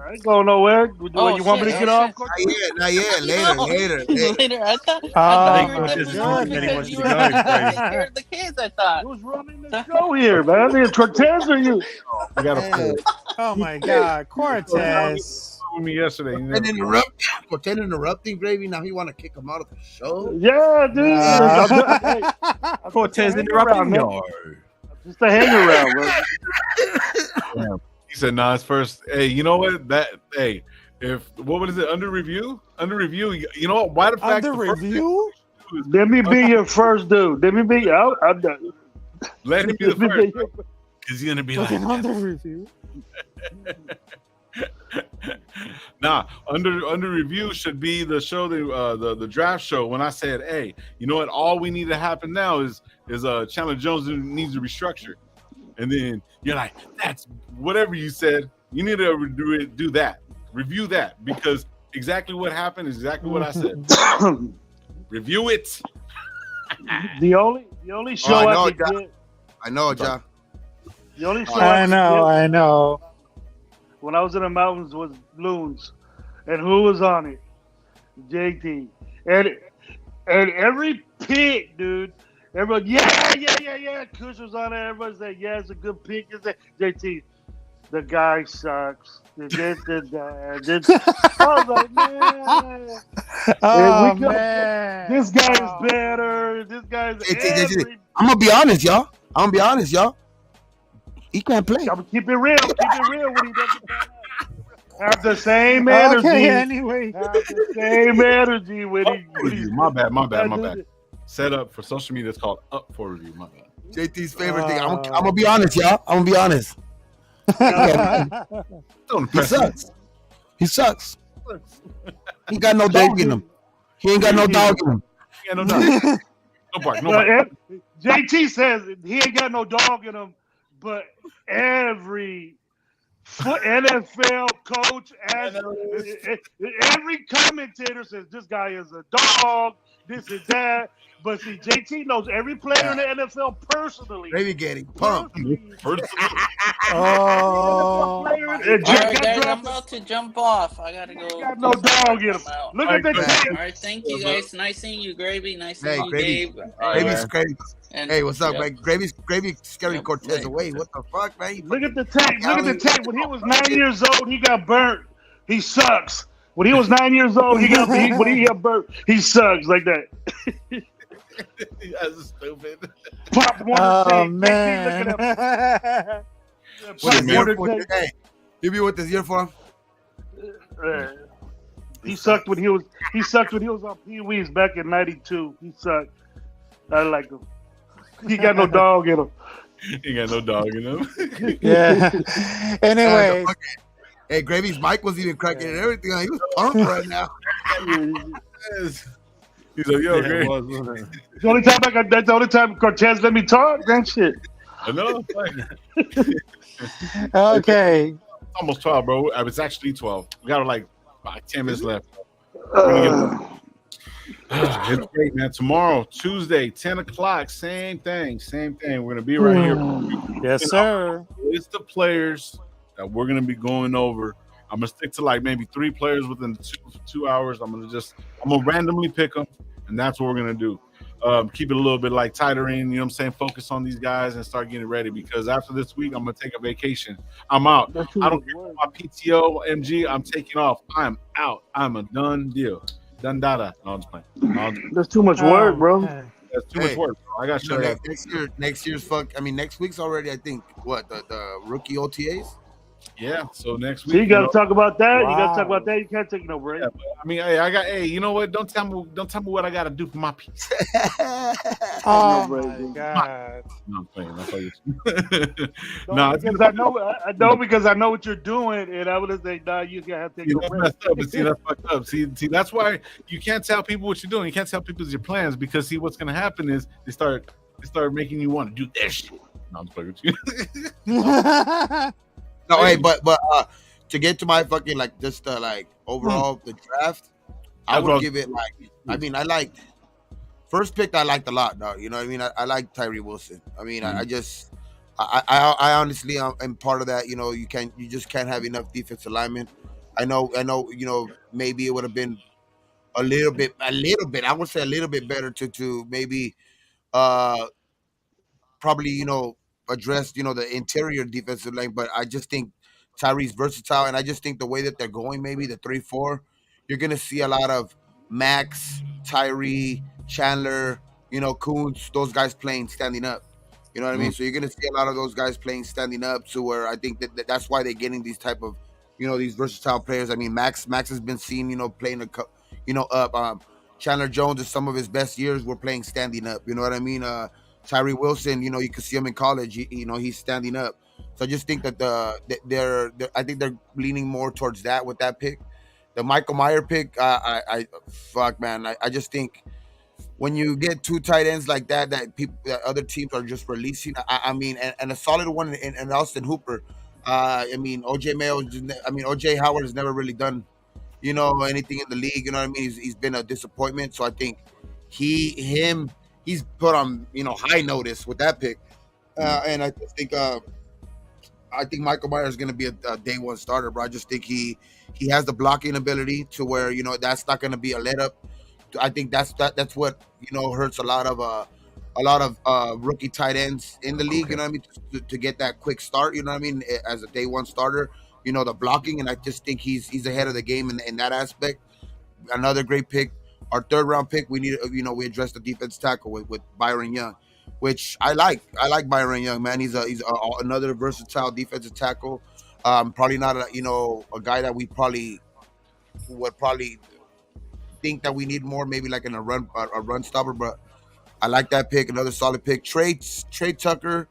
I ain't going nowhere. You want me to get off? Not yet. Later. Later. I thought Oh, you were good. dipping off Good. because you Good. were scared of the kids, I thought. Who's running the show here, man? I think Cortez or you? We got a Oh, my God. Cortez. with me yesterday. You know? Pretend interrupting Gravy. Now he want to kick him out of the show. Yeah, dude. Cortez interrupting. No. Just a hang around, bro. He said, "Nah, it's first." Hey, you know what? If what was it under review? Under review, you know what? Why the fact Under the first review? Let me be your first dude. Let me be. I'm done. let him be the Let me first be your- because he's gonna be like, Fucking under review. nah. Under review should be the show the draft show. When I said, hey, you know what? All we need to happen now is Chandler Jones needs to restructure, and then you're like, that's whatever you said. You need to do that, review that because exactly what happened is exactly what I said. Review it. the only show I I know, could Ja. get. I know, Ja. The only show I could know, get I know. when I was in the mountains was Loons, and who was on it? JT, and every pick, dude. Everyone, yeah. Kush was on it. Everybody said, yeah, it's a good pick. It's a, JT, the guy sucks. I was like, man. Oh, we got- man. This guy Oh. is better. This guy's JT. every. I'm gonna be honest, y'all. He can't play. I'm keep it real. Keep it real when he doesn't pan out. Have the same energy. Okay, anyway. Have the same energy when he. My bad. Set up for social media. It's called Up for Review. My bad. JT's favorite thing. I'm gonna be honest, y'all. I'm gonna be honest. Don't He impress me. sucks. He sucks. He got no dog in him. He ain't got no dog in him. Yeah, no doubt. No bark. No bark. JT says he ain't got no dog in him, but every NFL coach, every commentator says this guy is a dog. This is that. But see, JT knows every player in the NFL personally. Maybe getting pumped. Oh. All right, guys, I'm about to jump off. I gotta go. Got no dog in him. Look at the All tape. right, thank you guys. Nice seeing you, Gravy. Nice Hey, seeing you, Gravy. Gabe. Gravy's crazy. And- Hey, what's up, Yep. man? Gravy's scaring Yep. Cortez Hey. away. What the fuck, man? You Look at the fucking- tape. Look at the tape. When he was 9 years old, he got burnt. He sucks. When he was 9 years old, when he got burnt. He sucks like that. That's stupid. Pop one Oh, tape. man. Look at With Pop his one earphone- tape. Hey, you be with his earphone? He sucked when he was on Pee Wee's back in '92. He sucked. I like him. He got no dog in him. He got no dog in him. Yeah. Anyway, Hey, Gravy's mic was even cracking and everything. He was pumped right now. He's like, yo, Yeah, great. it was, wasn't it? That's the only time Cortez let me talk. That shit. I know. okay. It's almost 12, bro. It's actually 12. We got like 10 minutes left. It's great, man. Tomorrow, Tuesday, 10 o'clock, same thing. We're going to be right here. Yes, sir. It's the players that we're going to be going over. I'm going to stick to like maybe 3 players within 2 hours. I'm going to randomly pick them, and that's what we're going to do. Keep it a little bit like tighter in, you know what I'm saying? Focus on these guys and start getting ready because after this week, I'm going to take a vacation. I'm out. I don't care about my PTO, MG. I'm taking off. I'm out. I'm a done deal. Done data. No, I'm just playing. That's too much work, bro. That's too much work, bro. I got You know, shut up. next year's fuck. I mean, next week's already. I think what the rookie OTAs. Yeah. So next week, So you got to know, talk about that. Wow. You got to talk about that. You can't take no break. yeah, but, I mean, hey, you know what? Don't tell me what I got to do for my piece. Oh, break, my bro. God. No, I'm playing. I'm playing. No, because I know because I know what you're doing, and I would have said, nah, you gotta have to take See, no that's break. messed up. But see, that's fucked up. See, that's why you can't tell people what you're doing. You can't tell people your plans because see, what's gonna happen is they start making you want to do this shit. No, I'm just playing with you. No, hey, but to get to my fucking like just like overall the draft, I That's what I would was- give it like. I mean, I liked first pick. I liked a lot, dog. You know what I mean? I like Tyree Wilson. I mean, I just. I honestly am part of that. You know, you just can't have enough defensive linemen. I know. You know, maybe it would have been a little bit. I would say a little bit better to maybe, probably address the interior defensive line. But I just think Tyree's versatile, and I just think the way that they're going, maybe the 3-4, you're gonna see a lot of Max, Tyree, Chandler, Coons, those guys playing standing up. You know what I mean? So you're gonna see a lot of those guys playing standing up. To where I think that's why they're getting these type of, these versatile players. I mean, Max has been seen, playing up. Chandler Jones, in some of his best years, were playing standing up. You know what I mean? Tyree Wilson, you could see him in college. He's standing up. So I just think that I think they're leaning more towards that with that pick. The Michael Meyer pick, fuck man, I just think when you get two tight ends like that other teams are just releasing. I mean, and a solid one in Austin Hooper. I mean, OJ Howard has never really done anything in the league. You know what I mean? He's been a disappointment. So I think he's put on high notice with that pick, and I think Michael Myers is going to be a day one starter, bro. I just think he has the blocking ability to where that's not going to be a let up. I think that's what hurts a lot of rookie tight ends in the league. Okay. You know what I mean? To get that quick start. You know what I mean? As a day one starter, the blocking, and I just think he's ahead of the game in that aspect. Another great pick. Our third round pick, we we addressed the defense tackle with Byron Young, which I like. I like Byron Young, man. He's another versatile defensive tackle. Probably not a guy that we would think that we need more, maybe like in a run stopper. But I like that pick. Another solid pick. Trey Tucker.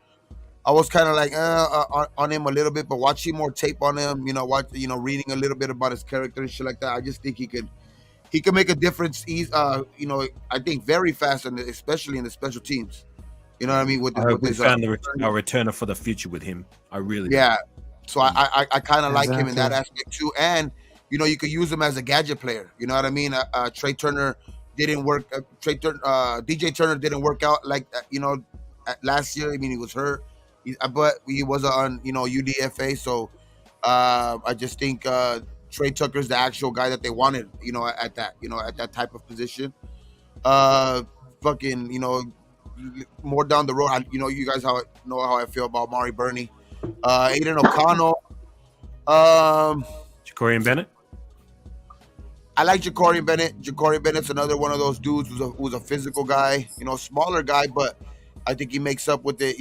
I was kind of like on him a little bit, but watching more tape on him, reading a little bit about his character and shit like that, I just think he could make a difference. He's I think very fast, and especially in the special teams. You know what I mean? I hope we found our returner for the future with him. I really do. So I kind of like him in that Exactly. aspect too, and you could use him as a gadget player. You know what I mean? Trey Turner didn't work. DJ Turner didn't work out like last year. I mean, he was hurt, but he was on UDFA. So I just think Trey Tucker's the actual guy that they wanted. At that type of position. Fucking more down the road. You guys know how I feel about Mari Burney, Aiden O'Connell. Jacorian Bennett. I like Jacorian Bennett. Jacorian Bennett's another one of those dudes who's a physical guy, smaller guy, but I think he makes up with it,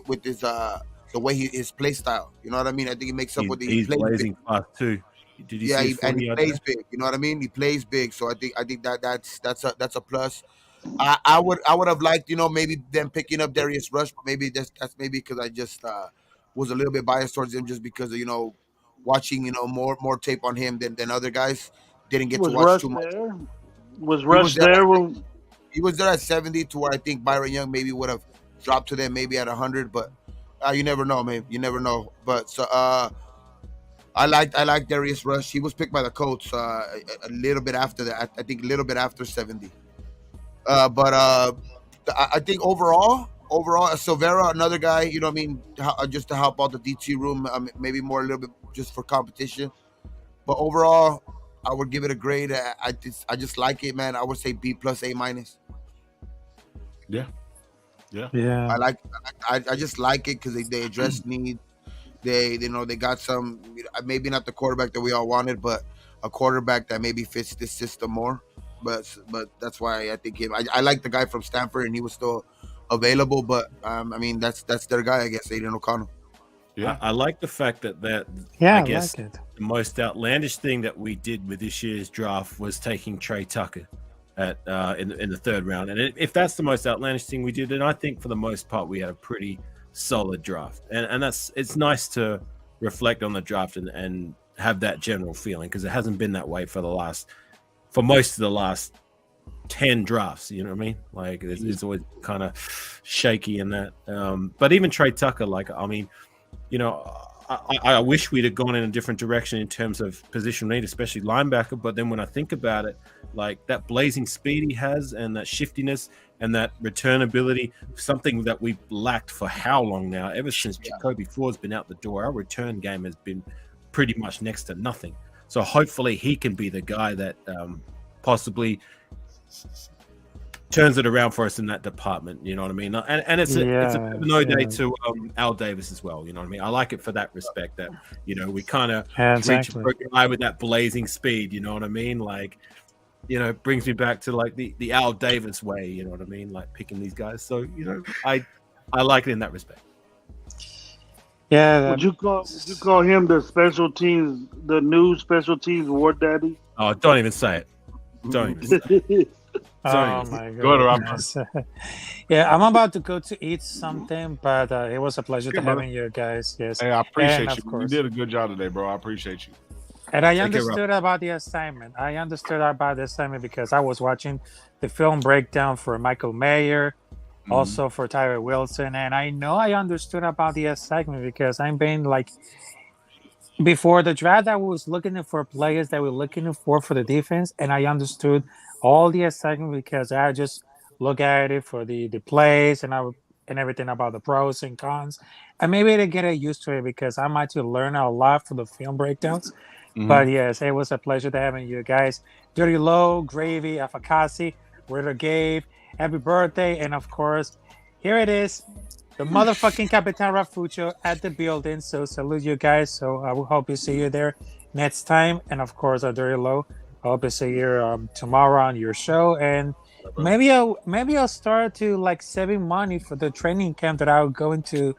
with his the way his play style. You know what I mean? I think he makes up with it. He's blazing fast too. Did you see? And he plays big. You know what I mean? He plays big, so I think that's a plus. I would have liked maybe them picking up Darius Rush, but maybe that's maybe because I just was a little bit biased towards him just because of watching more tape on him than other guys. Didn't get to watch Rush too much. there? Was Rush there? He was there at 70 to where I think Byron Young maybe would have dropped to them maybe at 100, but you never know, man. You never know. But so I like Darius Rush. He was picked by the Colts a little bit after that. I think a little bit after 70. But I think overall, Silvera, another guy, just to help out the DT room, maybe more a little bit just for competition. But overall, I would give it a grade. I just like it, man. I would say B plus A minus. Yeah. I just like it because they address needs. They got some, maybe not the quarterback that we all wanted, but a quarterback that maybe fits this system more. But that's why I think him. I like the guy from Stanford, and he was still available. But I mean, that's their guy, I guess, Aiden O'Connell. Yeah, I like the fact that Yeah, I guess like it. the most outlandish thing that we did with this year's draft was taking Trey Tucker at in the third round. And if that's the most outlandish thing we did, then I think for the most part we had a pretty solid draft. And it's nice to reflect on the draft and have that general feeling, because it hasn't been that way for most of the last 10 drafts. You know what I mean? Like it's always kind of shaky in that. But even Trey Tucker, I wish we'd have gone in a different direction in terms of position need, especially linebacker. But then when I think about it, like that blazing speed he has and that shiftiness and that return ability, something that we've lacked for how long now? Ever since Jacoby Ford's been out the door, our return game has been pretty much next to nothing. So hopefully he can be the guy that possibly turns it around for us in that department. You know what I mean? And it's a no day to Al Davis as well. You know what I mean? I like it for that respect that, we kind of reach for a guy with that blazing speed. You know what I mean? Like, it brings me back to like the Al Davis way. You know what I mean? Like picking these guys. So, I like it in that respect. Yeah, Would you call him the special teams, the new special teams war daddy? Oh, don't even say it. Don't even say it. oh my Go ahead, Rob. goodness. Yeah, I'm about to go to eat something, but it was a pleasure Okay, to brother. having you guys. Yes, Hey, I appreciate and you. of You course, did a good job today, bro. I appreciate you. and I Take care, Rob. understood about the assignment. I understood about the assignment because I was watching the film breakdown for Michael Mayer, also for Tyler Wilson, and I know I understood about the assignment because I'm being like before the draft, I was looking for players that were looking for the defense, and I understood all the assignment because I just look at it for the plays and everything about the pros and cons, and maybe to get used to it because I'm actually learn a lot from the film breakdowns. But yes, it was a pleasure to having you guys. Dirty Low, Gravy, Afakasi, Ritter Gave, happy birthday, and of course, here it is. The motherfucking Capitan Rafucho at the building. So salute you guys. So I will hope you see you there next time. And of course, Dirty Low. I hope to see you tomorrow on your show. And maybe I'll start to like saving money for the training camp that I'm going to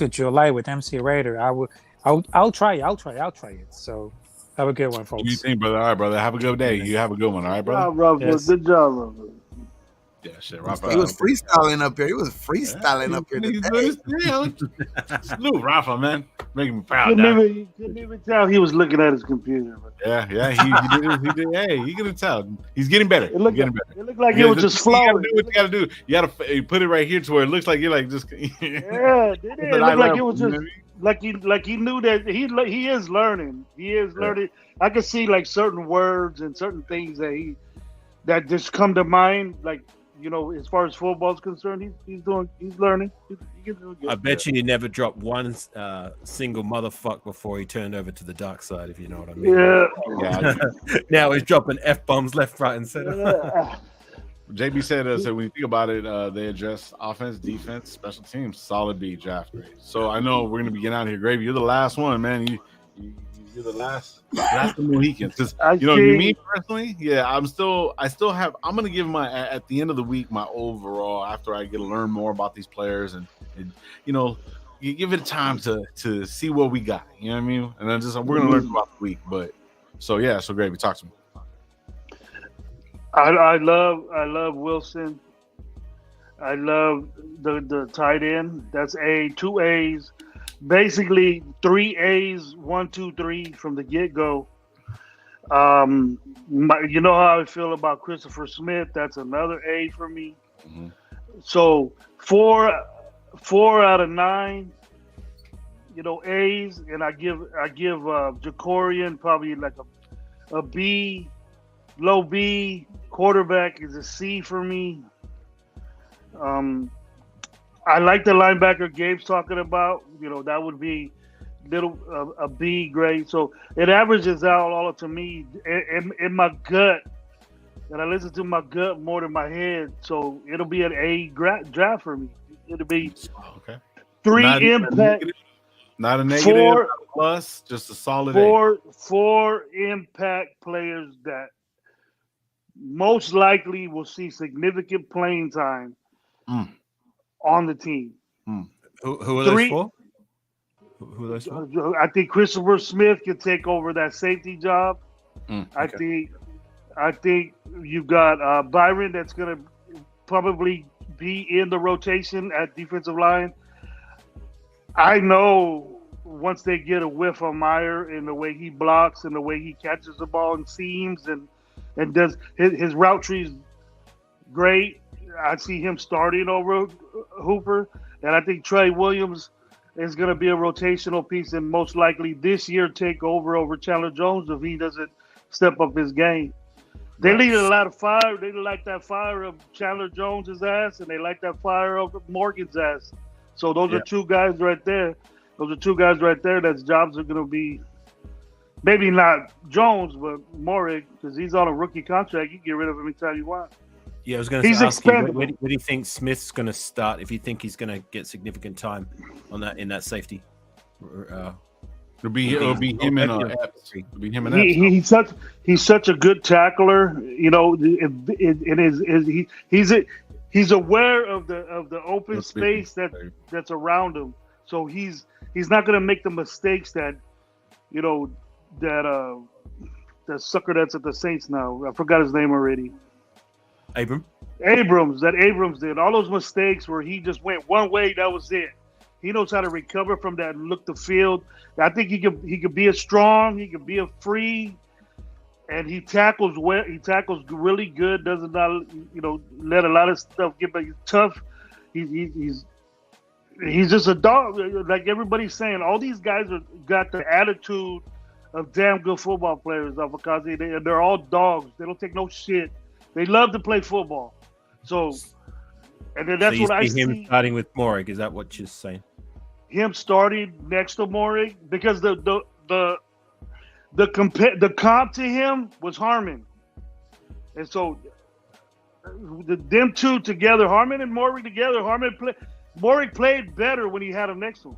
July with MC Raider. I'll try it. So have a good one, What do you folks. think, brother? All right, brother. Have a good day. You have a good one. All right, Good brother. job, Ruffalo. Yes. Good job, Ruffalo. Yeah, shit. Rob, He was freestyling up here. He was freestyling up here He's today. Salute, Rafa, man. Making me proud. Couldn't even tell he was looking at his computer. Yeah. He did. Hey, you can tell. He's getting better. It looked, He's getting better. it looked like Yeah, it was just you gotta flowing. do what you gotta do. You gotta put it right here to where it looks like you're like just. Yeah, it looked like it was just like he knew that he is learning. He is learning. I could see like certain words and certain things that just come to mind. Like as far as football's concerned, he's learning. He's doing good. I bet you never dropped one single motherfuck before he turned over to the dark side, if you know what I mean. Yeah. Now he's dropping F-bombs left, right, and center. Yeah. JB said, when you think about it, they address offense, defense, special teams, solid B draft grade. So I know we're gonna be getting out of here, Gravy. You're the last one, man. You're the last of the Mohicans. Because me personally, yeah, I still have. I'm gonna give at the end of the week my overall after I get to learn more about these players and you give it time to see what we got. You know what I mean? And then we're gonna learn about the week. But so Gravy, talk to me. I love Wilson. I love the tight end. That's 2 A's. Basically 3 A's, 1, 2, 3 from the get-go. You know how I feel about Christopher Smith. That's another A for me. Mm-hmm. So 4 out of 9, A's, and I give Jacorian probably like a B, low B. Quarterback is a C for me. I like the linebacker Gabe's talking about. That would be a B grade. So it averages out all to me in my gut. And I listen to my gut more than my head. So it'll be an A draft for me. It'll be 3 impact. Not a negative, not a plus, just a solid A. 4 impact players that most likely will see significant playing time on the team. Who are those for? Who are those for? I think Christopher Smith can take over that safety job. I think you've got Byron that's going to probably be in the rotation at defensive line. I know once they get a whiff of Meyer and the way he blocks and the way he catches the ball and seams and does his route tree's great. I see him starting over Hooper, and I think Trey Williams is going to be a rotational piece and most likely this year take over Chandler Jones if he doesn't step up his game. They need a lot of fire. They like that fire of Chandler Jones's ass, and they like that fire of Morgan's ass. So those are 2 guys right there. Those are 2 guys right there that's jobs are going to be. Maybe not Jones, but Morig, because he's on a rookie contract. You can get rid of him anytime you want. Yeah, I was going to ask you, where do you think Smith's going to start? If you think he's going to get significant time in that safety, it'll be him and Epps. It'll be him and Epps. He's such a good tackler. he's aware of the open space that's around him. So he's not gonna make the mistakes that that sucker that's at the Saints now. I forgot his name already. Abrams did all those mistakes where he just went one way. That was it. He knows how to recover from that and look the field. I think he could be a strong. He could be a free, and he tackles well. He tackles really good. Doesn't not let a lot of stuff get. But he's tough. He's just a dog. Like everybody's saying, all these guys got the attitude of damn good football players. Because they're all dogs. They don't take no shit. They love to play football. So, and then that's what I see. Him starting with Morik, is that what you're saying? Him starting next to Morik, because the comp to him was Harmon, and so them two together, Harmon and Morik together, Morik played better when he had him next to him,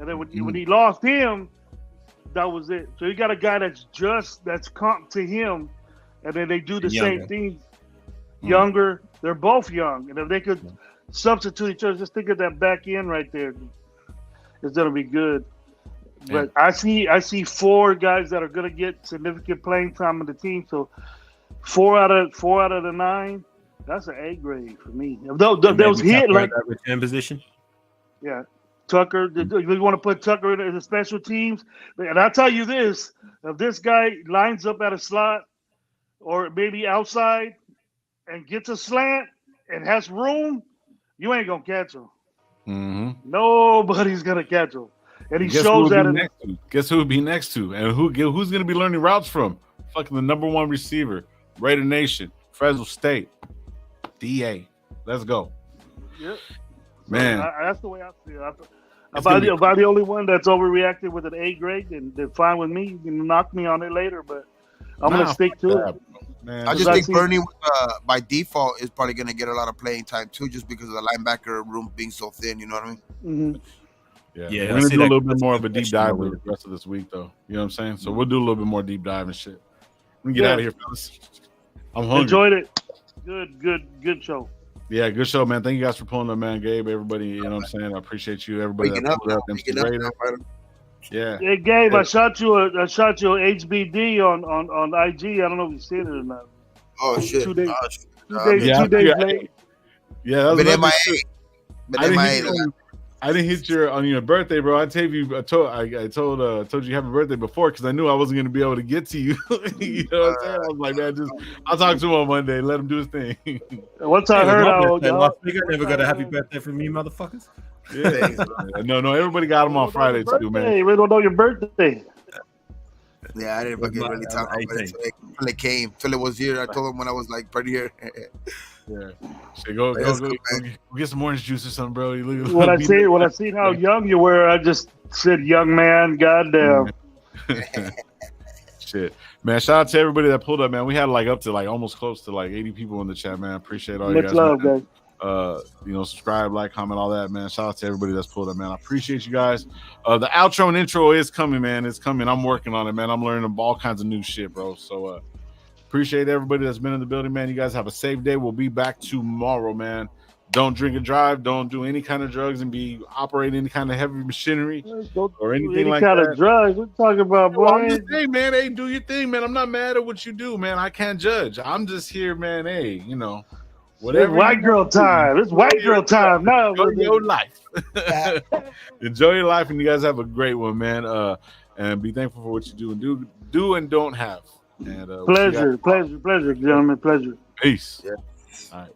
and then when he lost him, that was it. So you got a guy that's comp to him, and then they do the same things. Younger, they're both young, and if they could substitute each other, just think of that back end right there. It's gonna be good. But I see 4 guys that are gonna get significant playing time on the team. So 4 out of the 9, that's an A grade for me. There was hit like that return position. Yeah, Tucker. We want to put Tucker in the special teams, and I'll tell you this: if this guy lines up at a slot or maybe outside and gets a slant and has room, you ain't gonna catch him. Mm-hmm. Nobody's gonna catch him, and he shows that. Guess who would be next to, and who's gonna be learning routes from? Fucking the number 1 receiver, Raider Nation, Fresno State, DA. Let's go. Yep, man. So that's the way I feel. If I'm the only one that's overreacted with an A grade, then fine with me. You can knock me on it later, but I'm gonna stick to it. Man, I just think Bernie, by default, is probably going to get a lot of playing time too, just because of the linebacker room being so thin. You know what I mean? Mm-hmm. Yeah. We're gonna do a little bit more of a deep dive with the rest of this week, though. You know what I'm saying? So we'll do a little bit more deep dive and shit. We can get out of here, fellas. I'm hungry. Enjoyed it. Good show. Yeah, good show, man. Thank you guys for pulling up, man. Gabe, everybody. You know what I'm saying? I appreciate you, everybody. Yeah. Hey, Gabe, I shot you a HBD on IG. I don't know if you've seen it or not. Oh shit! 2 days. Yeah, 2 days late. Yeah, that was MIA. I didn't hit on your birthday, bro. I told you happy birthday before because I knew I wasn't gonna be able to get to you. You know what I'm saying? I was like, man, I'll talk to him on Monday. Let him do his thing. Once I heard last week, I never got a happy birthday from you, motherfuckers. Yeah, no, everybody got him on Friday too, man. We don't know your birthday. Yeah, I didn't fucking really talk about it until it came. Till it was here. I told him when I was like pretty here. Yeah. So go get some orange juice or something, bro. When I seen how young you were, I just said, "Young man, goddamn." Shit, man! Shout out to everybody that pulled up, man. We had up to almost close to 80 people in the chat, man. Appreciate all you guys. Much love, guys. Subscribe, like, comment, all that, man. Shout out to everybody that's pulled up, man. I appreciate you guys. The outro and intro is coming, man. It's coming. I'm working on it, man. I'm learning all kinds of new shit, bro. So appreciate everybody that's been in the building, man. You guys have a safe day. We'll be back tomorrow, man. Don't drink and drive. Don't do any kind of drugs and be operating any kind of heavy machinery or anything like that. Any kind of drugs? We're talking about, boy. I'm just saying, man. Hey, do your thing, man. I'm not mad at what you do, man. I can't judge. I'm just here, man. Hey, whatever. It's white girl time. It's white girl time now. Enjoy your life. Enjoy your life, and you guys have a great one, man. And be thankful for what you do and do and don't have. And pleasure, gentlemen. Pleasure. Peace. Yeah. All right.